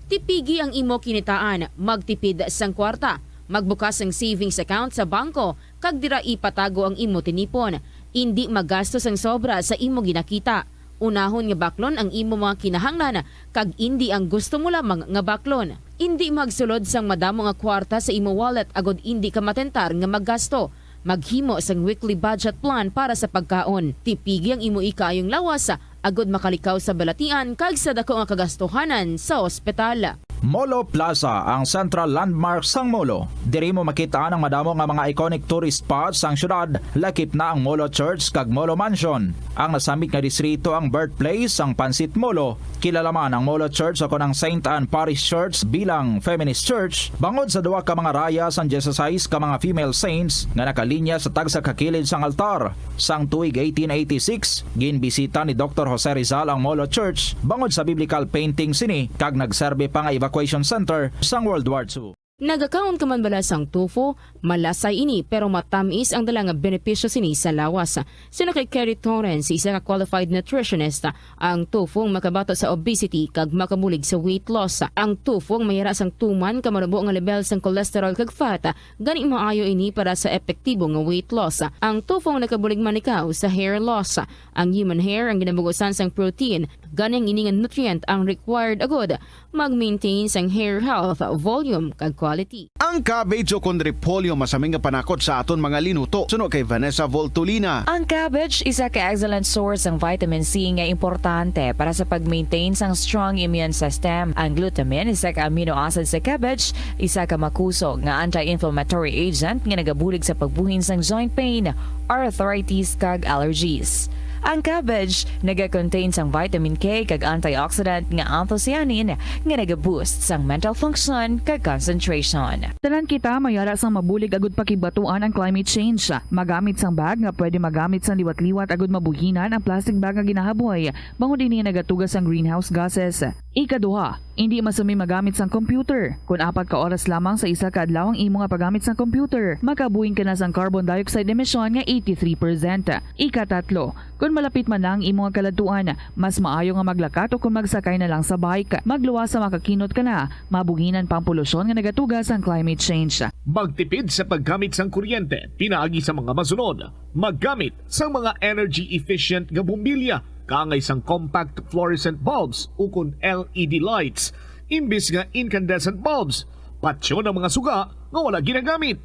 Tipigi ang imo kinitaan, magtipid sang kwarta, magbukas ang savings account sa bangko, kag dira ipatago ang imo tinipon. Hindi magastos ang sobra sa imo ginakita. Unahon nga baklon ang imo mga kinahanglan, kag hindi ang gusto mo lamang nga baklon. Hindi magsulod sang madamo nga kwarta sa imo wallet agod hindi ka matentar nga maggasto. Maghimo sang weekly budget plan para sa pagkaon. Tipigi ang imo ikayong lawas agod makalikaw sa balatian kag sa dako nga kagastuhanan sa ospital. Molo Plaza ang central landmark sang Molo. Diri mo makita ang madamo nga mga iconic tourist spots sang syudad. Lakip na ang Molo Church kag Molo Mansion. Ang nasamit nga distrito ang birthplace sang Pansit Molo. Kilala man ang Molo Church ako ng St. Anne Parish Church bilang feminist church. Bangod sa duwa ka mga raya sang Jesus ka mga female saints nga nakalinya sa tagsa kakilid sang altar. Sang tuig 1886, ginbisita ni Dr. Jose Rizal ang Molo Church bangod sa biblical painting sini kag nagserbe pa nga evacuation center sang World War II. Nagakaon ka man bala sang tofu, malasay ini pero matamis ang dala nga benepisyo sini sa lawas. Sino kay Kerry Torrens, isa ka qualified nutritionist, ang tofu ang makabato sa obesity kag makamulig sa weight loss. Ang tofu ang mayara sang tuman ka manubo nga level sang cholesterol kag fat, gani maayo ini para sa epektibo nga weight loss. Ang tofu ang nakabulig man ikaw sa hair loss. Ang human hair ang ginabugusan sang protein, gani ang ini nga nutrient ang required agod mag-maintain sang hair health, volume kag quality. Ang cabbage o kun repolyo masaming nga panakot sa aton mga linuto. Suno kay Vanessa Voltolina. Ang cabbage isa ka excellent source ng vitamin C nga importante para sa pag-maintain sang strong immune system. Ang glutamine isa ka amino acid sa cabbage, isa ka makusog nga anti-inflammatory agent nga nagabulig sa pagbuhin sang joint pain, arthritis kag allergies. Ang cabbage naga-contain sang vitamin K kag antioxidant nga anthocyanin nga naga-boost sang mental function kag concentration. Tanan kita mayara sang mabulig agud pakibatuan ang climate change. Magamit sang bag nga pwede magamit sang liwat-liwat agud mabuhinan ang plastic bag nga ginahaboy bangod dinhi nagatugas sang greenhouse gases. Ikaduha, hindi masumi magamit sang computer. Kung 4 ka oras lamang sa isa ka adlaw ang imo nga paggamit sang computer, makabuhin ka na sang carbon dioxide emission nga 83%. Ikatatlo, kung malapit man lang imo nga kaladuan, mas maayo nga maglakat o kung magsakay na lang sa bike. Magluwas sa makakinot ka na, mabuhinan pang polusyon nga nagatugas ang climate change. Magtipid sa paggamit sang kuryente, pinaagi sa mga masunod. Maggamit sa mga energy efficient nga bumbilya, kaangay sang compact fluorescent bulbs ukon LED lights, imbis nga incandescent bulbs. Patsyo ng mga suga nga wala ginagamit.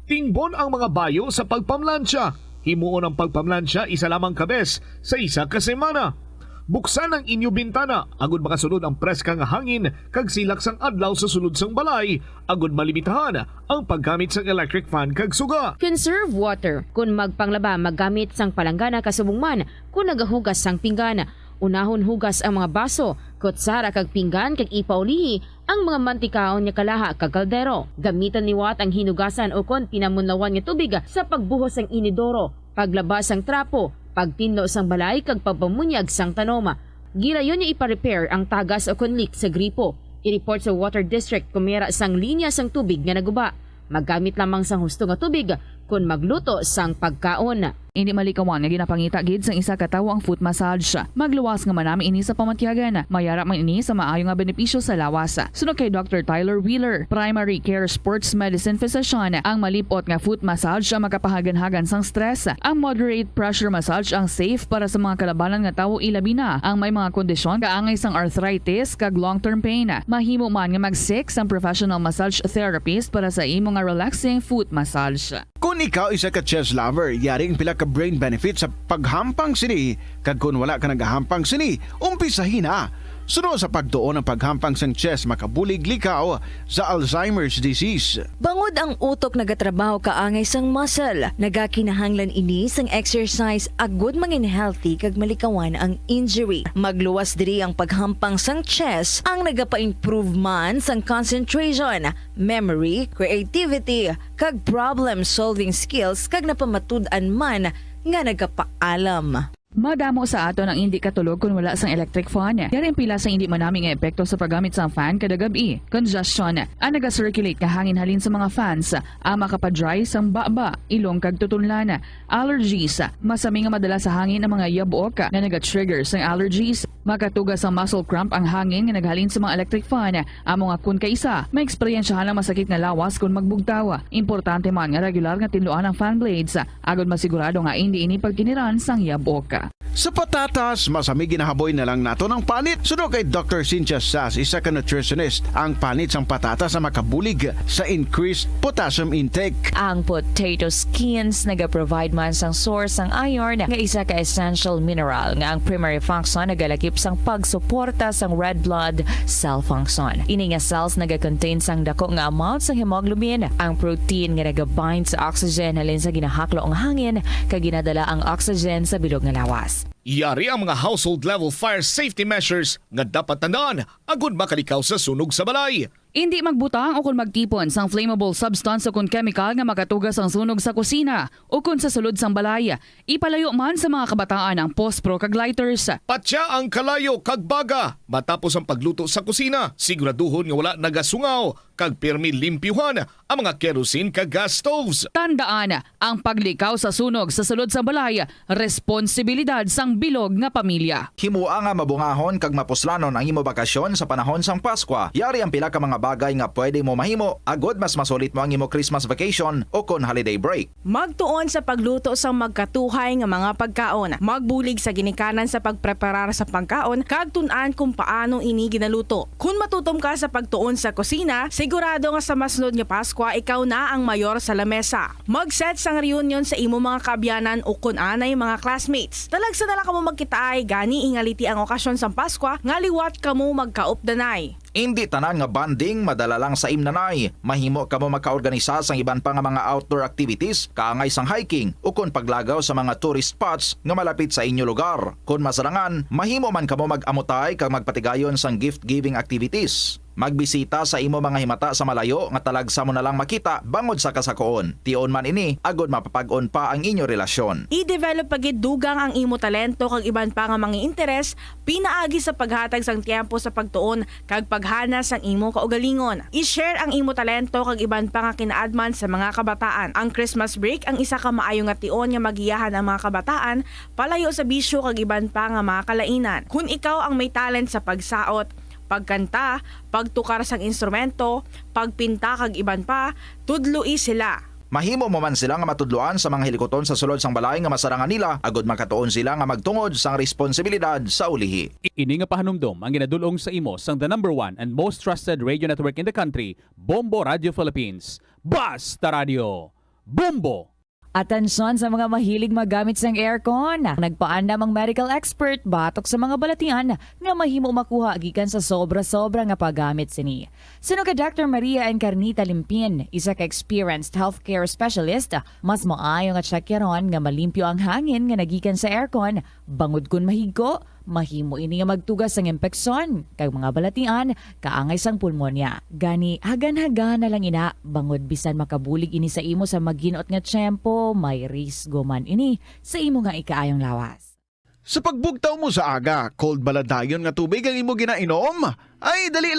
Tingbon ang mga bayo sa pagpamlansya. Himuon ang pagpamlansya isa lamang kabes sa isa ka semana. Buksan ang inyo bintana agud makasulod ang preskang hangin kag silak sang adlaw sa sulod sang balay agud malimitahan ang paggamit sang electric fan kag suga. Conserve water. Kung magpanglaba, maggamit sang palanggana kasubong man kung nagahugas sang pinggana. Unahon hugas ang mga baso, kutsara kag pinggan kag ipaulihi ang mga mantikaon nga kalaha kag kaldero. Gamitan ni Watt ang hinugasan o kon pinamunlawan nga tubig sa pagbuhos sang inidoro, paglabas sang trapo, pagtinlo sang balay kag pagpamunyag sang tanoma. Girayon niya ipa-repair ang tagas o kon leak sa gripo. I-report sa Water District kung mayara sang linya sang tubig nga naguba. Maggamit lamang sang husto nga tubig kung magluto sang pagkaon. Hindi malikawan nga ginapangita gid sang isa ka tawo ang foot massage. Magluwas nga manami ini sa pamatyagan. Mayara man ini sa maayo nga benepisyo sa lawas. Sunod kay Dr. Tyler Wheeler, primary care sports medicine physician, ang malipot nga foot massage ang makapahagan-hagan sang stress. Ang moderate pressure massage ang safe para sa mga kalabanan nga tawo ilabi na ang may mga kondisyon kaangay sang arthritis kag long-term pain. Mahimo man nga mag-seek sang professional massage therapist para sa imo nga relaxing foot massage. Kung ikaw isa ka chess lover, yaring pila ka brain benefit sa paghampang sini. Kag kung wala ka nagahampang sini, umpisahin na. Suno sa pagtuon ng paghampang sang chest makabulig likaw sa Alzheimer's disease. Bangod ang utok nagatrabaho kaangay sang muscle, nagakinahanglan ini sang exercise agud mangin healthy kag malikawan ang injury. Magluwas diri ang paghampang sang chest ang nagapa-improve man sang concentration, memory, creativity, kag problem-solving skills kag napamatud-an man nga nagapaalam. Madamo sa ato ng hindi katulog kung wala sang electric fan. Yaring pila sa hindi manaming epekto sa paggamit sa fan kada gabi. Congestion ang naga-circulate ka hangin halin sa mga fans. Ang makapadry sang baba, ilong kag tutunlan. Allergies, masami nga madala sa hangin ang mga yabuok na naga-trigger sang allergies. Makatugas ang muscle cramp ang hangin nga naghalin sa mga electric fan. Ang mga kun kaisa, may eksperyensyahan ng masakit nga lawas kung magbugtaw. Importante man nga regular nga tinluan ang fan blades. Agad masigurado nga hindi ini pagkiniran sang yabuok. Sa patatas, masami ginahaboy na lang nato ng panit. Suno kay Dr. Cynthia Sass, isa ka nutritionist, ang panit sang patatas na makabulig sa increased potassium intake. Ang potato skins nagaprovide man sang source sang iron nga isa ka essential mineral nga ang primary function nagalakip sang pagsuporta sang red blood cell function. Ini nga cells nagakontain sang dako nga amount sang hemoglobin. Ang protein nga nagabind sa oxygen halin sa ginahaklo ang hangin kag ginadala ang oxygen sa bilog nga lawas. Yari ang mga household level fire safety measures nga dapat tandaan agud makalikaw sa sunog sa balay. Hindi magbutang o kung magtipon sang flammable substance o kung chemical nga makatugas ang sunog sa kusina o kung sa sulod sang balay. Ipalayo man sa mga kabataan ang pospro kag lighters. Patya ang kalayo kag baga matapos ang pagluto sa kusina. Siguraduhon nga wala nagasungaw kag pirmi limpyuhan ang mga kerosene kag gas stoves. Tandaan, ang paglikaw sa sunog sa sulod sa balay, responsibilidad sang bilog nga pamilya. Himua nga mabungahon kag mapuslanon ang imo bakasyon sa panahon sang Paskwa. Yari ang pila ka mga bagay nga pwede mo mahimo agod mas masulit mo ang imo Christmas vacation o kon holiday break. Magtuon sa pagluto sang magkatuhay nga mga pagkaon. Magbulig sa ginikanan sa pagpreparar sa pagkaon kag tun-an kung paano ini ginaluto. Kung matutom ka sa pagtuon sa kusina, sigurado nga sa masunod nga Paskwa ikaw na ang mayor sa lamesa. Mag-set sang reunion sa imo mga kabyanan o kun anay mga classmates. Talagsa na lang kamo magkitaay gani ingaliti ang okasyon sa Paskwa nga liwat kamo magkaupdanay. Hindi tanan nga banding madala lang sa imnanay. Mahimo kamo makaorganisa sang iban pa nga mga outdoor activities, kaangay sang hiking o kon paglagaw sa mga tourist spots nga malapit sa inyo lugar. Kung masarangan, mahimo man kamo mag-amutay kag magpatigayon sang gift-giving activities. Magbisita sa imo mga himata sa malayo nga talagsa mo na lang makita bangod sa kasakoon. Tion man ini, agod mapapag-on pa ang inyo relasyon. I-develop pagid dugang ang imo talento kag iban pa nga mga interes, pinaagi sa paghatag sang tiempo sa pagtuon kag paghana sang imo kaugalingon. I-share ang imo talento kag iban pa nga kinaadman sa mga kabataan. Ang Christmas break ang isa ka maayo nga tion nga magiyahan ang mga kabataan palayo sa bisyo kag iban pa nga mga kalainan. Kung ikaw ang may talent sa pagsaot, pagkanta, pagtukar sang instrumento, pagpinta kag iban pa, tudloi sila. Mahimo mo man sila nga matudloan sa mga hilikoton sa sulod sang balay nga masarangan nila agod makatuon sila nga magtungod sang responsibilidad sa ulihi. Ini nga pahanumdom ang ginadulong sa imo sang the #1 and most trusted radio network in the country, Bombo Radio Philippines. Basta Radio, Bombo! Atensyon sa mga mahilig magamit sang aircon. Nagpaandam ang medical expert batok sa mga balatian nga mahimo makuha gikan sa sobra-sobra nga paggamit sini. Suno ka Dr. Maria Encarnita Limpin, isa ka experienced healthcare specialist, mas maayo nga tsakyaron nga malimpyo ang hangin nga nagikan sa aircon bangod kun mahigko. Mahimo ini nga magtugas sang impeksyon kag mga balatian kaangay sang pulmonya. Gani hagan-hagan na lang ina bangod bisan makabulig ini sa imo sa maginot nga tiyempo, may risgo man ini sa imo nga ikaayong lawas. Sa pagbugtaw mo sa aga, cold baladayon nga tubig ang imo ginainom? Ay, dali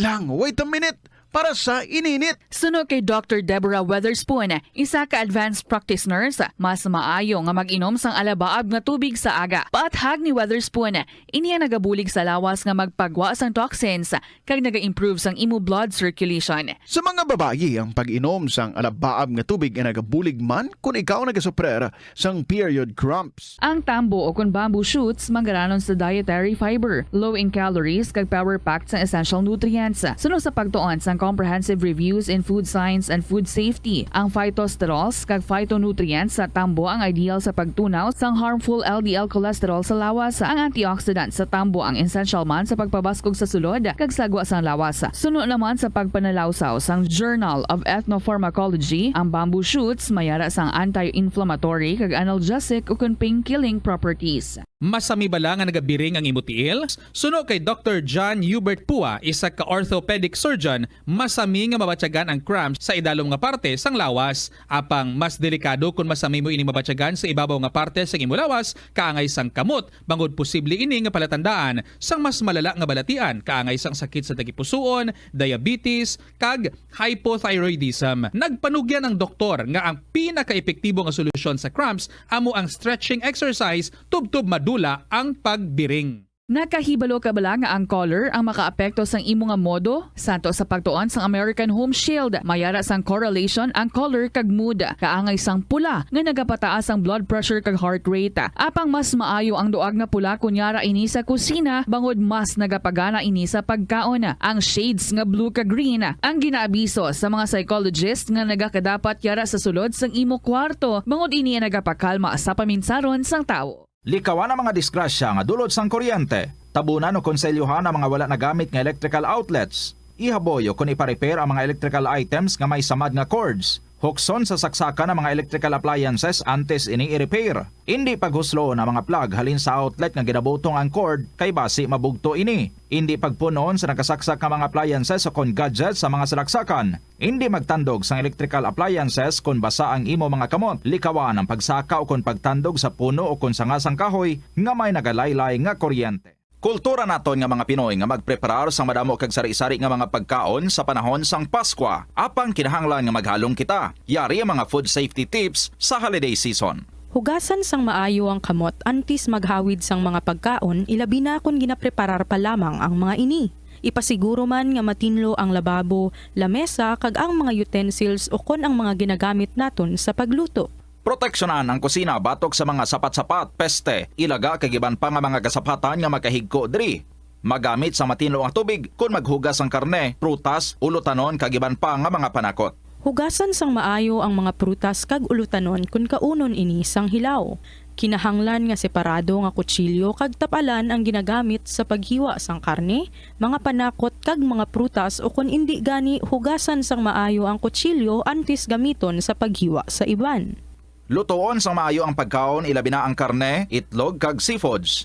lang, wait a minute. Para sa ininit. Suno kay Dr. Deborah Weatherspoon, isa ka advanced practice nurse, mas maayo nga mag-inom sang alabaab nga tubig sa aga. Paathag ni Weatherspoon, iniya nagabulig sa lawas nga magpagwa sang toxins kag naga-improve sang imo blood circulation. Sa mga babayi, ang pag-inom sang alabaab nga tubig ay nagabulig man kung ikaw nagasuprer sang period cramps. Ang tambo o kung bamboo shoots manggaranon sa dietary fiber, low in calories kag power-packed sa essential nutrients. Suno sa pagtuon sang comprehensive reviews in food science and food safety. Ang phytosterols kag phytonutrients sa tambo ang ideal sa pagtunaw sang harmful LDL cholesterol sa lawas. Ang antioxidant sa tambo ang essential man sa pagpabaskog sa sulod kag sagwa sang lawas. Sunod naman sa pagpanalawsaw sang Journal of Ethnopharmacology, ang bamboo shoots mayara sang anti-inflammatory kag analgesic o pain-killing properties. Masami bala nga nagabiring ang imutiil? Suno kay Dr. John Hubert Pua, isa ka orthopedic surgeon, masami nga mabatyagan ang cramps sa idalom nga parte sang lawas. Apang mas delikado kung masami mo ini mabatyagan sa ibabaw nga parte sang imo lawas, kaangay sang kamot, bangod posible ini nga palatandaan sang mas malala nga balatian, kaangay sang sakit sa tagipusoon, diabetes, kag hypothyroidism. Nagpanugyan ang doktor nga ang pinaka-epektibo nga solusyon sa cramps amo ang stretching exercise tubtub madula ang pagbiring. Nakahibalo ka bala nga ang color ang makaapekto sang imo nga modo? Santo sa pagtuon sang American Home Shield, mayara sang correlation ang color kag mood. Kaangay sang pula nga nagapataas ang blood pressure kag heart rate. Apang mas maayo ang duag nga pula kunyara ini sa kusina, bangod mas nagapagana ini sa pagkaon. Ang shades nga blue kag green ang ginaabiso sa mga psychologist nga nagakadapat yara sa sulod sang imo kwarto, bangod ini nagapakalma sa paminsaron sang tawo. Likawan ang mga disgrasya nga dulot sang kuryente. Tabunan o konselyuhan ang mga wala nagamit nga electrical outlets. Ihaboyo kung ipa-repair ang mga electrical items nga may samad nga cords. Hukson sa saksakan ng mga electrical appliances antes ini i-repair. Hindi paghuslo ng mga plug halin sa outlet nga ginabutong ang cord kay basi mabugto ini. Hindi pagpunon sa nakasaksak ng mga appliances o kon gadgets sa mga salaksakan. Hindi magtandog sa electrical appliances kung basa ang imo mga kamot. Likawan ang pagsaka o kon pagtandog sa puno o kon sangasang kahoy nga may nagalaylay nga kuryente. Kultura naton nga mga Pinoy nga magpreparar sang madamo kag sari-sari nga mga pagkaon sa panahon sang Pasko. Apang kinahanglan nga maghalong kita. Yari ang mga food safety tips sa holiday season. Hugasan sang maayo ang kamot antes maghawid sang mga pagkaon, ilabi na kung ginapreparar pa lamang ang mga ini. Ipasiguro man nga matinlo ang lababo, lamesa kag ang mga utensils o kon ang mga ginagamit naton sa pagluto. Proteksyonan ang kusina batok sa mga sapat-sapat, peste, ilaga kag iban pa nga mga gasapatan nga makahigko diri. Magamit sa matinlo ang tubig kung maghugas ang karne, prutas, ulutanon kag iban pa nga mga panakot. Hugasan sang maayo ang mga prutas kag ulutanon kung kaunon ini sang hilaw. Kinahanglan nga separado nga kutsilyo kag tapalan ang ginagamit sa paghiwa sang karne, mga panakot kag mga prutas o kung indi gani hugasan sang maayo ang kutsilyo antes gamiton sa paghiwa sa iban. Lutoon sang maayo ang pagkaon, ilabi na ang karne, itlog kag seafoods.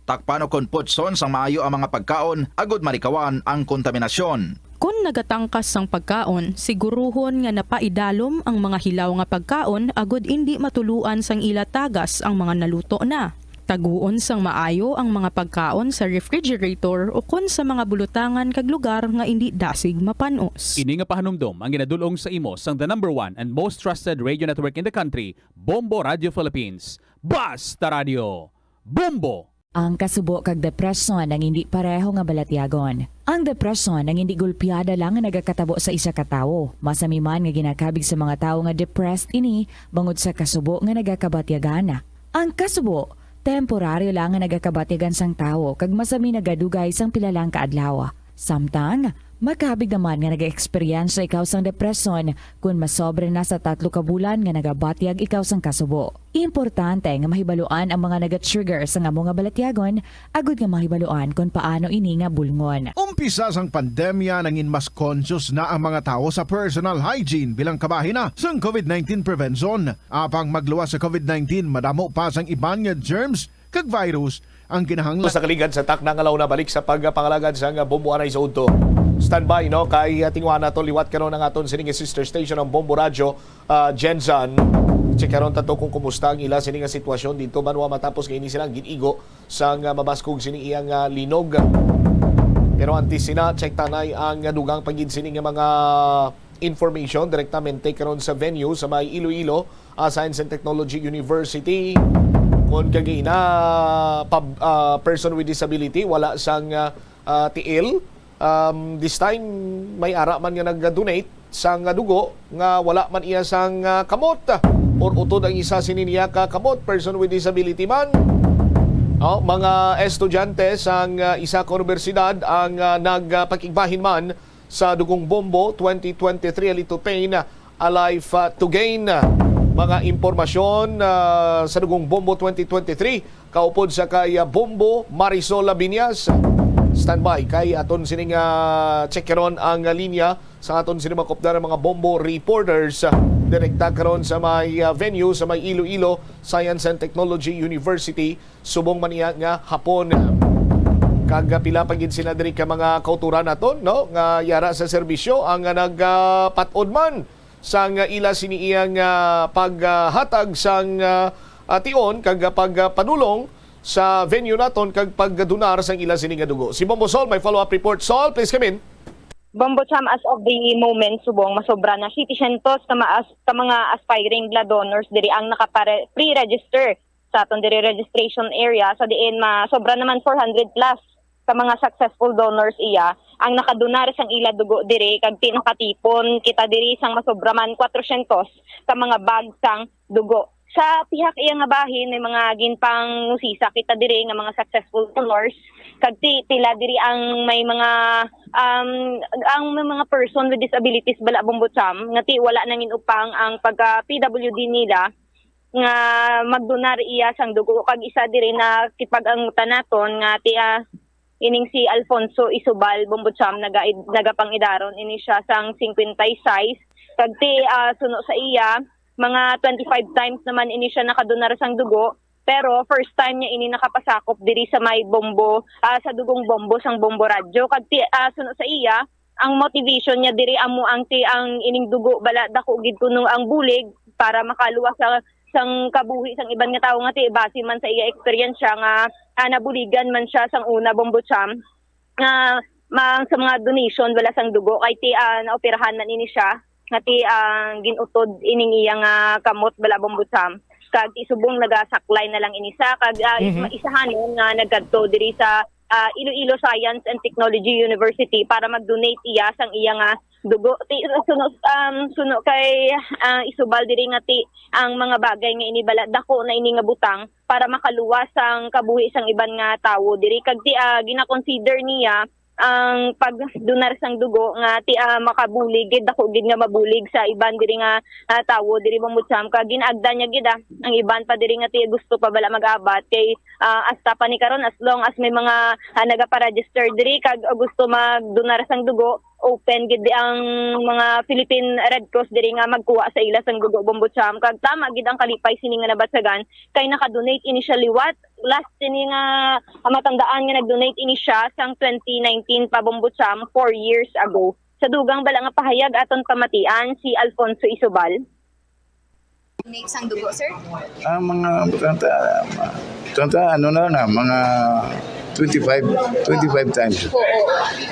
Takpan o kon putson sang maayo ang mga pagkaon, agud marikawan ang kontaminasyon. Kung nagatangkas sang pagkaon, siguruhon nga napaidalom ang mga hilaw nga pagkaon agud indi matuluan sang ila tagas ang mga naluto na. Taguon sang maayo ang mga pagkaon sa refrigerator o kun sa mga bulutangan kag lugar nga indi dasig mapanos. Ini nga pahanumdom ang ginadulong sa imo sang the #1 and most trusted radio network in the country, Bombo Radio Philippines. Basta Radio, Bombo! Ang kasubo kag depresyon ang hindi pareho nga balatyagon. Ang depresyon ang hindi gulpiyada lang nga nagakatabo sa isa ka tawo. Masami man nga ginakabig sa mga tawo nga depressed ini bangod sa kasubo nga nagakabatyagana. Ang kasubo temporaryo lang nga nagakabatyagan sang tawo kag masami nagadugay sang pilalang kaadlaw. Samtang makabig naman nga nag-experience ikaw sang depresyon kung masobre na sa 3 ka bulan nga nagabatyag ikaw sang kasubo. Importante nga mahibaluan ang mga naga-trigger sa nga mga balatyagon agud nga mahibaluan kung paano ini nga bulngon. Umpisa sang pandemya nangin mas conscious na ang mga tao sa personal hygiene bilang kabahina sang COVID-19 prevention. Apang magluwas sa COVID-19, madamo pa sang iban nga germs kag virus ang kinahanglan. Sa kaligad sa takna nga na balik sa pagpangalagad sa Bombo Anay sa Udto. Standby no kay tingwa nato liwat karon ang aton sining sister station ng Bombo Radio, Genzan. Check karon tato kung kumusta ang ila sining sitwasyon dito banwa matapos kay ini silang ginigo sang mabaskog sini iyang linog. Pero antes sina check tanay ang dugang pagid sining mga information direktamente karon sa venue sa may Iloilo Science and Technology University. Kung kagina person with disability wala sang tiil. This time may ara man nga nag-donate sang dugo nga wala man iya sang kamot or utod ang isa sininiya ka kamot person with disability man. Mga estudyante sang isa ka universidad ang nagpakigbahin man sa Dugong Bombo 2023. Alito Pain, Alive to Gain. Mga impormasyon sa Dugong Bombo 2023. Kaupod sa kay Bombo Marisol Labiñas. Standby kay aton sining checkeron ang linya sa aton sining makopdar mga Bombo reporters. Direkta karon sa may venue sa may Iloilo Science and Technology University. Subong maniya nga hapon. Kagapila pagid sila diri ka mga kauturan naton no nga yara sa serbisyo ang nagpatod man sang ila siniiyang paghatag sang tion kag pagpadulong sa venue naton kag pagdunar sang ila sini nga dugo. Si Bombo Sol may follow-up report. Sol, please come in. Bombo Cham, as of the moment, subong masobra na 700 ka mga aspiring blood donors diri ang pre-register sa aton diri registration area. Sa diin masobra naman 400 plus ka mga successful donors iya ang nakadonar sang ila dugo diri kag nakatipon kita diri sang masobra man 400 ka mga bag sang dugo. Sa pihak iya nga bahin may mga ginpang usisa kita diri nga mga successful donors kag pila diri ang may mga mga person with disabilities bala Bombo Cham nga wala nangin upang ang pagka PWD nila nga magdonar iya sang dugo kag isa diri na kipag ang tanaton nga ining si Alfonso Isubal Bombo Cham nagapang idaron ini siya sang 50 size kag suno sa iya mga 25 times naman ini siya nakadonar sang dugo pero first time niya ini nakapasakop diri sa may bombo sa dugong bombo sang Bombo Radyo kag suno sa iya ang motivation niya diri amo ang ining dugo bala dako gid kuno ang bulig para makaluwas sa sang kabuhi sang iban nga tawo nga base man sa iya experience siya nga nabuligan man siya sang una Bombo Cham nga sa mga donation wala sang dugo kay naoperahan man ini siya nga ginutod ining iya nga kamot bala Bombo Cham kag isubong nagasaklay na lang ini sa kag isahanon nga nagkadto diri sa Iloilo Science and Technology University para mag-donate iya sang iya nga dugo suno kay isubal diri nga ang mga bagay nga inibala dako na ini nga butang para makaluwas ang kabuhi sang iban nga tawo diri kag gina-consider niya ang pagdonar sang dugo nga makabulig gid dako gid nga mabulig sa iban diri nga tawo diri Bombo Cham kag ginaagda niya gid ang iban pa diri nga gusto pa bala mag-abat kay hasta pa ni karon as long as may mga nagapa-register diri kag gusto magdonar sang dugo open gid ang mga Philippine Red Cross diri nga magkuha sa ila sang dugo Bombo Cham kag tama gid ang kalipay sini nga nabatsagan kay naka-donate ini siya liwat last ini nga matandaan nga nag-donate ini siya sang 2019 pa Bombo Cham 4 years ago sa dugang bala nga pahayag aton pamatian si Alfonso Isubal. Donate sang dugo sir? Mga mga 25 times. Oo.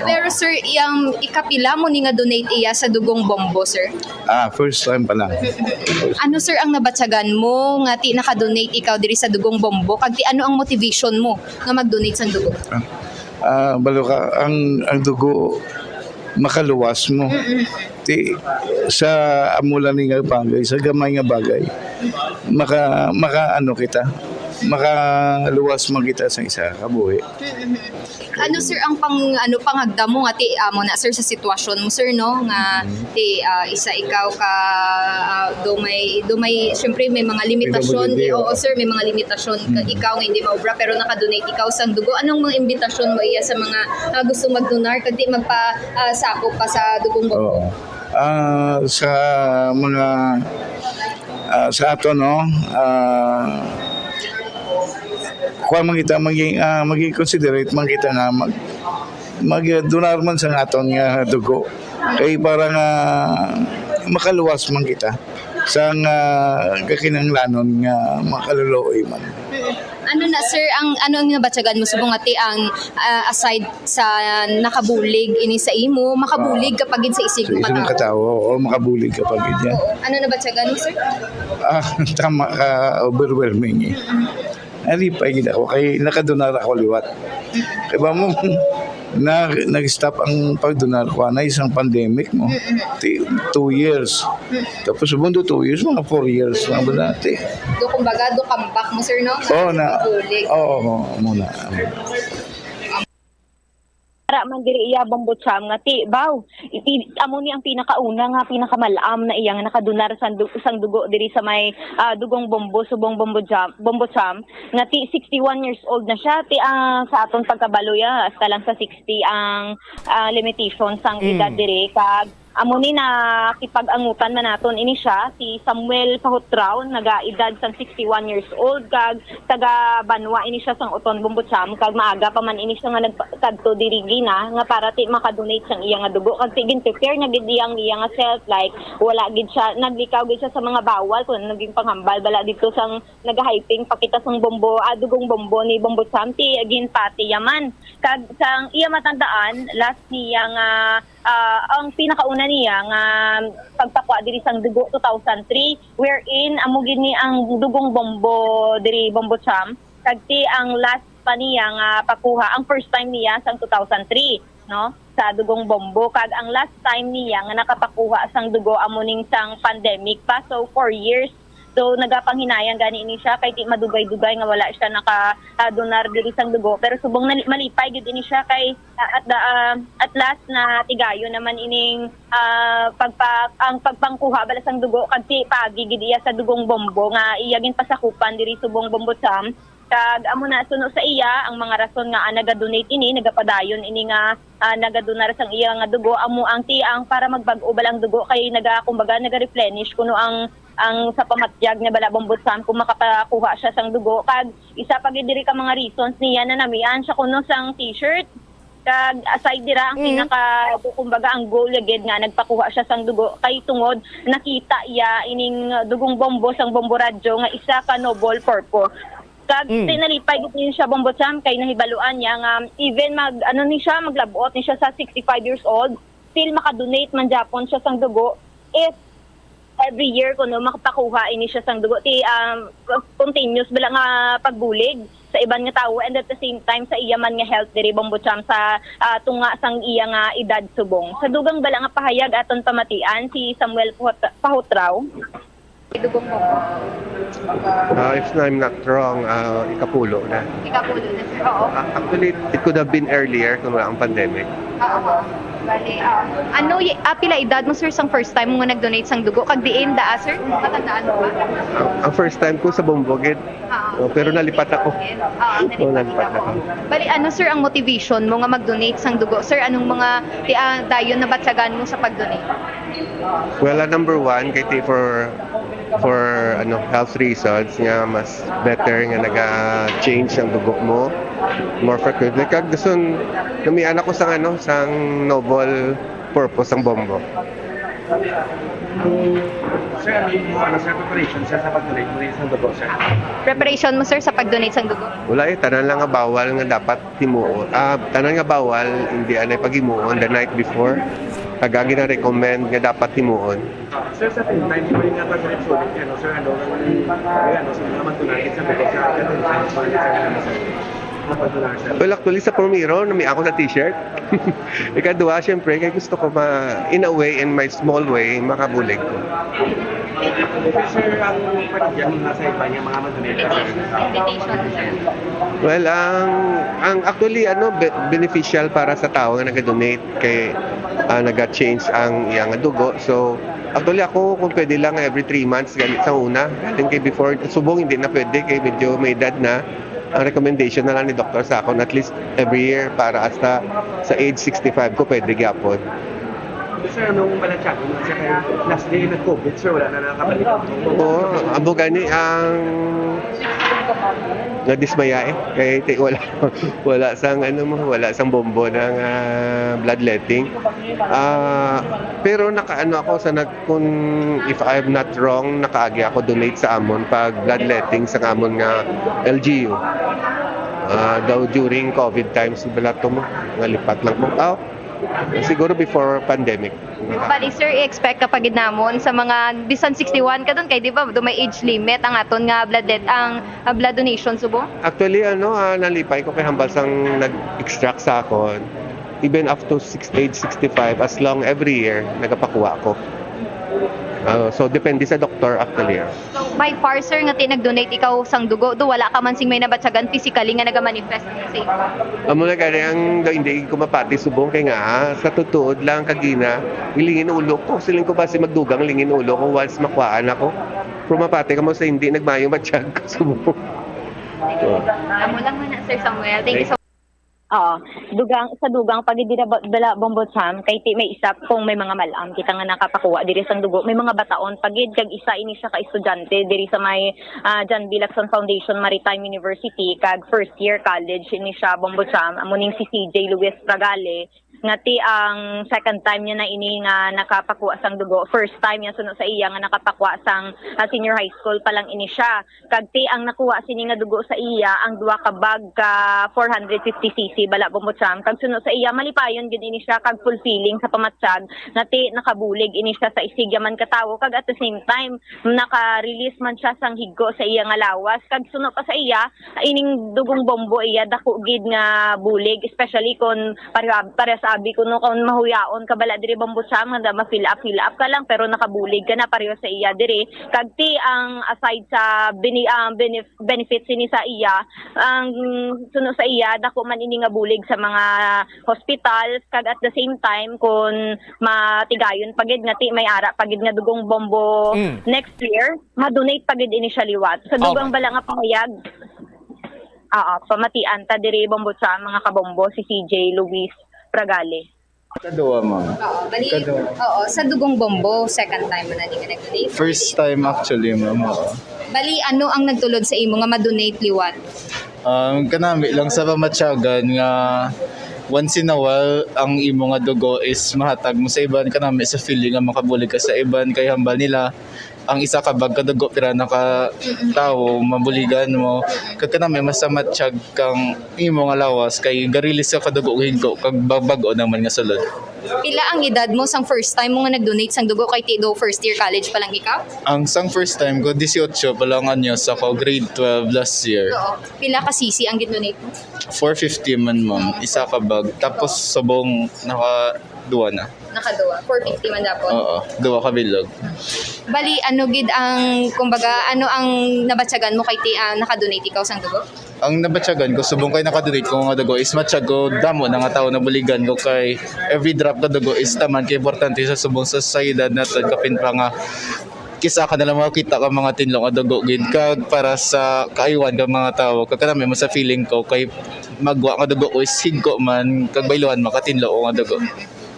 Pero sir, yung ikapila mo ni nga donate iya sa dugong bombo, sir? First time pa lang. Ano sir ang nabatsagan mo nga naka-donate ikaw diri sa dugong bombo? Kag ano ang motivation mo nga mag-donate sa dugo? Balo ka, ang dugo makaluwas mo. Sa amulan nga bagay, sa gamay nga bagay, makaluwas man kita sa isa kabuhi. Ano sir ang pangagda mo nga amo na sir sa sitwasyon mo sir no nga isa ikaw ka dumay syempre may mga limitasyon oo sir may mga limitasyon ikaw nga hindi maobra pero naka-donate ikaw sang dugo anong mga imbitasyon mo iya sa mga gusto mag-donar kag di magpa-sakop pa sa dugong bombo? Sa mga sa ato no kuha man kita maging considerate man kita nga mag-donar man sa aton nga dugo kay para nga makaluwas man kita sa kakinanglanon nga makaluluoy man. Ano na sir ang nabatsagan mo subong ati ang aside sa nakabulig ini sa imo makabulig kapag sa isig mo katawo o makabulig kapag yan. Ano nabatsagan mo sir? Tama ka overwhelming alipay gid ako kay nakadonar ako liwat. Kaya ba mo nag-stop ang pagdonar ko na isang pandemic mo. 2 years. Tapos mundo 2 years, mga 4 years na ba dati. Kumbaga, comeback mo sir no? Oo muna. Para man diri iya bombotsam nga ti baw amo ni ang pinakauna nga pinakamalaam na iya nga nakadonar sang dugo diri sa may dugong bombo subong bombotsam nga ti 61 years old na siya ti sa aton pagkabalo ya hasta lang sa 60 ang limitation sang edad diri kag amo ni na kipag-angutan man naton ini siya si Samuel Pahutraw naga-edad sang 61 years old kag taga Banwa ini siya sang Uton Bombotsam kag maaga pa man ini siya nga nagkadto diri gina nga para ti maka-donate sang iya nga dugo kag tigin prepare na gid iya nga self like wala gid siya naglikaw gid siya sa mga bawal kun naging panghambal bala dito sang naga-hyping pakita sang bombo dugong bombo ni Bombotsam ti agin pati yaman kag sang iya matandaan last niya nga ang pinakauna niya nga pagpakwa diri sang dugo 2003 wherein amo gini ang dugong bombo diri Bombotsam kag ti ang last pa niya nga pakuha ang first time niya sang 2003 no sa dugong bombo kag ang last time niya nga nakapakuha sang dugo amo ning sang pandemic pa so 4 years. So nagapanghinayang gani ini siya kay di madugay-dugay nga wala siya naka-donar diri sang dugo pero subong malipay gid ini siya kay at last na tigayo naman ining ang pagpangkuha bala sang dugo kag ti pagi gid iya sa dugong bombo nga iya gin pasakupan diri subong Bombotsam kag amo na suno sa iya ang mga rason nga naga-donate ini nagapadayon ini nga nagadonar sang iya nga dugo amo ang ti ang para magbag-o balang dugo kay naga-replenish kuno ang sa pamatyag nga bala Bombotsam kung makapakuha siya sang dugo kag isa pa gid diri ka mga reasons niya na namian siya kuno sang t-shirt kag aside dira ang pinaka kumbaga ang goal gid nga nagpakuha siya sang dugo kay tungod nakita iya ining dugong bombo sang bombo radyo nga isa ka noble purpose kag tinalipay gid niya siya Bombotsam kay nahibaluan niya nga even maglabot ni siya sa 65 years old still makadonate man japon siya sang dugo if every year kuno makapakuha ini siya sang dugo ti continuous bala nga pagbulig sa iban nga tawo and at the same time sa iya man nga health diri Bombotsam sa tunga sang iya nga edad subong sa dugang bala nga pahayag aton pamatian si Samuel Pahutraw dugong bombo. If I'm not wrong, ikapulo na. Ikapulo na sir, oo. Actually, it could have been earlier kung wala ang pandemic. Oo. Bali, pila edad mo sir sang first time mo nag-donate sang dugo kag diin sir? Matandaan mo ba? Ang first time ko sa Bombogit. Pero nalipat ako. Nalipat ako. Bali, sir ang motivation mo nga mag-donate sang dugo? Sir, anong mga dayon na batsagan mo sa pag-donate? Well, number one, kay for health reasons nga mas better nga naga-change ang dugo mo more frequently kag gusto namian ako sang noble purpose ang bombo. Sir, sir, preparation sir sa pag-donate mo sa dugo, sir? Preparation mo sir sa pag-donate sang dugo? Wala tanan lang nga bawal nga dapat himuon. Tanan nga bawal hindi anay paghimuon the night before. Kagagi na recommend nga dapat himuon. Sir, sa time mo rin nga pag-donate sir, sa mga mag-donate sa dugo sa Well, actually sa Pomiro, nami ako sa t-shirt. Ikadua, syempre, kaya gusto ko in a way, in my small way, makabulig ko. Sir, ang pagkakyan mo nasa iba niya, mga mag-donate sir? Well, ang actually, beneficial para sa tao nga nag-donate kay nag-change ang iyang dugo. So, actually ako, kung pwede lang every 3 months, ganit sa una. Galing kay before, subong hindi na pwede, kay medyo may edad na. Ang recommendation na lang ni doktor sa akin, at least every year para hasta sa age 65 ko pwede gyapon. Sir, nung balansya, last day nag-COVID, sir, wala na nakabalik. Oo, abo gani ang nadismaya kay wala sang bombo ng bloodletting. Pero ako kung if I'm not wrong, nakaagi ako donate sa amon pag bloodletting sa amon nga LGU. Daw during COVID times balato mo, ngalipat lang mo. Siguro before pandemic. Bali sir, i-expect kapag namon sa mga bisan 61 ka doon kay di ba do may age limit ang aton nga blood donation subo? Actually nalipay ko kay hambal sang nag-extract sa akon. Even up to age 65 as long every year nagapakuha ko. So depende sa doktor actually. So, by far, sir, nga tinag-donate ikaw sang dugo, do wala ka man sing may nabatsagan physically nga naga-manifest sa imo? Amo na gani ang hindi ko mapati subong kay nga sa tutuod lang kagina ilingin ulo ko siling ko basi magdugang lingin ulo ko once makuhaan ako. Pero mapati ka mo sa hindi nagmayo matiyag ko subong. Amo lang man, Sir Samuel. Thank you so much. Oo. Sa dugang pag dala bombotsam kay ti may isa kung may mga malam kita nga nakapakuha diri sang dugo may mga bataon pagid kag isa ini siya ka estudyante diri sa may John B. Lacson Foundation Maritime University kag first year college ini siya bombotsam amo ning si CJ Luis Pragale nga ti ang second time niya na ini nga nakapakuha sang dugo. First time niya sunod sa iya nga nakapakuha sang senior high school pa lang ini siya. Kag ti ang nakuha sini nga dugo sa iya ang duha ka bag ka 450cc bala bumutsam. Kag sunod sa iya malipayon gid ini siya kag fulfilling sa pamatsag nga ti nakabulig ini siya sa isigya man katawo kag at the same time naka-release man siya sang higgo sa iya nga lawas. Kag sunod pa sa iya ining dugong bombo iya dako gid nga bulig especially kon para sabi ko no kung mahuyaon ka bala diri bambutsam nga ma-fill up ka lang pero nakabulig ka na pareho sa iya diri kag ti ang aside sa benefits ni sa iya ang suno sa iya dako man ini nga bulig sa mga hospitals kag at the same time kun matigayon pagid nga ti may ara pagid nga dugong bombo next year ma-donate pagid ini siya liwat sa dugang bala nga pangayag pamatian ta diri bambutsam mga kabombo si CJ Luis Pragale. Kadua, ma'am. Oo, sa dugong bombo, second time mo na nga nag-donate. First time actually, ma'am. Bali, ano ang nagtulod sa imo nga ma-donate liwat? Kanami lang sa pamatyagan nga once in a while ang imo nga dugo is mahatag mo sa iban kanami sa feeling nga makabulig ka sa iban kay hambal nila ang isa ka bag kadugo pira naka tawo mabuligan mo kag kanami masamatsyag kang imo nga lawas kay garilis ka kadugo hingo kag bago naman nga sulod. Pila ang edad mo sang first time mo nga nag-donate sang dugo kay Tido first year college pa lang ikaw? Ang sang first time ko 18 pa lang anyos ako grade 12 last year. Oo. Pila ka sisi ang gid-donate mo? 450 man, ma'am, isa ka bag tapos subong naka duwa na. Nakaduwa. 450 man dapat. Oo, duwa ka bilog. Bali, ano gid ang, kumbaga, ano ang nabatsagan mo kay ti naka-donate ikaw sang dugo? Ang nabatsagan ko, subong kay nakadonate ko nga dugo is matsyag ko damo na nga tao na buligan ko kay every drop ka dugo is taman kay importante sa subong sa sociedad natin kapin pa nga kisa ka nalang makita ka mga tinlong nga dugo gid kag para sa kaaywan ka mga tao kag kanami mo sa feeling ko kay magwa nga dugo is higko man kag bayluhan makatinlo nga dugo.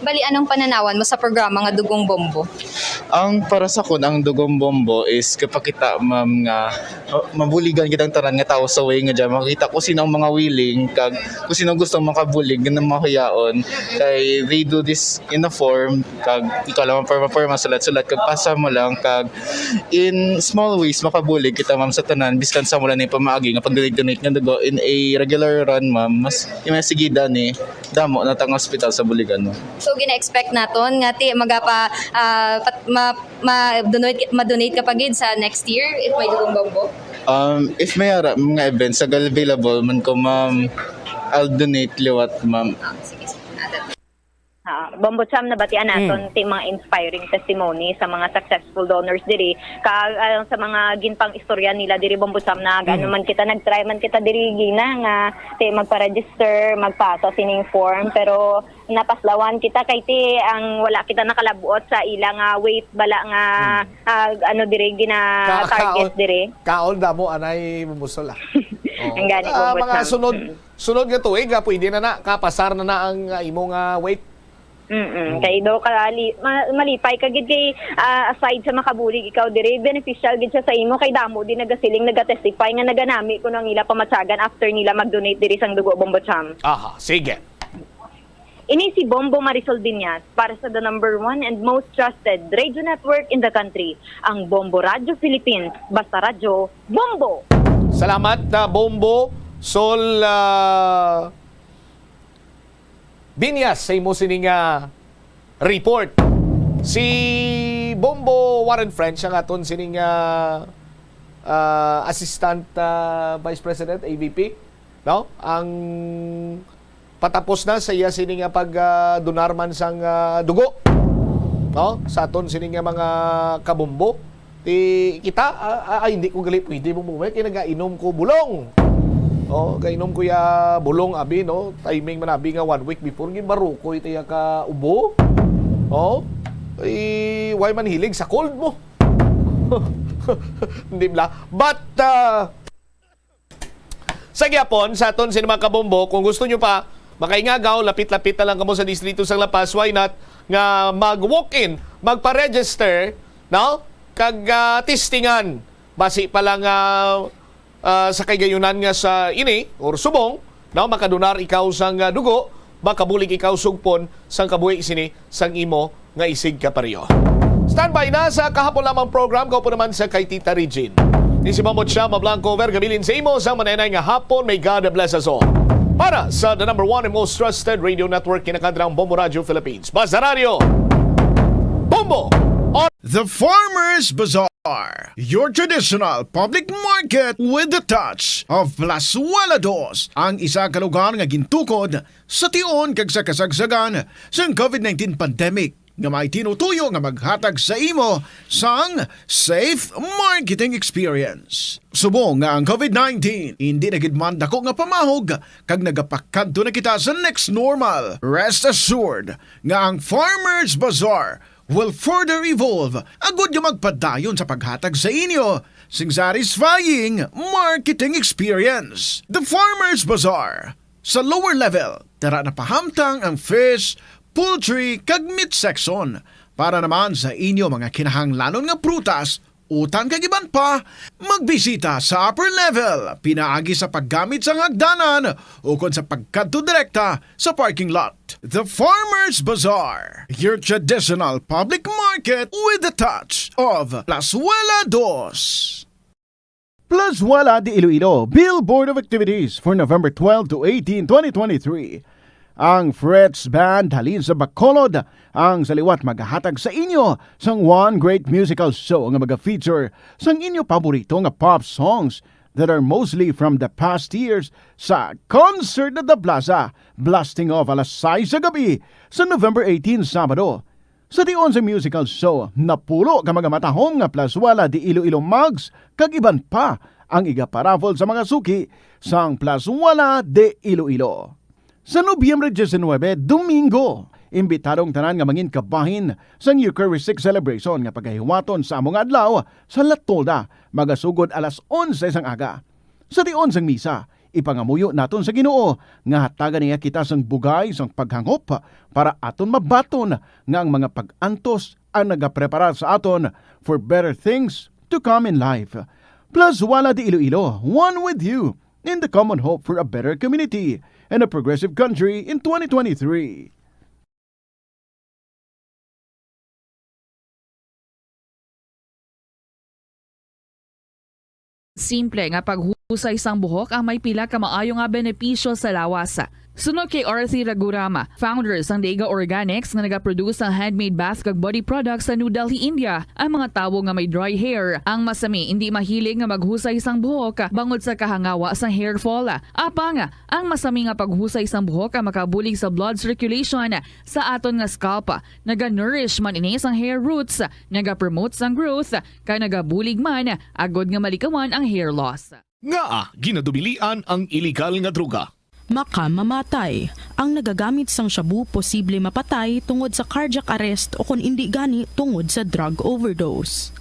Bali, anong pananawan mo sa programa nga Dugong Bombo? Ang para sa kun ang Dugong Bombo is kapag kita ma'am nga mabuligan kitang tanan nga tao sa way nga dyan makita ko sino ang mga willing kag kung sino gustong makabulig nga mahuyaon kay they do this in a form kag ikaw lang forma sulat-sulat kag pasa mo lang kag in small ways makabulig kita ma'am sa tanan biskan sa mula ni pamaagi nga pag-donate nga dugo in a regular run ma'am mas imasigida ni damo na tang hospital sa buligan mo. So gina-expect naton nga ti magapa ma-donate ka pagid sa next year if may Dugong Bombo? If may ara mga events available man ko ma'am I'll donate liwat ma'am. Bombotsam na batian naton ti mga inspiring testimony sa mga successful donors diri kag sa mga ginpang istorya nila diri Bombotsam na gano man kita nagtry man kita diri gina nga ti magpa-register magpaso sining form pero napaslawan kita kay ti ang wala kita nakalabuot sa ilang weight bala nga ano diri gina target diri kaon damo anay mumusol ang gani mga sunod nga tuig pwede na kapasar na ang imong weight. Kay do malipay ka gid kay aside sa makabulig ikaw diri beneficial gid siya sa imo kay damo din nagasiling nagatestify nga naganami ko nang ila pamatsagan after nila mag-donate diri sang dugo Bombotsam. Aha, sige. Ini si Bombo Marisol Diñas para sa the number 1 and most trusted radio network in the country, ang Bombo Radio Philippines. Basta radyo, Bombo! Salamat na Bombo Sol Binyas sa imo sining report. Si Bombo Warren French ang aton sining Assistant Vice President AVP, no? Ang patapos na sa iya sining pag donar man sang dugo. no, sa aton sini nga mga kabombo. Ti kita hindi ko gali pwede mo kay nagainom ko bulong. Kainom ko ya bulong abi no, timing manabi nga 1 week before gin baruko iti ka ubo. Why man hilig sa cold mo? Hindi bla. But sa gyapon sa aton sini mga kabombo, kung gusto nyo pa makaingagaw, lapit-lapit na lang kamo sa distrito sang La Paz, why not nga mag-walk-in, magpa-register, no? Kag testingan. Basi pa lang sa kagayunan nga sa ini or subong, no? Makadonar ikaw sang dugo, makabulig ikaw sugpon sang kabuhi sini sang imo nga isig ka pareho. Standby na sa kahapon lamang program, ko po naman sa kay Tita Regine. Isimamot siya, Mablanco, Vergabilin sa imo sa manenay nga hapon. May God bless us all. Para sa the number 1 and most trusted radio network kinakadrang Bombo Radio Philippines. Basta Radio, Bombo! The Farmers Bazaar, your traditional public market with the touch of Plazuela Dos, ang isa ka lugar nga gintukod sa tion kag sa kasagsagan sa COVID-19 pandemic nga may tinutuyo nga maghatag sa imo sang safe marketing experience. Subong nga ang COVID-19 hindi nagidman dako nga pamahog kag nagapakadto na kita sa next normal. Rest assured nga ang Farmers Bazaar will further evolve agud nga magpadayon sa paghatag sa inyo sing satisfying marketing experience. The Farmers Bazaar sa lower level tara na pahamtang ang fish, poultry kag meat section para naman sa inyo mga kinahanglanon nga prutas, utang kag iban pa, magbisita sa upper level pinaagi sa paggamit sa hagdanan o kon sa pagkadto direkta sa parking lot. The Farmers Bazaar, your traditional public market with the touch of Plazuela Dos. Plazuela de Iloilo Billboard of Activities for November 12 to 18, 2023. Ang Frets Band halin sa Bacolod ang saliwat maghahatag sa inyo sang one great musical show nga mag-feature sang inyo paborito nga pop songs that are mostly from the past years sa Concert at the Plaza, blasting off alas 6 sa gabi sa November 18, Sabado. Sa diyon sa musical show, napulo ka mga matahom nga Plazuela de Iloilo mugs kag iban pa ang igaparafol sa mga suki sang Plazuela de Iloilo. Sa Nobyembre 19, Domingo, imbitadong tanan nga mangin kabahin sa Eucharistic Celebration nga paghiwaton sa among adlaw sa Latolda, magasugod alas 11 sang aga. Sa diyon sang misa, ipangamuyo naton sa Ginoo nga hatagan niya kita sang bugay sang paghangop para aton mabaton nga ang mga pag-antos ang nagaprepara sa aton for better things to come in life. Plazuela de Iloilo, one with you in the common hope for a better community and a progressive country in 2023. Simple nga paghusay sang buhok ang may pila ka maayo nga benepisyo sa lawas. Sunod kay Arthi Ragurama, founder sang Dega Organics nga nagaproduce ng handmade bath kag body products sa New Delhi, India. Ang mga tawo nga may dry hair, ang masami hindi mahilig nga maghusay sang buhok bangod sa kahangawa sang hair fall. Apang ang masami nga paghusay sang buhok ang makabulig sa blood circulation sa aton nga scalp. Naga-nourish man ini sang hair roots, naga-promote sang growth, kay nagabulig man agod nga malikawan ang hair loss. Nga ginadubilian ang illegal nga droga. Makamamatay. Ang nagagamit sang shabu posible mapatay tungod sa cardiac arrest o kung hindi gani tungod sa drug overdose.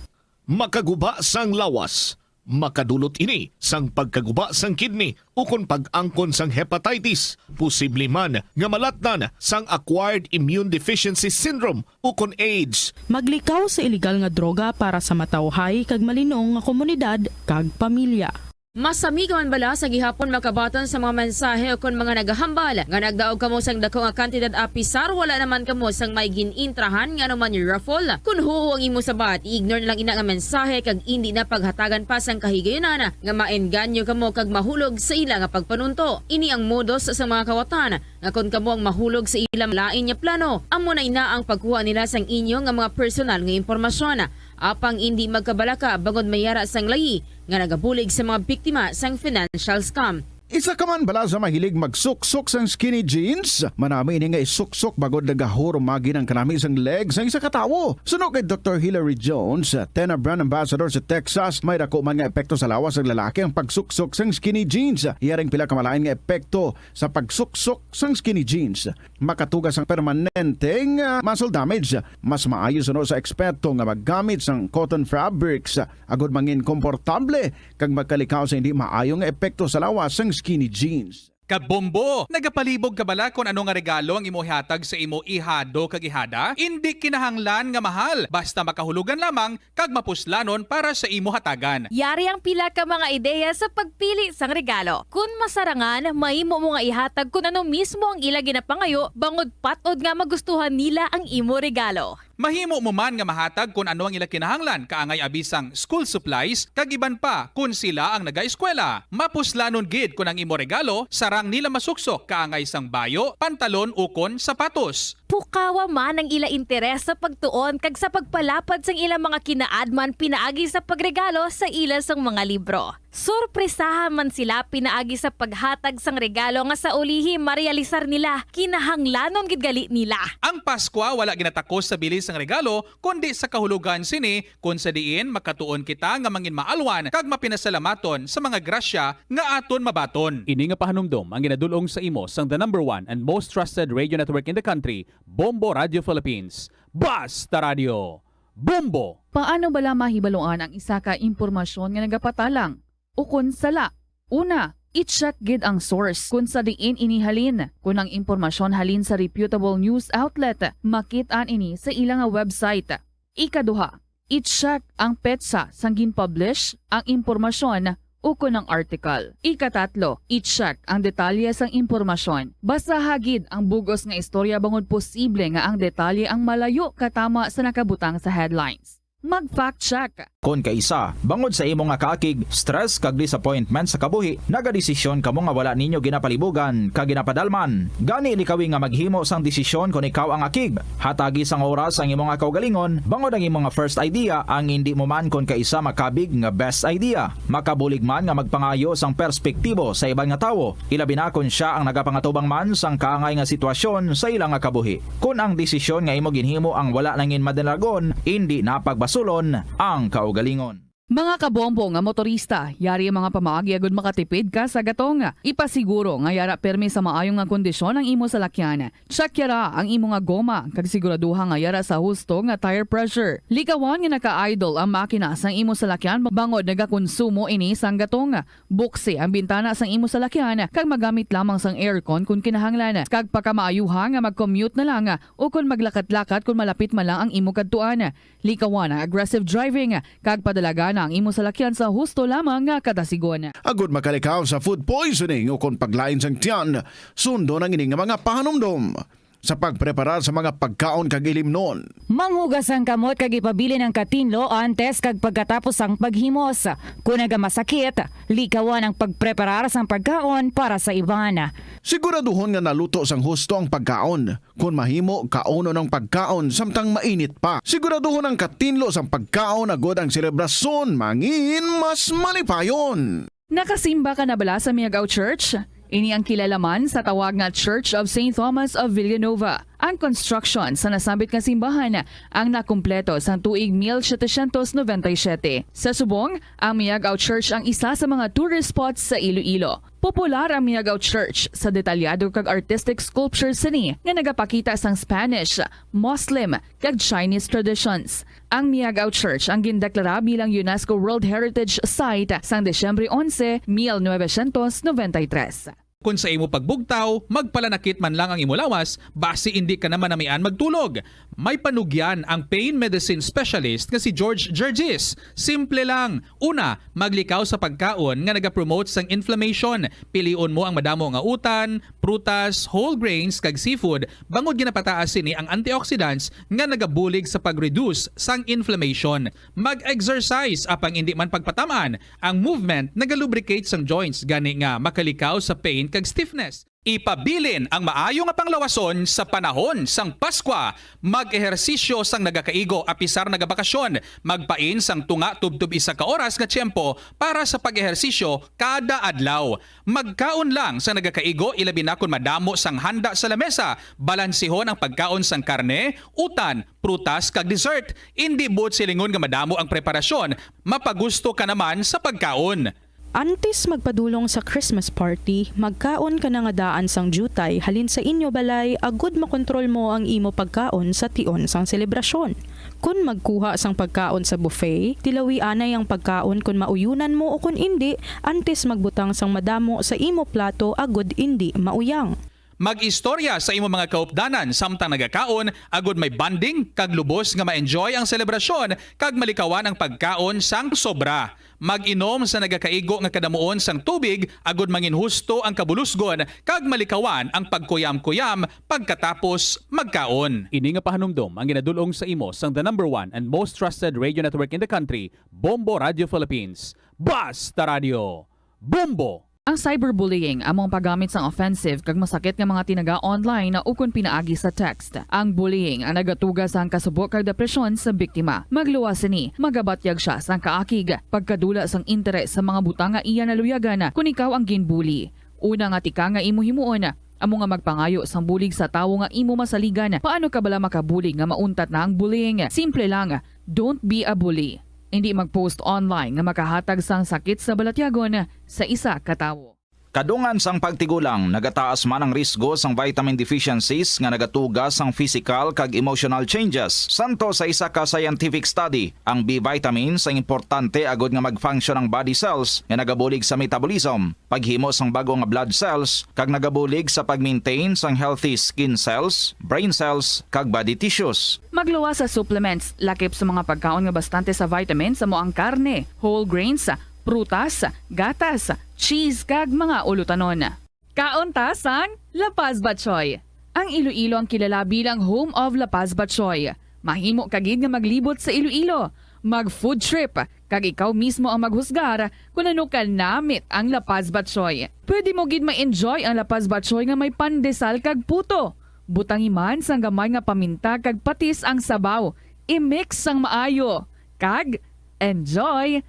Makaguba sang lawas. Makadulot ini sang pagkaguba sang kidney o kung pag-angkon sang hepatitis. Posible man nga malatnan sang acquired immune deficiency syndrome o kung AIDS. Maglikaw sa illegal nga droga para sa matawhay kag malinong nga komunidad kag pamilya. Masami ka man bala sa gihapon makabatan sa mga mensahe o kung mga nagahambal nga nagdaog kamo sang dako nga kantidad apisar wala naman kamo sang may ginintrahan nga naman yung raffle. Kung huho ang imo sabat, ignore na lang ina nga mensahe kag hindi na paghatagan pa sang kahigayonan nga maenganyo kamo kag mahulog sa ila nga pagpanunto. Ini ang modus sa mga kawatan nga kung kamo ang mahulog sa ilang lain nya plano, amo na ina ang pagkuha nila sang inyo nga mga personal nga impormasyon. Apang hindi magkabalaka bangod mayara sang layi nga nagabulig sa mga biktima sang financial scam. Isa ka man bala sa mahilig magsuksok sang skinny jeans? Manami ini nga isuksok bagod nagahurumagi ng kanami isang legs ang isa katawo. Suno kay Dr. Hillary Jones, Tena Brand Ambassador sa Texas, may dako man nga epekto sa lawas ng lalaki ang pagsuksok sang skinny jeans. Iyaring pila kamalain nga epekto sa pagsuksok sang skinny jeans. Makatugas ang permanenteng muscle damage. Mas maayo suno sa eksperto nga maggamit sang cotton fabrics agod mangin komportable kag magkalikaw sa hindi maayong epekto sa lawas sang skinny jeans. Kabombo, nagapalibog ka bala kung ano nga regalo ang imo ihatag sa imo ihado kag ihada? Hindi kinahanglan nga mahal, basta makahulugan lamang kag mapuslanon para sa imo hatagan. Yari ang pila ka mga ideya sa pagpili sang regalo. Kung masarangan, mahimo mo nga ihatag kung ano mismo ang ila ginapangayo, bangod patod nga magustuhan nila ang imo regalo. Mahimo mo man nga mahatag kung ano ang ila kinahanglan, kaangay abisang school supplies, kag iban pa kung sila ang nagaeskwela. Mapuslanon gid kung ang imo regalo, sarang nila masuksok kaangay sang bayo, pantalon ukon sapatos. Pukawa man ang ila interes sa pagtuon kag sa pagpalapad sang ila mga kinaadman pinaagi sa pagregalo sa ila sang mga libro. Sorpresahan man sila pinaagi sa paghatag sang regalo nga sa ulihi marealisar nila, kinahanglanon gid gali nila. Ang Pasko wala ginatakos sa bilis sang regalo kundi sa kahulugan sini kung sa diin makatuon kita nga mangin maalwan kag mapinasalamaton sa mga grasya nga aton mabaton. Ini nga pahanumdom ang ginadulong sa imo sang the #1 and most trusted radio network in the country, Bombo Radio Philippines. Basta Radio Bombo. Paano bala mahibaluan ang isa ka impormasyon nga nagapatalang? Ukon sala. Una, i-check gid ang source kung sa diin inihalin. Kung ang impormasyon halin sa reputable news outlet, makitaan ini sa ilang website. Ikaduha, i-check ang petsa sang gin-publish ang impormasyon ukon ng article. Ikatatlo, i-check ang detalye sang impormasyon. Basta hagid ang bugos nga istorya bangod posible nga ang detalye ang malayo katama sa nakabutang sa headlines. Mag-fact check. Kung kaisa, bangod sa imong nga kaakig, stress kag disappointment sa kabuhi, nagadesisyon kamo nga wala ninyo ginapalibugan kag ginapadalman. Gani likawi nga maghimo sang desisyon kung ikaw ang akig. Hatagi sang oras ang imong nga kaugalingon, bangod ang imong nga first idea ang hindi mo man kung kaisa makabig nga best idea. Makabulig man nga magpangayo sang perspektibo sa ibang nga tawo, ilabi na kung siya ang nagapangatubang man sang kaangay nga sitwasyon sa ilang nga kabuhi. Kung ang desisyon nga imo ginhimo ang wala nangin madalagon, hindi napagbasulon ang kaugalingon. Mga kabombo nga motorista, yari ang mga pamaagi agud makatipid ka sa gatong. Ipasiguro nga yara permi sa maayong nga kondisyon ang imo salakyan. Check yara ang imo nga goma kag siguraduha nga yara sa husto nga tire pressure. Likawan nga naka-idle ang makina sang imo salakyan bangod nagakonsumo ini sang gatong. Buksi ang bintana sang imo salakyan kag magamit lamang sang aircon kung kinahanglan. Kag pagkamaayuha nga mag-commute na lang o kung maglakat-lakat kung malapit man lang ang imo kadtuan. Likawan ang aggressive driving kag padalaga ang imo salakyan sa husto lamang nga katasigon. Agud makalikaw sa food poisoning o kung paglain sang tiyan, sundo ng ining mga pahanumdom sa pagpreparar sa mga pagkaon kag ilimnon. Manghugas ang kamot kag ipabili ng katinlo antes kag pagkatapos ang paghimos. Kung nagamasakit, likawan ang pagpreparar sang pagkaon para sa iban. Siguraduhon nga naluto sang husto ang pagkaon. Kung mahimo, kauno ng pagkaon samtang mainit pa. Siguraduhon ang katinlo sang pagkaon agod ang selebrasyon mangin mas malipayon. Nakasimba ka na bala sa Miagaw Church? Ini ang kilalaman sa tawag nga Church of St. Thomas of Villanueva. Ang construction sa nasambit nga simbahan ang nakumpleto sa tuig 1797. Sa subong, ang Miagaw Church ang isa sa mga tourist spots sa Iloilo. Popular ang Miagaw Church sa detalyado kag artistic sculptures sini nga nagapakita sang Spanish, Muslim kag Chinese traditions. Ang Miagaw Church ang gindeklara bilang UNESCO World Heritage Site sang Desyembre 11, 1993. Kung sa imo pagbugtaw, magpalanakit man lang ang imo lawas, base hindi ka naman namian magtulog. May panugyan ang pain medicine specialist nga si George Gergis. Simple lang. Una, maglikaw sa pagkaon nga nagapromote sang inflammation. Pilion mo ang madamo nga utan, prutas, whole grains kag seafood. Bangod ginapataas sini ang antioxidants nga nagabulig sa pag-reduce sang inflammation. Mag-exercise apang hindi man pagpatamaan. Ang movement nagalubricate sang joints gani nga makalikaw sa pain kag stiffness. Ipabilin ang maayo nga panglawason sa panahon sang Paskwa. Mag-ehersisyo sang nagakaigo apisar nagabakasyon. Magpain sang tunga tubtub isa ka oras nga tiyempo para sa pag-ehersisyo kada adlaw. Magkaon lang sang nagakaigo ilabi na kun madamo sang handa sa lamesa. Balansihon ang pagkaon sang karne, utan, prutas kag dessert. Hindi bud silingon nga madamo ang preparasyon. Mapagusto ka naman sa pagkaon. Antes magpadulong sa Christmas party, magkaon ka na nga daan sang jutay halin sa inyo balay agud makontrol mo ang imo pagkaon sa tion sang selebrasyon. Kung magkuha sang pagkaon sa buffet, tilawi anay ang pagkaon kung mauyunan mo o kung hindi, antes magbutang sang madamo sa imo plato agud hindi mauyang. Mag-istorya sa imo mga kaupdanan samtang nagakaon agud may banding kag lubos nga ma-enjoy ang selebrasyon kag malikawan ang pagkaon sang sobra. Mag-inom sa nagakaigo nga kadamuon sang tubig agud manginhusto ang kabulusgon kag malikawan ang pagkuyam-kuyam pagkatapos magkaon. Ini nga pahanumdom ang ginadulong sa imo sang the #1 and most trusted radio network in the country, Bombo Radio Philippines. Basta Radio. Bombo! Ang cyberbullying among paggamit sang offensive kag masakit nga mga tinaga online na ukon pinaagi sa text. Ang bullying ang nagatuga sang kasubok kag depresyon sa biktima. Magluwas ni, magabatyag siya sang kaakig, pagkadula sang interes sa mga butang nga iya naluyagan kung ikaw ang ginbully. Una nga tika nga imo himuon, amo nga magpangayo sang bulig sa tawo nga imo masaligan. Paano ka bala makabulig nga mauntat na ang bullying? Simple lang, don't be a bully. Hindi mag-post online nga makahatag sang sakit sa balatyagon sa isa ka tawo. Kadungan sang pagtigulang, nagataas man ang risgo sang vitamin deficiencies nga nagatugas sang physical kag emotional changes. Santo sa isa ka scientific study, ang B vitamins ang importante agud nga mag-function ang body cells nga nagabulig sa metabolism, paghimo sang bago nga blood cells kag nagabulig sa pag-maintain sang healthy skin cells, brain cells kag body tissues. Magluwas sa supplements, lakip sa mga pagkaon nga bastante sa vitamins sa moang karne, whole grains, prutas, gatas, cheese kag mga ulutanon. Kaunta sang La Paz Batchoy. Ang Iloilo ang kilala bilang home of La Paz Batchoy. Mahimo kagid nga maglibot sa Iloilo, mag-food trip, kag ikaw mismo ang maghusgar kung ano ka namit ang La Paz Batchoy. Pwede mo gid ma-enjoy ang La Paz Batchoy nga may pandesal kag puto. Butangi man sang gamay nga paminta kag patis ang sabaw. I-mix sang maayo. Kag enjoy.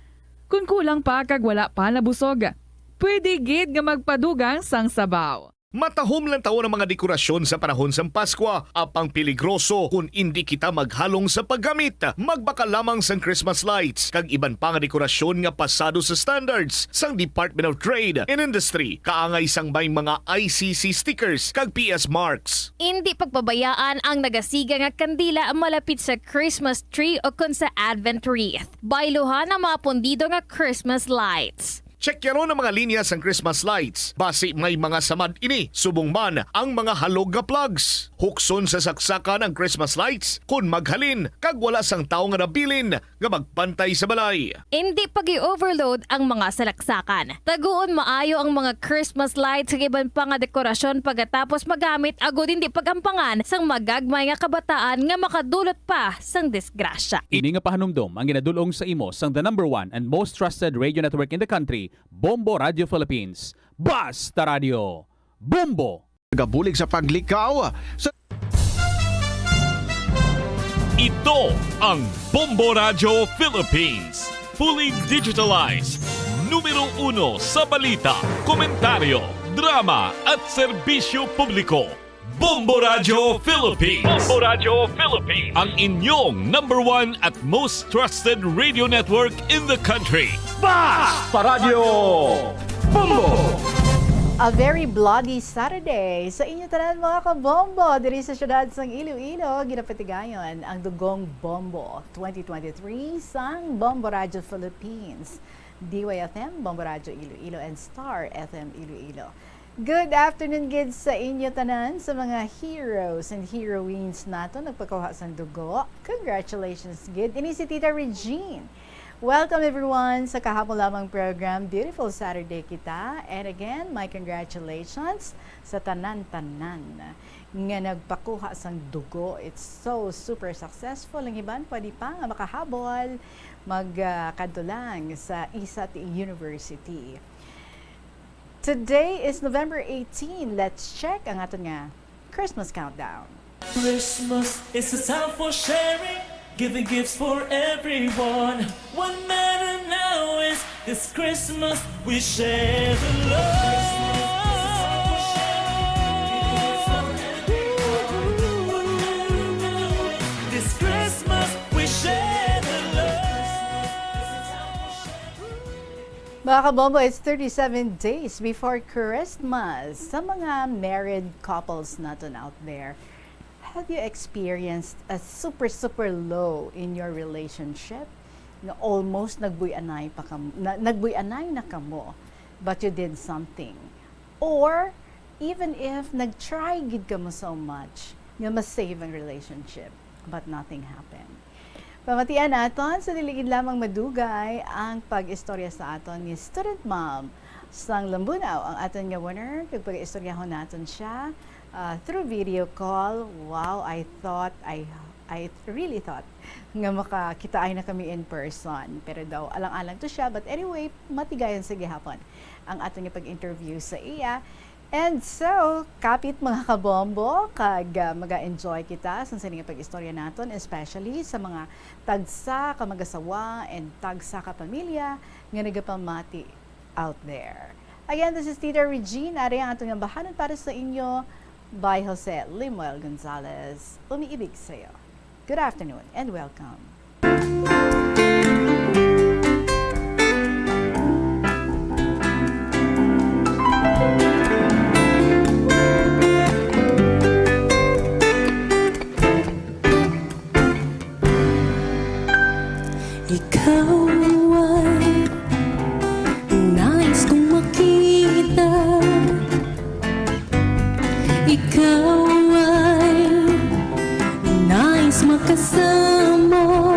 Kung kulang pa kag wala pa nabusog, pwede gid nga magpadugang sang sabaw. Matahom lang taon ang mga dekorasyon sa panahon sang Paskwa. Apang peligroso kung hindi kita maghalong sa paggamit. Magbaka lamang sang Christmas lights kag iban pa nga dekorasyon nga pasado sa standards sang Department of Trade and Industry. Kaangay sang may mga ICC stickers kag PS marks. Hindi pagpabayaan ang nagasiga nga kandila malapit sa Christmas tree o kun sa Advent wreath. Bailuhan ang mga pondido nga Christmas lights. Check yaron ang mga linya sang Christmas lights. Basi may mga samad ini. Subong man ang mga halog nga plugs. Hukson sa saksakan ang Christmas lights kung maghalin kag wala sang tao nga nabilin nga magpantay sa balay. Hindi pag-i-overload ang mga salaksakan. Taguon maayo ang mga Christmas lights sa iban pa nga dekorasyon pagkatapos magamit agud hindi pagampangan sang magagmay nga kabataan nga makadulot pa sang disgrasya. Ini nga pahanumdom ang ginadulong sa imo sang the #1 and most trusted radio network in the country, Bombo Radio Philippines. Basta Radio. Bombo! Nagabulig sa paglikaw. Ito ang Bombo Radio Philippines. Fully digitalized. Numero 1 sa balita, komentaryo, drama at serbisyo publiko. Bombo Radio Philippines. Bombo Radio Philippines. Ang inyong #1 at most trusted radio network in the country. Basta Radio Bombo! A very bloody Saturday sa inyo tanan mga kabombo diri sa syudad sang Iloilo. Ginapatigayon ang Dugong Bombo 2023 sang Bombo Radio Philippines, DYFM, Bombo Radio Iloilo, and Star FM Iloilo. Good afternoon, kids, sa inyo tanan, sa mga heroes and heroines nato nagpakawa sang dugo. Congratulations, gid. Ini si Tita Regine. Welcome everyone sa kahapon lamang program, Beautiful Saturday kita. And again, my congratulations sa tanan-tanan nga nagpakuha sang dugo. It's so super successful. Ang iban pwede pa nga makahabol, magkadulang sa Isat University. Today is November 18. Let's check ang aton nga Christmas countdown. Christmas is a time for sharing, giving gifts for everyone. What matter now is this Christmas we share the love. This Christmas we share the love. Mga kabombo, it's 37 days before Christmas. Sa mga married couples natin out there, have you experienced a super low in your relationship? Na almost nagbuyanay na kamo, but you did something. Or even if nag-try gid ka mo so much, nga ma-save ang relationship, but nothing happened. Pamatian naton sa diligid lamang madugay ang pag-istorya sa aton ni student mom sang Lambunaw ang aton nga winner. Kag pag-istoryahon naton siya through video call. Wow, I really thought nga makakita ay na kami in person. Pero daw alang-alang to siya. But anyway, matigayon sa gihapon ang aton nga pag-interview sa iya. And so, kapit mga kabombo, kag maga-enjoy kita sa nga pag-istorya naton, especially sa mga tagsa ka mag-asawa and tagsa ka pamilya nga nagapamati out there. Again, this is Tita Regine. Ari ang atong bahanan para sa inyo by Jose Limuel Gonzalez. Umiibig sa'yo. Good afternoon and welcome. Ikaw ay nais kong makita. Ikaw ay nais makasama.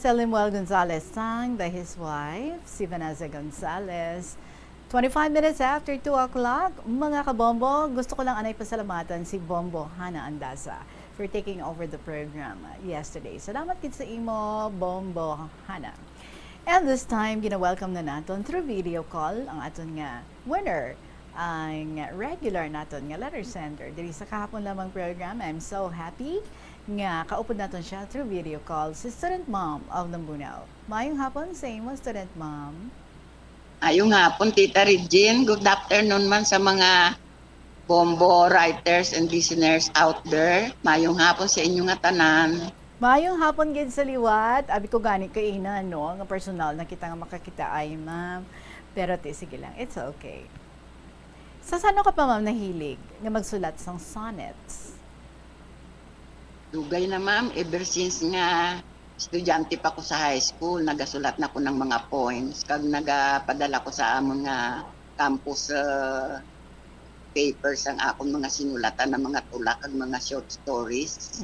Jose Limuel Gonzalez sang by his wife, si Vanessa Gonzalez. 25 minutes after 2 o'clock, mga kabombo, gusto ko lang anay pasalamatan si Bombo Hana Andasa for taking over the program yesterday. Salamat kit sa imo, Bombo Hana. And this time, gina-welcome na naton through video call ang aton nga winner, ang regular naton nga letter sender. Diri sa kahapon lamang program, I'm so happy nga kaupod naton siya through video call si Student Mom of Lambunaw. Mayong hapon sa imo, Student Mom. Ayong hapon, Tita Regine. Good afternoon man sa mga bombo writers and listeners out there. Mayong hapon sa inyong nga tanan. Mayong hapon gid sa liwat. Abi ko gani kay ina no, nga personal na kita nga makakita ay ma'am. Pero sige lang, it's okay. Sa sano ka pa ma'am nahilig nga magsulat sang sonnets? Dugay na ma'am, ever since nga estudyante pa ko sa high school, nagasulat na ko ng mga poems. Kag nagapadala ko sa among nga campus papers ang akong mga sinulatan ng mga tula kag mga short stories.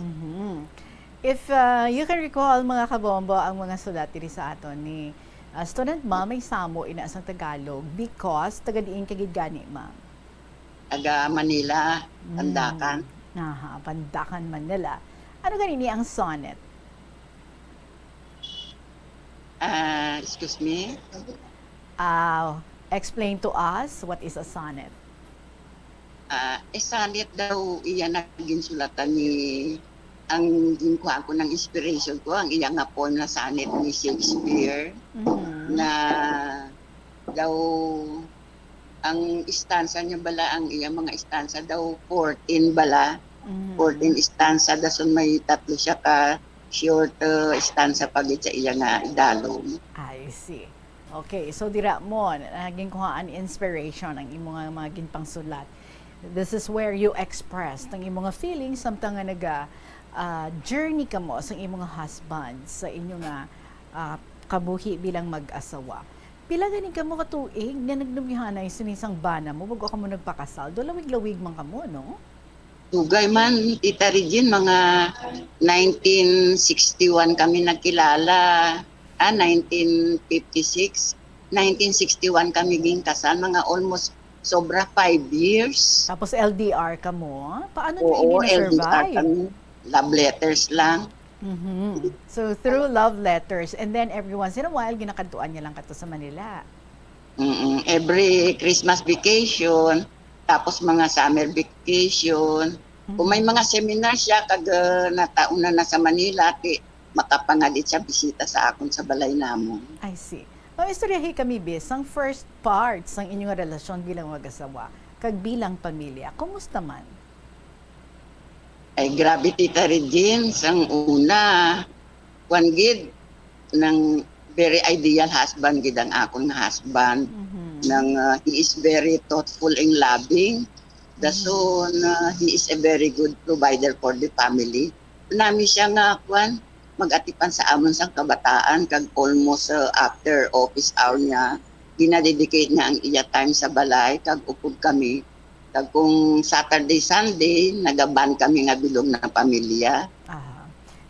If you can recall mga kabombo ang mga sulat diri sa aton ni Student Ma'am may samo ina sang Tagalog because taga diin kagid gani ma'am. Taga Manila, Pandakan. Pandakan Manila. Ano gani ang sonnet? Excuse me? Explain to us what is a sonnet. Sonnet daw iya naging sulatan ni ang ginkuha ko ng inspiration ko ang iya nga poem na sonnet ni Shakespeare na daw ang stanza niya bala ang iya mga stanza daw 14 bala 14 stanza dason may tatlo siya ka short stanza pagit sa iya nga idalom. I see. Okay, so dira mo naging kuhaan inspiration ang imong mga ginpangsulat. This is where you express ang imong feelings samtang nga naga journey ka mo sa imong husband sa inyo nga kabuhi bilang mag-asawa. Pila gani ka mo katuig nga nagnumihanay sinisang bana mo bago ka mo nagpakasal? Do lawig-lawig man ka mo, no? Dugay man, Tita Regine, mga 1961 kami nagkilala. 1956. 1961 kami ging kasal, mga almost sobra 5 years. Tapos LDR ka mo? Paano Oo, nyo LDR na-survive? kami. Love letters lang. So through love letters and then every once in a while ginakadtuan niya lang kato sa Manila. Every Christmas vacation, tapos mga summer vacation. Kung may mga seminar siya kag natauna na sa Manila, makapangalit siya bisita sa akon sa balay namon. I see. Istoryahi kami bis ang first parts ng inyong relasyon bilang mag-asawa kag bilang pamilya. Kumusta man? Ay grabe Tita Regine, sang una, one gid ng very ideal husband gid ang akong husband. He is very thoughtful and loving. Dason he is a very good provider for the family. Nami siya nga mag-atipan sa amon sang kabataan kag almost after office hour niya ginadedicate niya ang iya time sa balay kag upod kami. Kag kung Saturday, Sunday, nagaban kami nga bilog na pamilya.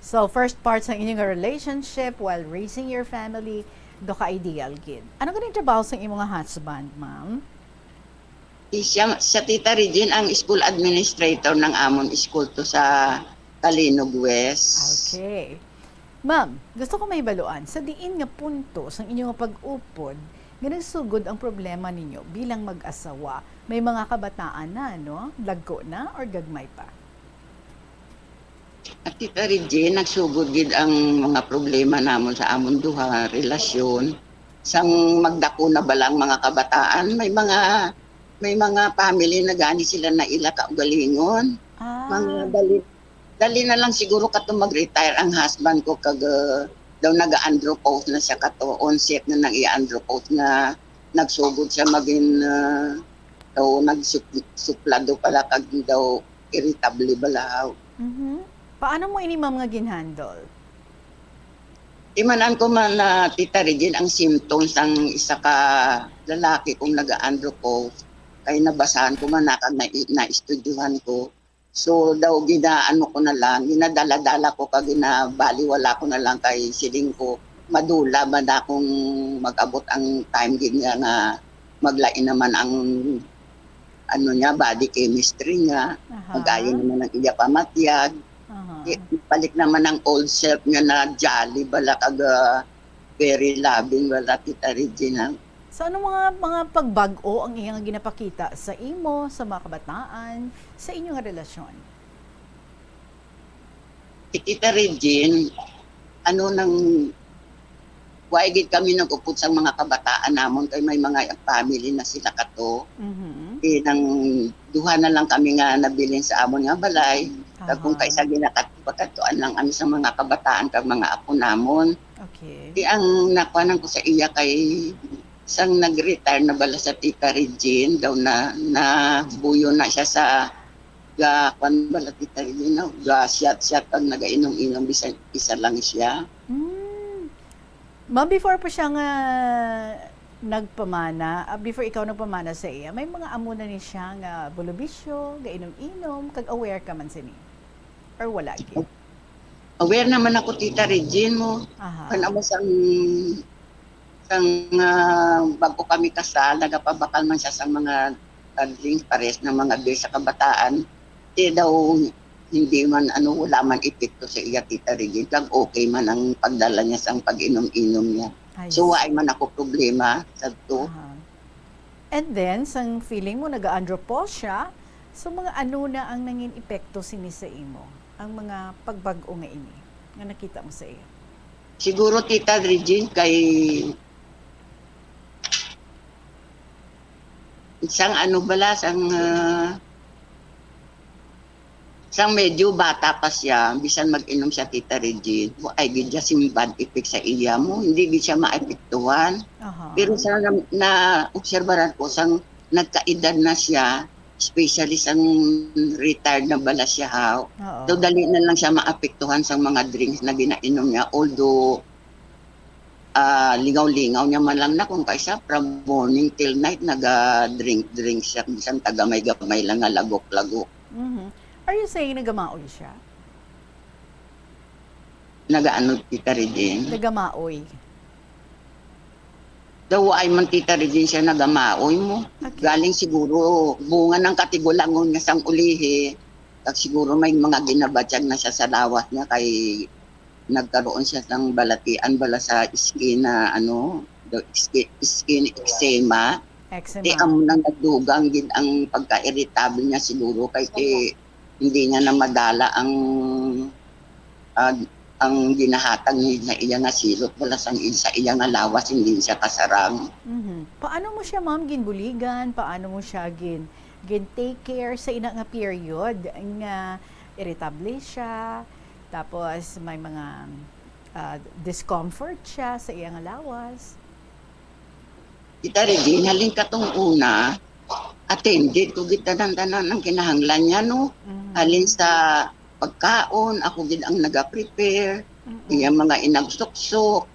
So, first parts ng inyong relationship while raising your family, do ka ideal gid. Ano ganang trabaho sa inyong husband, ma'am? Siya Tita Regine, ang school administrator ng amon school to sa Talinog West. Okay. Ma'am, gusto ko may baluan. Sa diin nga punto sa inyong pag-upod, ganang sugod ang problema ninyo bilang mag-asawa. May mga kabataan na, no? Lagko na or gagmay pa? At Tita Regine, nagsugod gid ang mga problema namon sa amon duha, relasyon. Sang magdako na balang mga kabataan, may mga family na gani sila na ila kaugalingon. Mga dali na lang siguro kato mag-retire ang husband ko kag daw naga-andropause na siya kato, onset na nag-i-andropause na nagsugod siya maging daw nagsuplado pala kag daw irritable balaw. Paano mo ini mga ginhandle? Imanan ko man na Tita Regine ang symptoms ng isa ka lalaki kung naga-andropause kay nabasahan ko man na-estudyuhan ko So daw ginaano ko na lang, ginadala-dala ko kag ginabaliwala ko na lang kay siling ko madula ba na kung mag-abot ang time gid niya nga maglain naman ang ano niya, body chemistry niya, mag-ayon naman ng iya pamatyag. Balik naman ang old self niya na jolly bala kag very loving bala Tita Regina. So ano mga pagbago ang iyang ginapakita sa imo, sa mga kabataan, sa inyong relasyon? Tita Regine, ano nang waigid kami nag-upot sa mga kabataan namon kay may mga family na sila kato. Nang duha na lang kami nga nabilin sa amon nga balay. Kag kung kaisa ginakatuan lang kami sa mga kabataan kag mga apo namon. Okay. Ang nakuanan ko sa iya kay sang nag-retire na bala sa Tita Regine daw na buyo na siya sa kwan bala Tita Regine ga shot kag nagainom-inom bisan isa lang siya. Ma'am, before pa siya nga nagpamana, before ikaw nagpamana sa iya, may mga amo na ni siya nga bulubisyo, gainom-inom, kag aware ka man sa ni? Or wala gid? Aware naman ako Tita Regine mo. Kana mo sang bago kami kasal, nagapabakal man siya sa mga drinks pares na mga beer sa kabataan. Di daw hindi man wala man epekto sa iya Tita Regine. Kag okay man ang pagdala niya sa pag-inom-inom niya. So why man ako problema sa to. And then, sang feeling mo nag-andropause siya, so mga ano na ang nangin epekto sini sa imo? Ang mga pagbago nga ini nga nakita mo sa iya? Siguro Tita Regine kay isang sang medyo bata pa siya, bisan mag-inom siya Tita Regine, ay gid yung bad effect sa iya mo, hindi gid siya maepektuhan. Pero sa na-obserbaran ko, sang nagkaedad na siya, especially sang retired na bala siya ha, so dali na lang siya maapektuhan sa mga drinks na ginainom niya, although lingaw-lingaw niya man lang na kung kaisa from morning till night naga-drink siya, bisan tagamay-gamay lang nga lagok-lagok. Are you saying nagamaoy siya? Nagaano Tita Regine? Nagamaoy. Daw ay man Tita Regine siya nagamaoy mo. Galing siguro bunga ng katigulangon nga sang ulihi. Kag siguro may mga ginabatyag na siya sa lawas niya kay nagkaroon siya ng balatian bala sa skin na skin eczema. Amo nang nagdugang gid ang pagka-irritable niya siguro kay hindi niya na madala ang ginahatag niya iya nga silot wala sa iya nga lawas, hindi siya kasarang. Paano mo siya ma'am ginbuligan? Paano mo siya gin take care sa ina nga period nga irritable siya, tapos may mga discomfort siya sa iya nga lawas? Tita Regine, halin katong una, attended ko gid tanan-tanan ang kinahanglan niya no. Halin sa pagkaon, ako gid ang naga-prepare. Iya mga inagsuksok.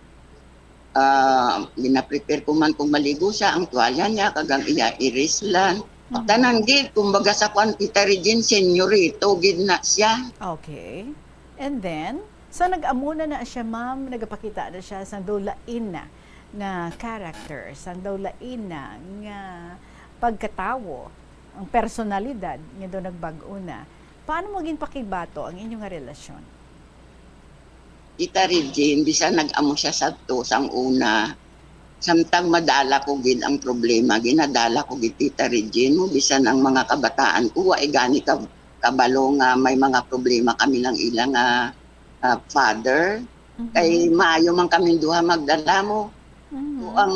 Gina-prepare ko man kung maligo siya, ang tuwalya niya kagang iya irislan. Tanan gid kumbaga sa kwan Tita Regine, senyorito gid na siya. Okay. And then, so nag-amuna na siya ma'am, nagapakita na siya sa dolain na nga character, sa dolain na nga pagkatawo, ang personalidad nga do nagbago na. Paano mo ginpakibato ang inyong relasyon? Tita Regine, bisan nag-amo siya sa to sang una, samtang madala ko gid ang problema, ginadala ko gid Tita Regine mo, bisan ang mga kabataan ko, ay gani kabalo nga may mga problema kami lang ilang father, kay maayo man kami duha magdala mo. So, ang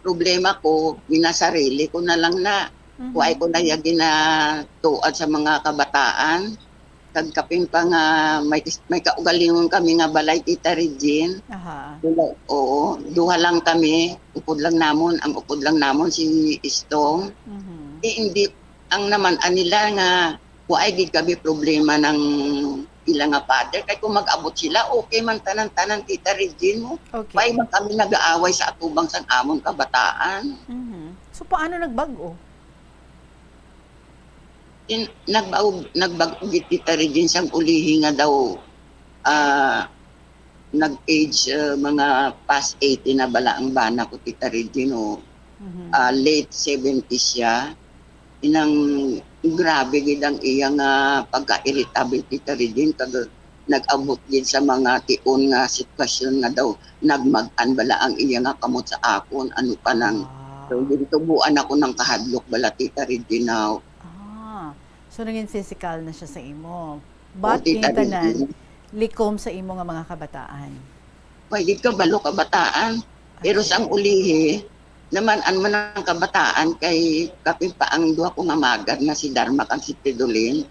problema ko, ginasarili ko na lang na. Kuhay ko na yung ginatuad sa mga kabataan. Kagkapin pa nga, may kaugalingon kami nga balay Tita Regine. Oo, duha lang kami. Upod lang namon si Istong. Hindi, ang naman anila nga, kuhay gid kami problema ng ilang nga father. Kaya kung mag-abot sila, okay man tanan-tanan Tita Regine mo. Kaya man kami nag-aaway sa atubang sang amon kabataan. So paano nagbago? Nagbagugit Tita Regine sang ulihi nga daw nag-age mga past 80 na bala ang bana ko Tita Regine late 70s siya. Inang grabe gid ang iya nga pagka-irritable Tita Regine kag nag-abot gid sa mga tion nga sitwasyon nga daw nagmag-an bala ang iya nga kamot sa akon ano pa nang so gintubuan ako ng kahadlok bala Tita Regine now. So naging physical na siya sa imo. But Tita tanan Regine. likom sa imo nga mga kabataan. Pwede ka balo kabataan. Pero sa ang ulihi, naman an man ang kabataan kay kapin pa ang duha ko nga magad nga si Dharma kang si Pedolin.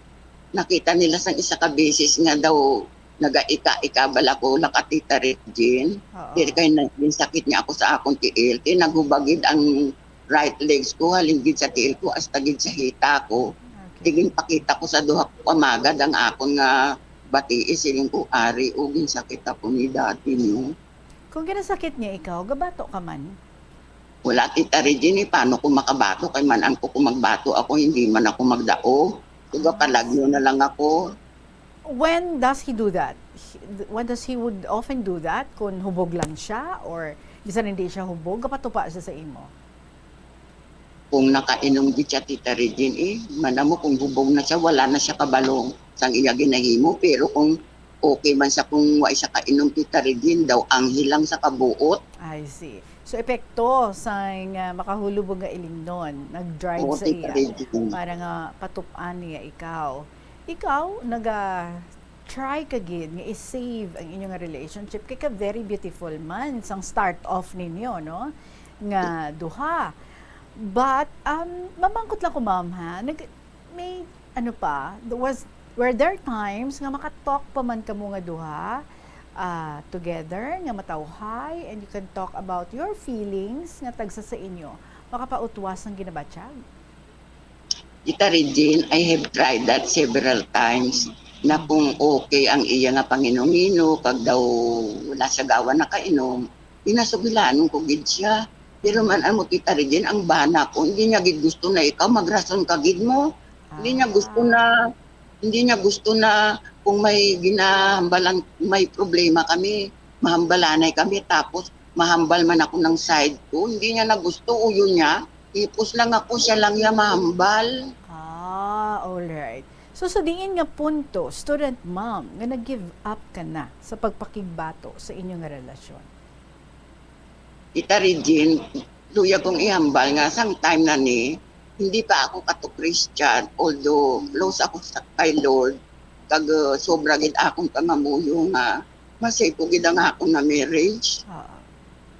Nakita nila sang isa ka beses nga daw naga-ika bala ko laka Tita Regine. Pero kay naging sakit niya ako sa akong tiil. Kaya naghubagid ang right legs ko, halinggid sa tiil ko, hasta gid sa hita ko. Tiging pakita ko sa duha ko kamagad ang akong nga batiis siling ko ari o ginsakit ako ni dati niyo. Kung ginasakit niya ikaw, gabato ka man? Wala Tita Regine, paano ko makabato? Kay manan ko kung magbato ako, hindi man ako magdao. Tuga palagyo na lang ako. When does he do that? When does he would often do that? Kung hubog lang siya or bisan hindi siya hubog, gabato pa siya sa imo? Kung nakainom di siya Tita Regine, manamo kung hubog na siya, wala na siya kabalong sang iya ginahimo. Pero kung okay man sa kung wa siya kainom Tita Regine, daw anghel lang sa kabuot. I see. So epekto sa makahulubog nga ilingnon, nag-drive sa iya para nga patupan niya ikaw. Ikaw, try ka gid nga i-save ang inyong relationship kay ka very beautiful man sang start off ninyo, no? Nga duha. But, mamangkot lang ko, ma'am, ha? May, were there times nga makatalk pa man ka mo nga duha together, nga matawhay, and you can talk about your feelings nga tagsa sa inyo, makapautwas ng ginabatsyag? Tita Regine, I have tried that several times na kung okay ang iya nga panginomino, pag daw wala sa gawa na kainom, pinasugilan ko gid siya. Pero man amo Tita Regine, ang bana ko, hindi niya gid gusto na ikaw magrason ka gid mo. Hindi niya gusto na kung may ginahambalan, may problema kami, mahambalanay kami, tapos mahambal man ako ng side ko. Hindi niya na gusto, uyo niya. Ipos lang ako, siya lang niya mahambal. Alright. So sa diin nga punto, student mom, nga nag-give up ka na sa pagpakigbato sa inyong relasyon? Tita Regine, luya kong ihambal nga sang time na ni, hindi pa ako kato-Christian, although close ako kay Lord, kag sobra gid akong pamamuyo nga, masipo gid ang ako na marriage.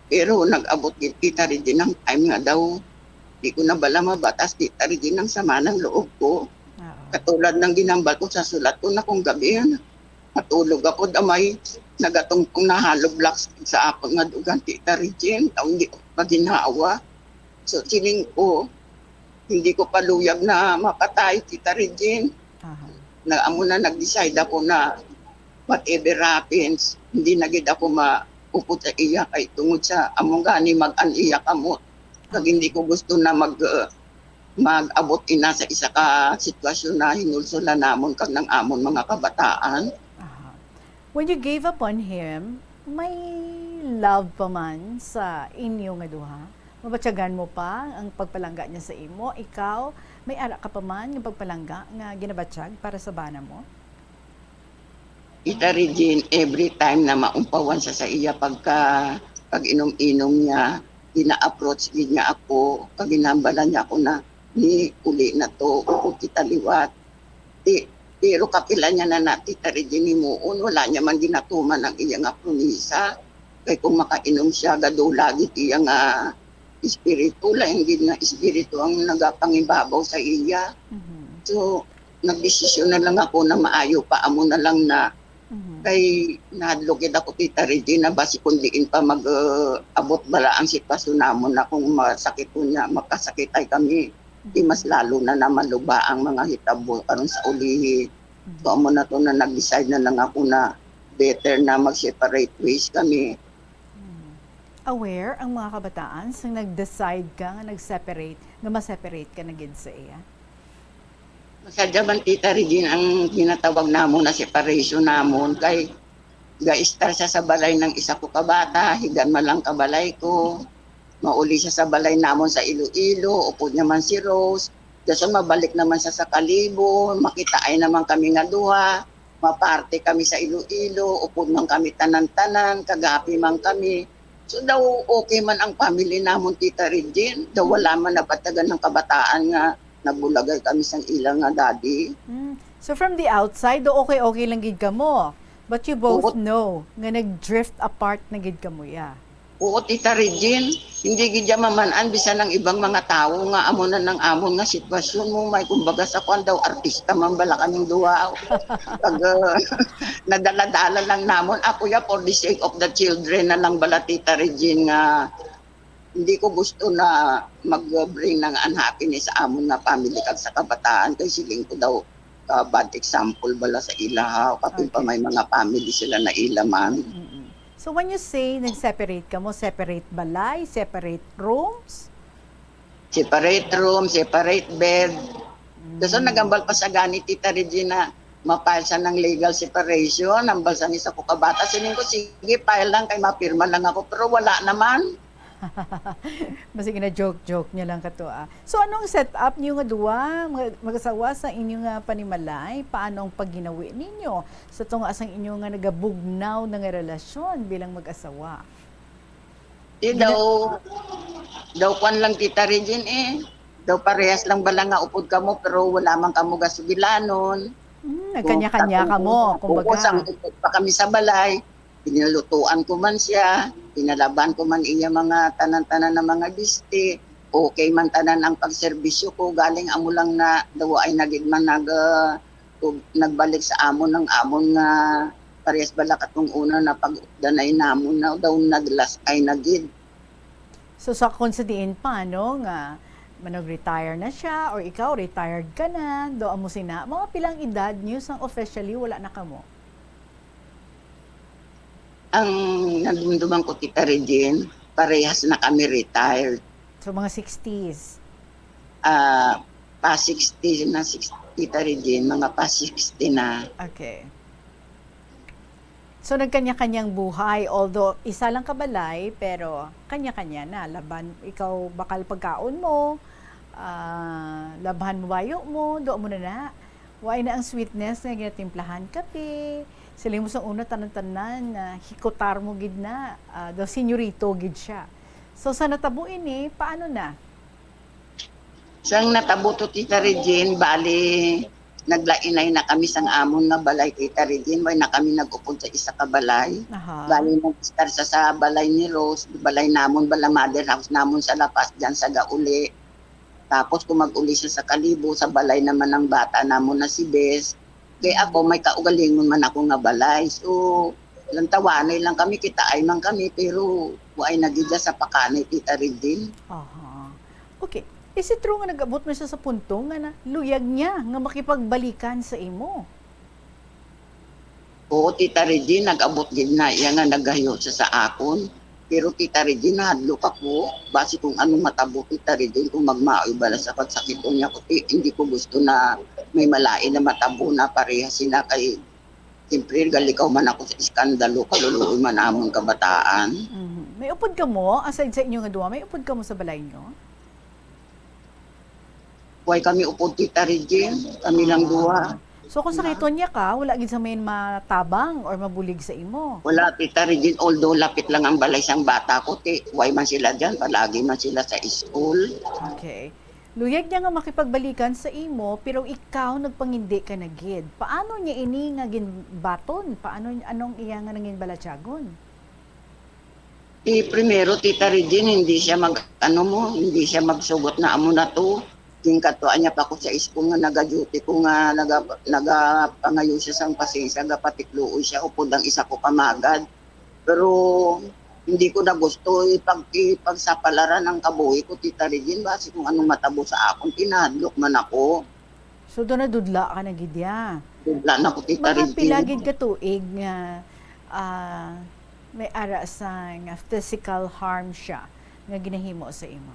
Pero nag-abot gid Tita Regine ang time nga daw, di ko na bala mabatas Tita Regine ang sama ng loob ko. Katulad ng ginambal ko sa sulat ko na kung gabi yan, matulog ako damay, nagatungkong nahalo blocks sa ako nga dugan Tita Regine, taong hindi ko paginawa. So siling ko, hindi ko paluyag na mapatay Tita Regine. Amo na nag-decide ako na whatever happens, hindi na gid ako maupot sa iya kay tungod sa among gani mag-aniya kamot. Kag hindi ko gusto na mag-abot ina sa isa ka sitwasyon na hinulsula namon kag ng amon mga kabataan. When you gave up on him, may love pa man sa inyo nga duha? Mabatyagan mo pa ang pagpalangga niya sa imo? Ikaw, may ara ka pa man yung pagpalangga nga ginabatsyag para sa bana mo? Tita Regine, every time na maumpawan siya sa iya pag inom-inom niya, gina-approach niya ako, pag ginambalan niya ako na ni uli na to, o kita liwat. Pero kapila niya na Tita Regine muon, wala niya man ginatuman ang iya nga promisa. Kaya kung makainom siya, gado lagi iya nga espiritu, hindi na espiritu ang nagapangibabaw sa iya. So, nagdesisyon na lang ako na maayo pa amo na lang na kay nahadlogid ako Tita Regine na basi kung diin pa mag-abot bala ang sitwasyon namon na kung masakit po niya, makasakit ay kami. Di mas lalo na naman luba ang mga hitabo karon sa ulihi. So amo na to na nag-decide na lang ako na better na mag-separate ways kami. Aware ang mga kabataan sa nag-decide ka nga nag-separate, nga ma-separate ka na gid sa iya? Masadya man Tita Regine ang ginatawag namon na separation namon kay ga-star siya sa balay ng isa ko kabata, higan man lang kabalay ko. Mauli siya sa balay namon sa Iloilo, upod naman si Rose. Dason mabalik naman siya sa Kalibo, makitaay naman kami nga duha. Maparte kami sa Iloilo, upod man kami tanan-tanan, kagapi man kami. So daw okay man ang family namon Tita Regine, daw wala man napatagan ng kabataan nga nagbulagay kami sa ilang nga daddy. So from the outside, do okay lang gid kamo. But you both know nga nag-drift apart na gid kamo ya. Oo, Tita Regine, hindi gidya mamanan bisan ng ibang mga tao nga amon na ng amon nga sitwasyon mo, may kumbaga sa kwan daw artista man bala kaming duha. Pag nadala-dala lang namon, ako ya for the sake of the children na lang bala Tita Regine nga hindi ko gusto na mag-bring ng unhappiness sa amon na family kag sa kabataan kay siling ko daw bad example bala sa ilahaw kapag pa may mga family sila na ilaman. So when you say nag-separate ka mo, separate balay, separate rooms? Separate room, separate bed. Kasi nagambal pa sa gani Tita Regina, mapile siya ng legal separation, nambal sa isa ko kabata. Sining ko, sige, file lang, kay mapirma lang ako, pero wala naman. Masige na joke niya lang kato. So anong setup niyo nga duwa mag-asawa sa inyo nga panimalay? Paano ang pagginawi ninyo sa tong asang inyo nga nagabugnaw nga relasyon bilang mag-asawa? Daw kwan lang Tita Regine daw parehas lang bala nga upod kamo pero wala man kamo gasubilanon. Nagkanya-kanya kamo, kumbaga. Sang upod pa kami sa balay. Pinalutuan ko man siya, pinalaban ko man iya mga tanan-tanan na mga biste, okay man tanan ang pagserbisyo ko, galing amo lang na daw ay nagigman nagbalik sa amon ng amon nga parehas bala katong una na pag-danay namon na daw naglas ay nagid. So sa kung sa diin pa, no, nga manog-retire na siya or ikaw retired ka na, do amo sina, mga pilang edad niyo sang officially wala na kamo? Ang nandumduman ko Tita Regine, parehas na kami retired. So mga 60s? Pa 60 na, Tita Regine, mga pa 60 na. Okay. So nagkanya-kanyang buhay, although isa lang kabalay, pero kanya-kanya na. Laban, ikaw bakal pagkaon mo, labahan mo bayo mo, doon mo na. Why na ang sweetness na ginatimplahan kape, sila mo sa una tanan-tanan na hikotar mo gid na, daw senyorito gid siya. So sa natabuin paano na? Sang natabo to Tita Regine, bali naglainay na kami sang amon nga balay Tita Regine, way na kami nag-upod sa isa ka balay. Bali nag-start sa balay ni Rose, balay namon bala mother house namon sa lapas diyan sa Gauli. Tapos kung mag-uli siya sa Kalibo, sa balay naman ng bata namon na si Bes. Kaya ako, may kaugalingon man ako nga balay. So, lang tawanay lang kami, kitaay man kami, pero ay nagidya sa pakanay, Tita Regine. Okay. Is it true nga nag-abot mo siya sa punto nga na luyag niya nga makipagbalikan sa imo? Oo, Tita Regine, nag-abot din na iya nga nagayo siya sa akon. Pero Tita Regine, nahadlok ako. Basi kung anong matabo, Tita Regine, kung magmaoy bala sa pagsakit niya ko, hindi ko gusto na may malain na matabo na parehas sila kay siyempre galikaw man ako sa iskandalo, kaluluoy man among kabataan. May upod ka mo, aside sa inyo nga duwa, may upod ka mo sa balay nyo? Huwag kami upod Tita Regine, kami lang duwa. So kung sakiton niya ka, wala gid sa main matabang or mabulig sa imo? Wala Tita Regine, although lapit lang ang balay sang bata ko, huwag man sila dyan, palagi man sila sa school. Okay. Luyag niya nga makipagbalikan sa imo, pero ikaw nagpangindi ka na gid. Paano niya ini nga ginbaton? Anong iya nga nangin balatyagon? Primero Tita Regine, hindi siya hindi siya magsugot na amo na to. Kingkatuan niya pa ko sa school nga naga-duty ko nga nagapangayo siya sang pasensya, gapatikluoy siya upod ang isa ko kamagad. Pero hindi ko na gusto ipagsapalaran ng kabuhi ko, Tita Regine, basi kung anong matabo sa akon, tinadlok man ako. So doon na dudla ka na gidya? Dudla na ko, Tita Regine. Mga pilagid ka tuig nga may ara sa nga physical harm siya nga ginahimo sa imo?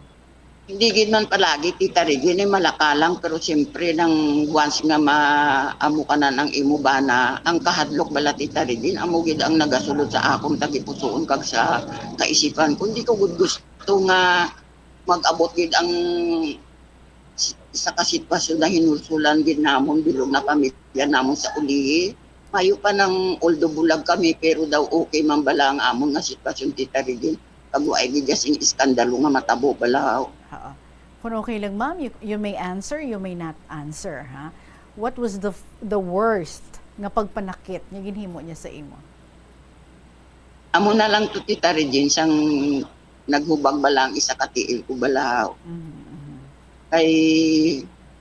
Hindi gid man palagi Tita Regine malaka lang pero siyempre nang once nga maamo ka na ng imo bana ang kahadlok bala Tita Regine amo gid ang nagasulod sa akong tagipusoon kag sa kaisipan kundi ko gud gusto nga mag-abot gid ang sa kasitwasyon na hinulsulan gid namon bilog na pamilya namon sa ulihi. Mayo pa ng oldo bulag kami pero daw okay man bala ang amon nga sitwasyon Tita Regine. Kag ay gid sing iskandalo nga matabo bala. Kung okay lang, ma'am, you may answer, you may not answer, ha? What was the worst nga pagpanakit nga ginhimo niya sa imo? Amo na lang to Tita Regine sang naghubag balang isa ka tiil ko balaw. Kay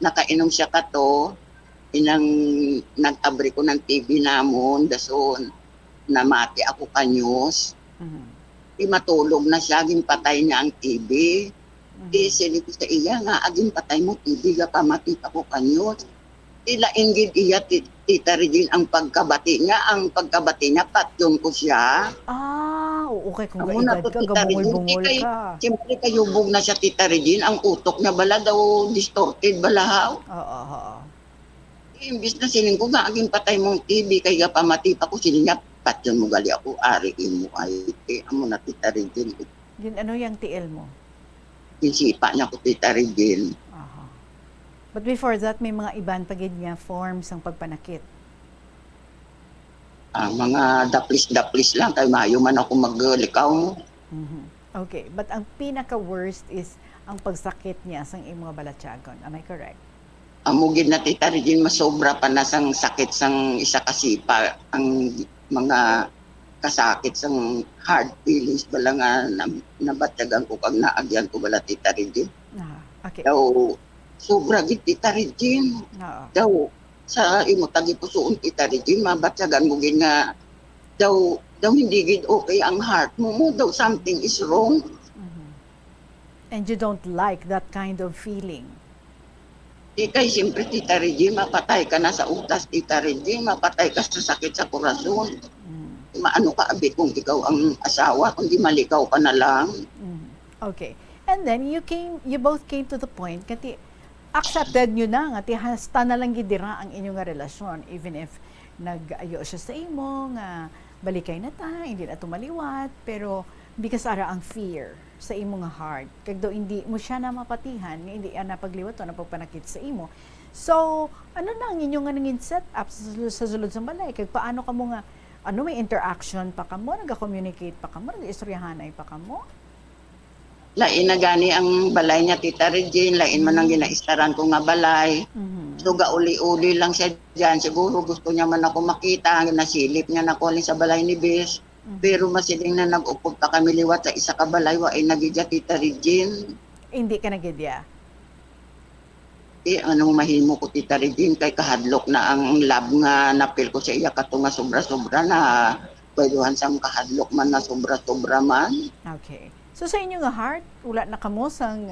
nakainom siya kato, inang nag-abri ko ng TV namon, dason, namati ako kanyos. Di matulog na siya, aging patay niya ang TV. Di silip sa iya nga, aging patay mo TV, ga pamati ako kanyos. Tila ingid iya Tita Regine ang pagkabati niya, patyon ko siya. Okay, kung kaedad ka, gabungol-bungol ka. Siyempre kayubog na siya Tita Regine, ang utok niya bala daw distorted balahaw. Imbis na siling ko nga, aging patay mong TV, kay ga pamati pa ko siling niya, patyon mo gali ako, ariin mo ay, amo na Tita Regine. Yun, ano yung tiil mo? Insipa niya ko Tita Regine. But before that, may mga iban pagid niya forms ang pagpanakit. Mga daplis-daplis lang, kay mayo man ako maglikaw mo. Okay, but ang pinaka-worst is ang pagsakit niya sa imong balatyagon. Am I correct? Amugid na Tita Regine, masobra pa na sang sakit sang isa kasipa, ang mga kasakit sang hard feelings bala nga nabatyagan ko kag naagyan ko bala Tita Regine. Okay. Daw, sobra gid Tita Regine. Daw, sa imo tagipusoon Tita Regine, mabatyagan mo gid nga daw hindi gid okay ang heart mo daw something is wrong. And you don't like that kind of feeling? Di kay siyempre Tita Regine, mapatay ka na sa utas Tita Regine, mapatay ka sa sakit sa korason. Maano ka abi kung ikaw ang asawa, kundi malikaw ka na lang. Okay. And then you both came to the point kati accepted nyo na nga ti hasta na lang gidira ang inyong relasyon even if nag-ayo siya sa imo nga balikay na ta, hindi na tumaliwat, pero because ara ang fear sa imo nga heart kag do hindi mo siya na mapatihan nga hindi na pagliwat na pagpanakit sa imo. So ano na ang inyong nga nangin set up sa sulod sa balay kag paano kamo nga may interaction pa kamo, nag-communicate pa kamo, nag-istoryahanay pa kamo? Lain na gani ang balay niya Tita Regine, lain man ang ginaistaran ko nga balay. So gauli-uli lang siya dyan. Siguro gusto niya man ako makita, nasilip niya na sa balay ni Bes. Pero masiling na nag-upod pa kami liwat sa isa ka balay, wa ay nagidya Tita Regine. Hindi ka nagidya? Anong mahimo ko Tita Regine, kay kahadlok na ang lab nga napil ko sa iya kato nga sobra-sobra na pwedeuhan sang kahadlok man na sobra-sobra man. Okay. So sa inyo nga heart, wala na kamo sang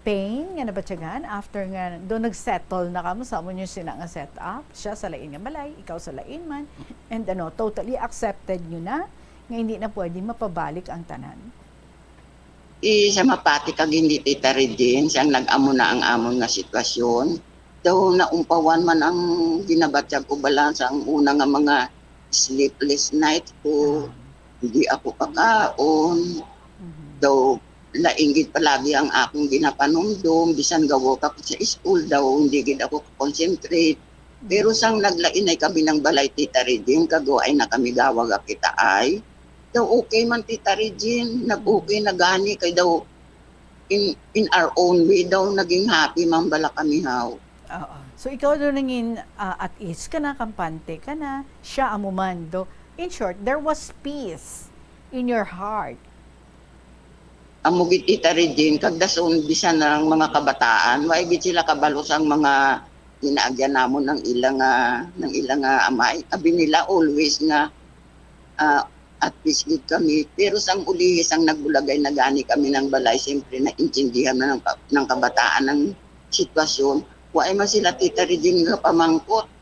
pain nga nabatyagan after nga do nag-settle na kamo sa inyo sina nga set up, siya sa lain nga balay, ikaw sa lain man, and totally accepted nyo na nga hindi na pwede mapabalik ang tanan. Sa mapati kag hindi Tita Regine, siyang nag-amo na ang amon nga sitwasyon. Daw naumpawan man ang ginabatyag ko bala sa ang una nga mga sleepless night ko. Hindi ako kakaon. Daw lainggit palagi ang akong ginapanumdum, bisan gawo ka sa school daw, hindi gid ako concentrate. Pero sang naglain ay kami ng balay Tita Regine, kagawa ay na kami gawag kita ay. Daw okay man Tita Regine, nag-okay na gani kay daw in our own way daw naging happy man bala kami haw. So ikaw daw nangin at ease ka na, kampante ka na, siya amuman do. In short, there was peace in your heart. Amugit Tita Regine, kagdason bisan ng mga kabataan, waigit sila kabalo sang mga ginaagyan namon ng ilang amay. Abi nila always nga at peace gid kami, pero sang ulihis ang nagbulagay na gani kami ng balay, siyempre na intindihan na ng kabataan ng sitwasyon. Wa man sila Tita Regine nga pamangkot.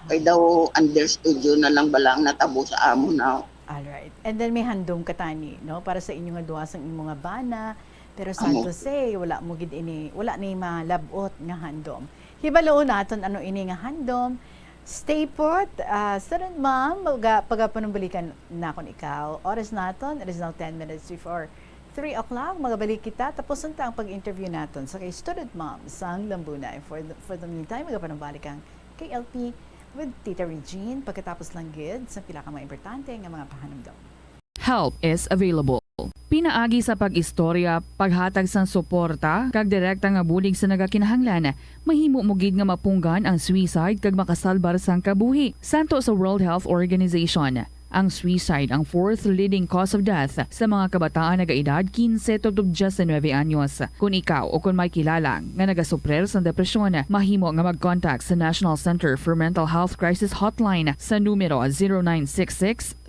Kay daw understood yun na lang balang natabo sa amon na. Alright. And then may handom katani, no? Para sa inyo nga duwa sang imong nga bana, Pero sad to say, wala mo gid ini, wala ni malabot nga handom. Hibalo naton ano ini nga handom. Stay put. Student ma'am, pagapanumbalikan na kon ikaw. Oras naton, it is now 10 minutes before 3 o'clock. Magabalik kita. Tapos ang pag-interview naton sa kay student ma'am sang Lambunay. For the meantime, magapanumbalik ang KLP with Tita Regine. Pagkatapos lang gid sa pila ka mga importante nga mga pahanumdom. Help is available. Pinaagi sa pag-istorya, paghatag sang suporta, kag direkta nga bulig sa nagakinahanglan, mahimo mo gid nga mapunggan ang suicide kag makasalbar sang kabuhi. Santo sa World Health Organization, ang suicide ang fourth leading cause of death sa mga kabataan nagaedad 15 to 19 anyos. Kung ikaw o kung may kilala nga nagasuprer sa depresyon, mahimo nga mag-contact sa National Center for Mental Health Crisis Hotline sa numero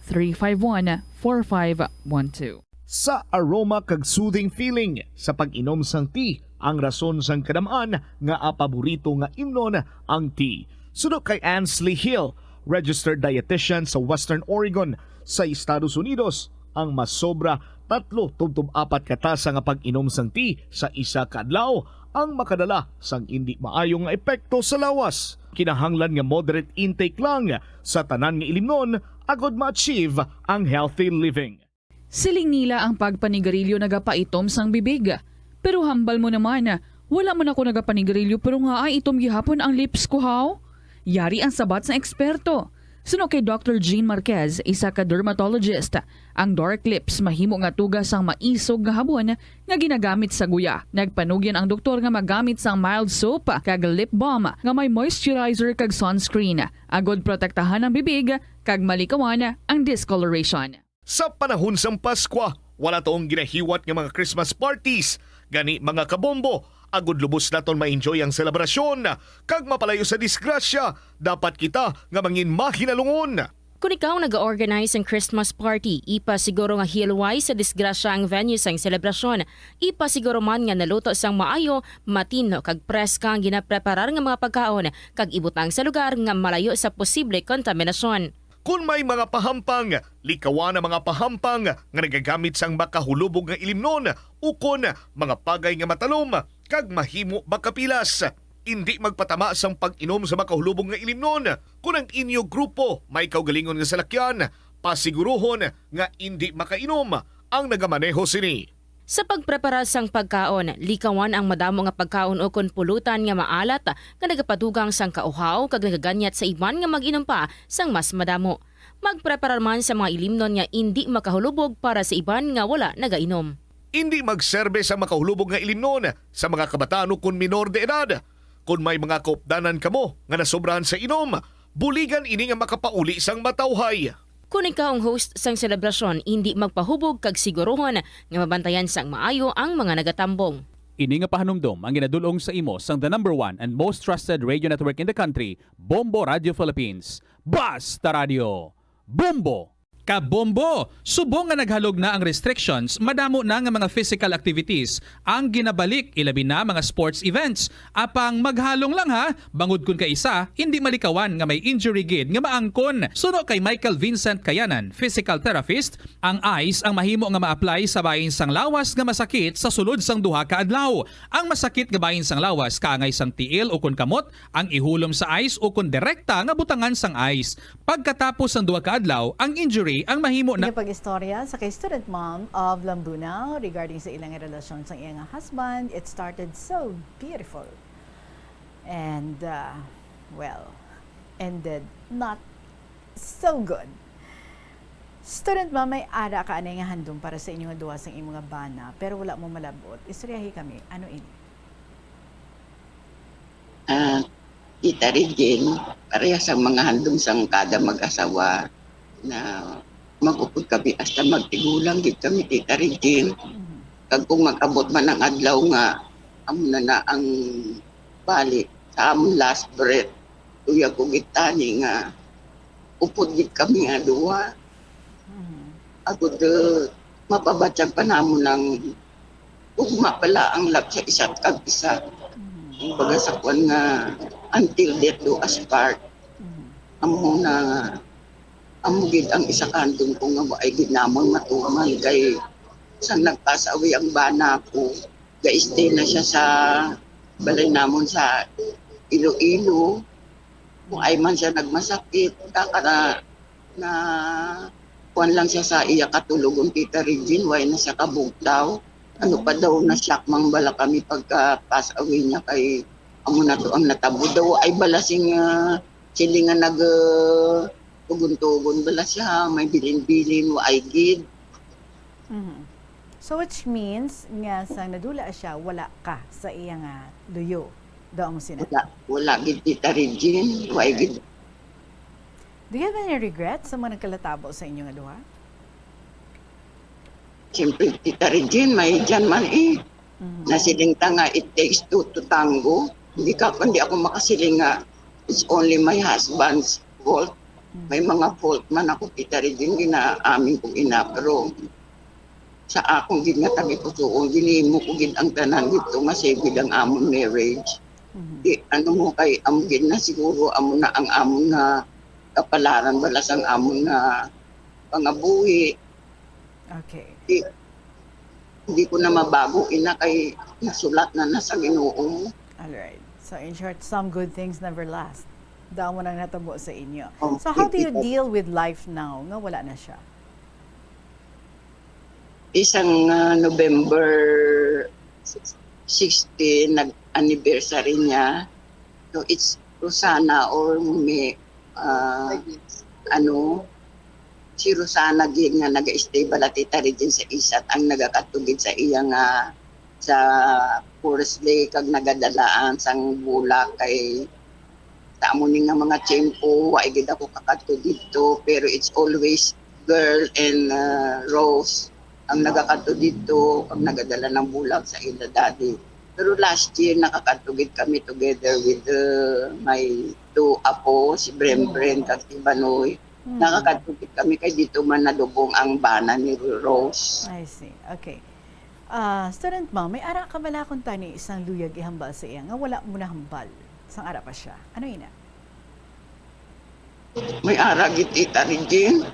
0966-351-4512. Sa aroma kag soothing feeling sa pag-inom sang tea, ang rason sang kadamaan nga paborito nga imnon ang tea. Sunod kay Ansley Hill, registered dietitian sa Western Oregon sa Estados Unidos, ang mas sobra 3-4 katasa nga pag-inom sang tea sa isa ka adlaw ang makadala sang hindi maayong nga epekto sa lawas. Kinahanglan nga moderate intake lang sa tanan nga ilimnon agod ma-achieve ang healthy living. Siling nila ang pagpanigarilyo nagapaitom sang bibig. Pero hambal mo naman, wala man ako nagapanigarilyo pero nga ay itom gihapon ang lips ko haw. Yari ang sabat sa eksperto. Suno kay Dr. Jean Marquez, isa ka dermatologist, ang dark lips mahimo nga tugas sang maisog nga habon nga ginagamit sa guya. Nagpanugyan ang doktor nga magamit sang mild soap kag lip balm nga may moisturizer kag sunscreen. Agod protektahan ang bibig kag malikawan ang discoloration. Sa panahon sang Paskwa, wala toong ginahiwat nga mga Christmas parties. Gani mga kabombo, agud lubos naton ma-enjoy ang selebrasyon. Kag mapalayo sa disgrasya, dapat kita nga mangin mahinalungon. Kung ikaw nag-organize ng Christmas party, ipa siguro nga hilway sa disgrasya ang venue sang selebrasyon. Ipa siguro man nga naluto sang maayo, matino kag preska ang ginapreparar nga mga pagkaon kag ibutang sa lugar nga malayo sa posible kontaminasyon. Kung may mga pahampang, likawan ang mga pahampang nga nagagamit sang makahulubog nga ilimnon ukon mga pagay nga matalom kag mahimo makapilas. Hindi magpatama sang pag-inom sa makahulubog nga ilimnon. Kung ang inyo grupo may kaugalingon nga salakyan, pasiguruhon nga hindi makainom ang nagamaneho sini. Sa pagprepara sang pagkaon, likawan ang madamo nga pagkaon o kon pulutan nga maalat nga nagapadugang sang kauhaw kag nagaganyat sa iban nga mag-inom pa sang mas madamo. Magprepara man sa mga ilimnon nga hindi makahulubog para sa iban nga wala nagainom. Hindi magserbe sa makahulubog nga ilimnon sa mga kabataan o kon minor de edad. Kung may mga kaupdanan kamo nga nasobrahan sa inom, buligan ini nga makapauli sang matawhay. Kung ikaw ang host sang selebrasyon, hindi magpahubog kag siguruhon nga mabantayan sang maayo ang mga nagatambong. Ini nga pahanumdom ang ginadulong sa imo sang the number 1 and most trusted radio network in the country, Bombo Radio Philippines. Basta Radio! Bombo! Kabombo! Subong nga naghalog na ang restrictions, madamo na nga mga physical activities ang ginabalik, ilabi na mga sports events. Apang maghalong lang ha, bangod kun ka isa, hindi malikawan nga may injury gid nga maangkon. Suno kay Michael Vincent Kayanan, physical therapist, ang ice ang mahimo nga ma-apply sa bahin sang lawas nga masakit sa sulod sang duha ka adlaw. Ang masakit nga bahin sang lawas kaangay sang tiil o kun kamot, ang ihulom sa ice o kun direkta nga butangan sang ice. Pagkatapos sang duha ka adlaw, ang injury ang mahimo na pag-istorya sa kay student mom of Lambunao regarding sa ilang relasyon sa iyang husband. It started so beautiful and ended not so good. Student mom, may ara ka anay nga handom para sa inyong duwa sa inyong mga bana pero wala mo malabot. Istoryahi kami. Ano ini? Tita Regine, parehas ang mga handom sang kada mag-asawa na mag-upod kami hasta magtigulang gid kami, Tita Regine. Kag kung mag-abot man ang adlaw nga amo na ang balik sa among last breath, tuya ko gitani nga upod gid kami nga duwa. Agud mapabatyag pa namon ng ugma pala ang lab sa isa't kag isa. Baga sa kwan nga until death do us part. Amo na amugid ang isa kantong ko nga ay gid namon matuman kay sa nagpasawi ang bana ko. Ga-stay na siya sa balay namon sa Iloilo. Kung ay man siya nagmasakit, na kuwan lang siya sa iya katulog Tita Regine, why na siya kabugtaw. Ano pa daw na shock mang bala kami pagka pass away niya kay amo na to ang natabo daw ay balasing sila nga nag tugon-tugon bala siya, may bilin-bilin wa ay gid. So which means nga sa nadula siya, wala ka sa iyang luyo. Daw mo sina. Wala gid Tita Regine, wa ay gid. Do you have any regrets sa mga nagkalatabo sa inyong duha? Siyempre, Tita Regine, may dyan man Nasiling nga, it takes two to tango. Hindi ako makasiling nga, it's only my husband's fault. May mga fault man ako, Tita Regine, ginaamin ko pero sa akong gid nga tabi ko suon, ginimo ko gid ang tanan dito, masayod ang amon marriage. Di, ano mo kay amgid na siguro amo na ang amon nga kapalaran balas ang amon nga pangabuhi. Okay. Hindi ko na mabago ina kay nasulat na nasa Ginoo. Alright. So in short, some good things never last. Daw mo nang natabo sa inyo. So how do you deal with life now? Nga wala na siya. Isang November 16 nag-anniversary niya. So it's Rosana or may si Rosana gid nga naga-stay bala Tita Regine sa isat ang nagakatugid sa iya nga sa Forest Lake kag nagadalaan sang bulak kay tamo ni nga mga tiyempo wa gid ako kakadto dito pero it's always girl and Rose ang nagakadto dito kag nagadala ng bulak sa ila daddy. Pero last year nakakatugid kami together with my two apo si Brembren kag si Banoy. Nakakatugid kami kay dito man nadubong ang bana ni Rose. I see. Okay. Student ma'am, may ara ka bala kung tani isang luyag ihambal sa iya nga wala mo na hambal. Sang ara pa siya. Ano ina? May ara gid Tita Regine.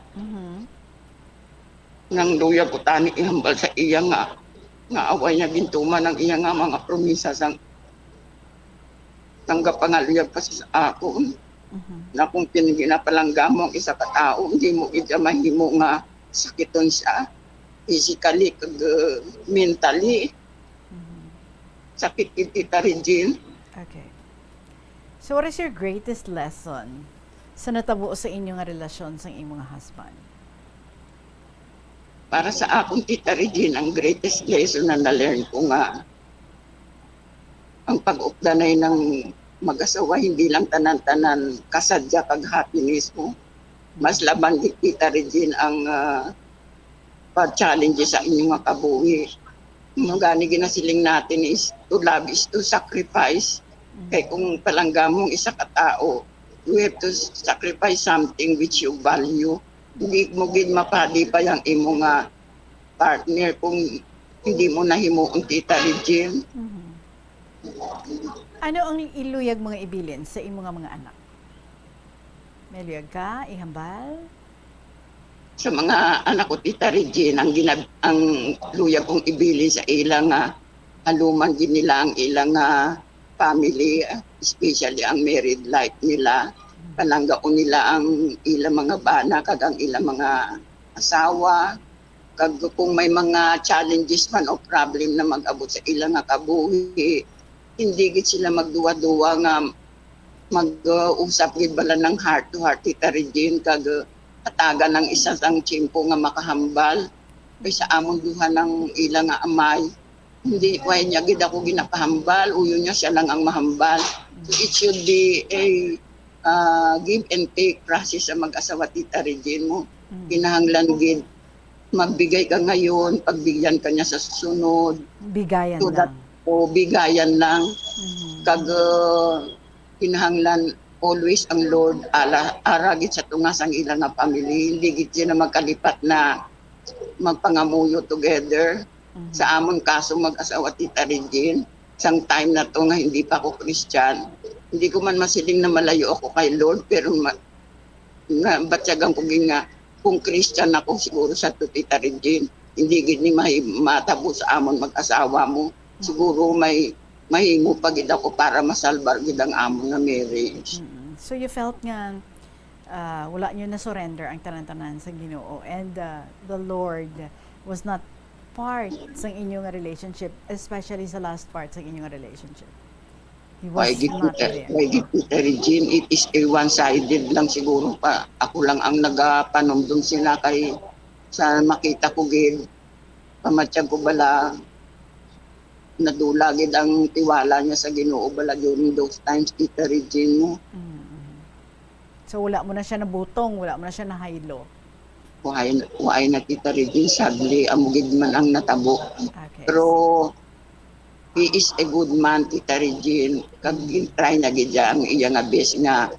Nang luyag ko tani ihambal sa iya nga away niya gintuman ang iya nga mga promisa sang tanggap pangaluyag pa sa ako. Na kung pinaginapalanggamo ang isa ka tao, hindi mo ita mahimo nga sakiton siya physically kag mentally. Sakit kid Tita Regine. Okay. So what is your greatest lesson sa natabo sa inyong relasyon sa imong husband? Para sa akong Tita Regine, ang greatest lesson na na-learn ko nga ang pag-updanay ng mag-asawa, hindi lang tanan-tanan kasadya kag happiness mo. Mas laban di Tita Regine ang pag-challenge sa inyong mga kabuhi. Ang gani ginasiling natin is to love is to sacrifice. Kaya kung palanggamong isa ka tao, you have to sacrifice something which you value. Hindi mo gid mapadi pa yung imo nga partner kung hindi mo nahimo ang Tita Regine. Ano ang iluyag mga ibilin sa imo nga mga anak? May luyag ka, ihambal? Sa mga anak ko Tita Regine, ang luyag kong ibilin sa ilang haluman din nila ang ilang family, especially ang married life nila. Palanggaon nila ang ilang mga bana kag ang ilang mga asawa. Kag kung may mga challenges man o problem na mag-abot sa ilang kabuhi, hindi gid sila magduwa-duwa nga mag-usap gid bala ng heart to heart Tita Regine kag kataga ng isa sang tiyempo nga makahambal kay sa amon duha ng ilang amay. Hindi way niya gid ako ginapahambal, uyo niya siya lang ang mahambal. So it should be a give and take process sa mag-asawa Tita Regine mo. Kinahanglan gid magbigay ka ngayon, pagbigyan ka niya sa susunod. Bigayan so lang. O bigayan lang. Kag kinahanglan always ang Lord aragit sa tungas ang ilang nga family. Hindi gid siya na magkalipat na magpangamuyo together. Sa amon kaso mag-asawa Tita Regine, sang time na to nga hindi pa ako Christian. Hindi ko man masiling na malayo ako kay Lord, pero batyagan ko nga kung Christian ako siguro sa Tita Regine. hindi gid ni matabo sa amon mag-asawa mo. Siguro may mahimo pa gid ako para masalbar gid ang amon nga marriage. So you felt nga wala niyo na surrender ang tanan-tanan sa Ginoo, and the Lord was not part sa inyong relationship, especially sa last part sa inyong relationship. He was not there. Regine, it is a one-sided lang siguro pa. Ako lang ang nagapanumdum sila kay sa makita ko gid pamatyag ko bala nadula gid ang tiwala niya sa Ginoo bala during those times, Tita Regine mo. So wala mo na siya nabutong, wala mo na siya nahaylo. Why na Tita Regine, sadly amugid man ang natabo. Pero he is a good man, Tita Regine. Kag try na gid ang iya nga best nga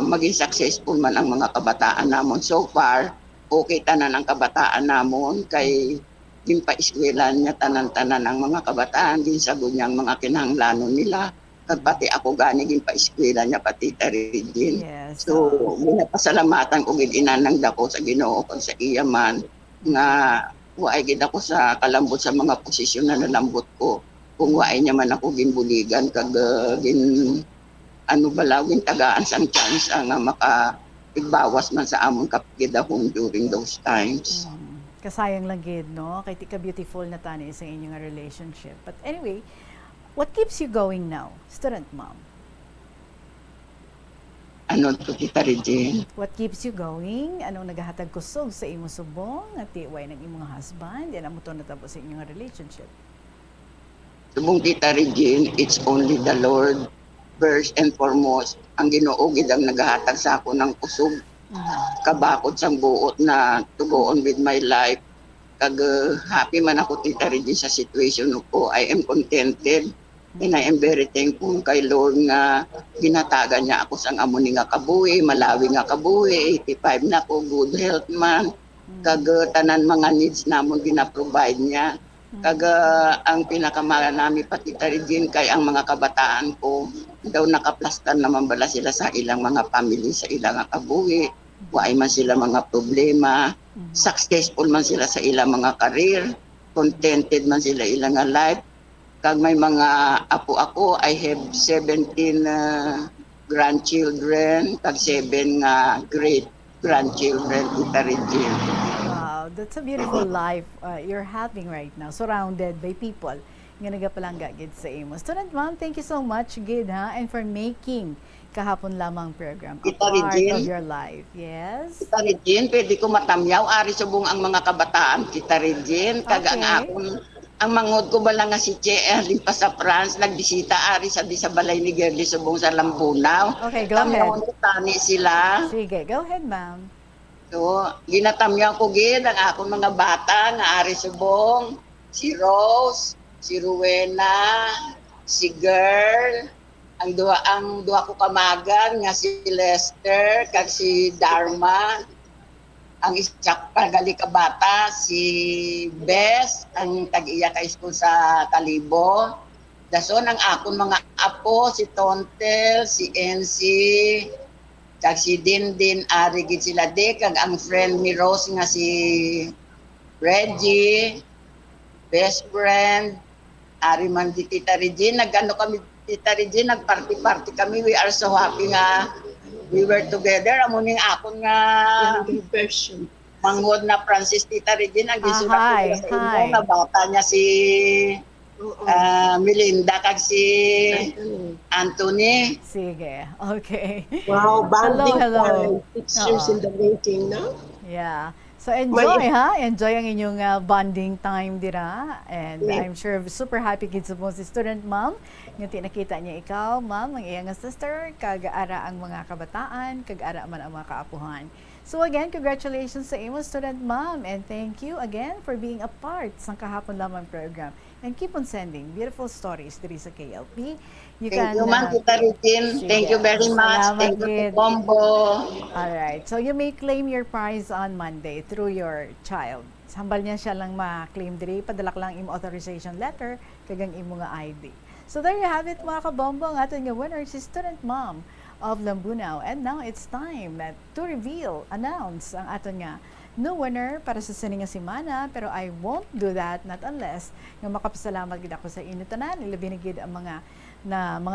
maging successful man ang mga kabataan namon. So far, okay tanan ang kabataan namon kay ginpa-eskwelahan niya tanan-tanan ang mga kabataan, ginsagod niya ang mga kinahanglanon nila. Kag pati ako gani ginpa-eskwela niya pati Tita Regine. Yes. So, ginapasalamatan ko gid inanang dako sa Ginoo kung sa iya man nga waay gid ako sa kalambot sa mga posisyon na nalambot ko. Kung waay niya man ako ginbuligan kag balawin tagaan sang chance nga maka-igbawas man sa amon kapigidahon during those times. Kasayang lang gid, no? Kay tika beautiful na tani sa inyong relationship. But anyway, what keeps you going now, student mom? Ano to, Tita Regine? What keeps you going? Anong nagahatag kusog sa imong subong at tiway ng imong husband? Yan ang muto natabo sa inyong relationship. Subong Tita Regine, it's only the Lord. First and foremost, ang Ginoo gid ang nagahatag sa ako ng kusog. Kabakod sang buot na to go on with my life. Kag happy man ako, Tita Regine, sa situation ko. I am contented and I am very thankful kay Lord nga ginatagan niya ako sang amo ni nga kabuhi, malawi nga kabuhi, 85 na ko, good health man. Kag tanan mga needs namon gina-provide niya. Kag ang pinakamahal nami pa, Tita Regine, kay ang mga kabataan ko daw nakaplastan naman bala sila sa ilang mga family, sa ilang kabuhi. Waay man sila mga problema, successful man sila sa ilang mga career, contented man sila ilang life. Kag may mga apo ako, I have 17 grandchildren, kag 7 great grandchildren, Tita Regine. Wow, that's a beautiful life you're having right now, surrounded by people nga nagapalangga gid sa imo. Student mom, thank you so much gid and for making kahapon lamang program a part of your life. Yes? Tita Regine, pwede ko matamyaw, ari subong ang mga kabataan, Tita Regine, kag ang akong ang mangod ko bala nga si Che pa sa France, nagbisita ari sa balay ni Gerly subong sa Lambunaw. Okay, go ahead. Tani sila. Sige, go ahead, ma'am. So, ginatamyaw ko gid ang akong mga bata nga ari subong, si Rose, si Rowena, si Girl, ang duha ko kamagan nga si Lester kag si Dharma. Ang isa pagali ka bata si Bess, ang tag-iya ka school sa Talibo. Dason ang akong mga apo si Tontel, si NC, kag si Dindin, ari gid sila de, kag ang friend ni Rose nga si Reggie, best friend, ari man di Tita Regine, nagano kami Tita Regine, nagparty-party kami, we are so happy nga we were together. Amuning akon nga mangod na Francis, Tita Regine, ang gisurat ko sa imo nga bata niya si Melinda kag si Anthony. Sige, okay. Wow, bonding hello. time. 6 years in the making, no? Yeah. So enjoy enjoy ang inyong bonding time dira, and I'm sure super happy kids mo si student mom nga nakita niya ikaw ma'am ang iyang sister kag ara ang mga kabataan kag ara man ang mga kaapuhan. So again, congratulations sa imo student mom, and thank you again for being a part sa kahapon lamang program, and keep on sending beautiful stories diri sa KLP. Thank you, Ma'am Tita Regine. Thank you very much. Thank you, Bombo. Alright, so you may claim your prize on Monday through your child. Sambal niya siya lang ma-claim diri, padalak lang imo authorization letter kagang imo nga ID. So there you have it, mga kabombo, ang aton nga winner si student mom of Lambunaw. And now it's time to announce ang aton nga no winner para sa sininga semana, pero I won't do that not unless nga makapasalamat gid ako sa inyo tanan, ilabi na gid ang mga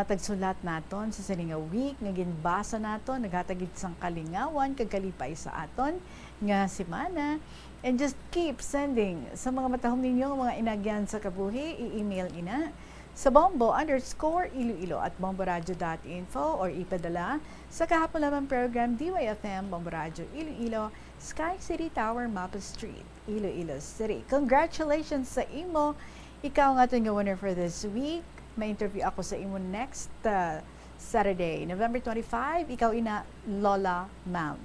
tagsulat naton sa sininga week nga ginbasa naton, naghatagid sang kalingawan kag kalipay sa aton nga semana. And just keep sending sa mga matahom ninyo mga inagyan sa kabuhi, i-email ina sa bombo_iloilo@bomboradio.info or ipadala sa kahapon lamang program DYFM Bombo Radio Iloilo, Sky City Tower, Mapa Street, Iloilo City. Congratulations sa imo. Ikaw nga nga winner for this week. May interview ako sa imo next Saturday, November 25. Ikaw ina Lola Ma'am.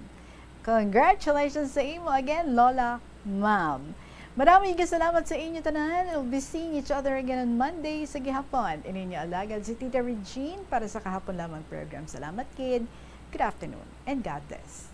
Congratulations sa imo again, Lola Ma'am. Maraming salamat sa inyo tanan. We'll be seeing each other again on Monday sa gihapon. Ininyo alagad si Tita Regine para sa kahapon lamang program. Salamat, kid. Good afternoon and God bless.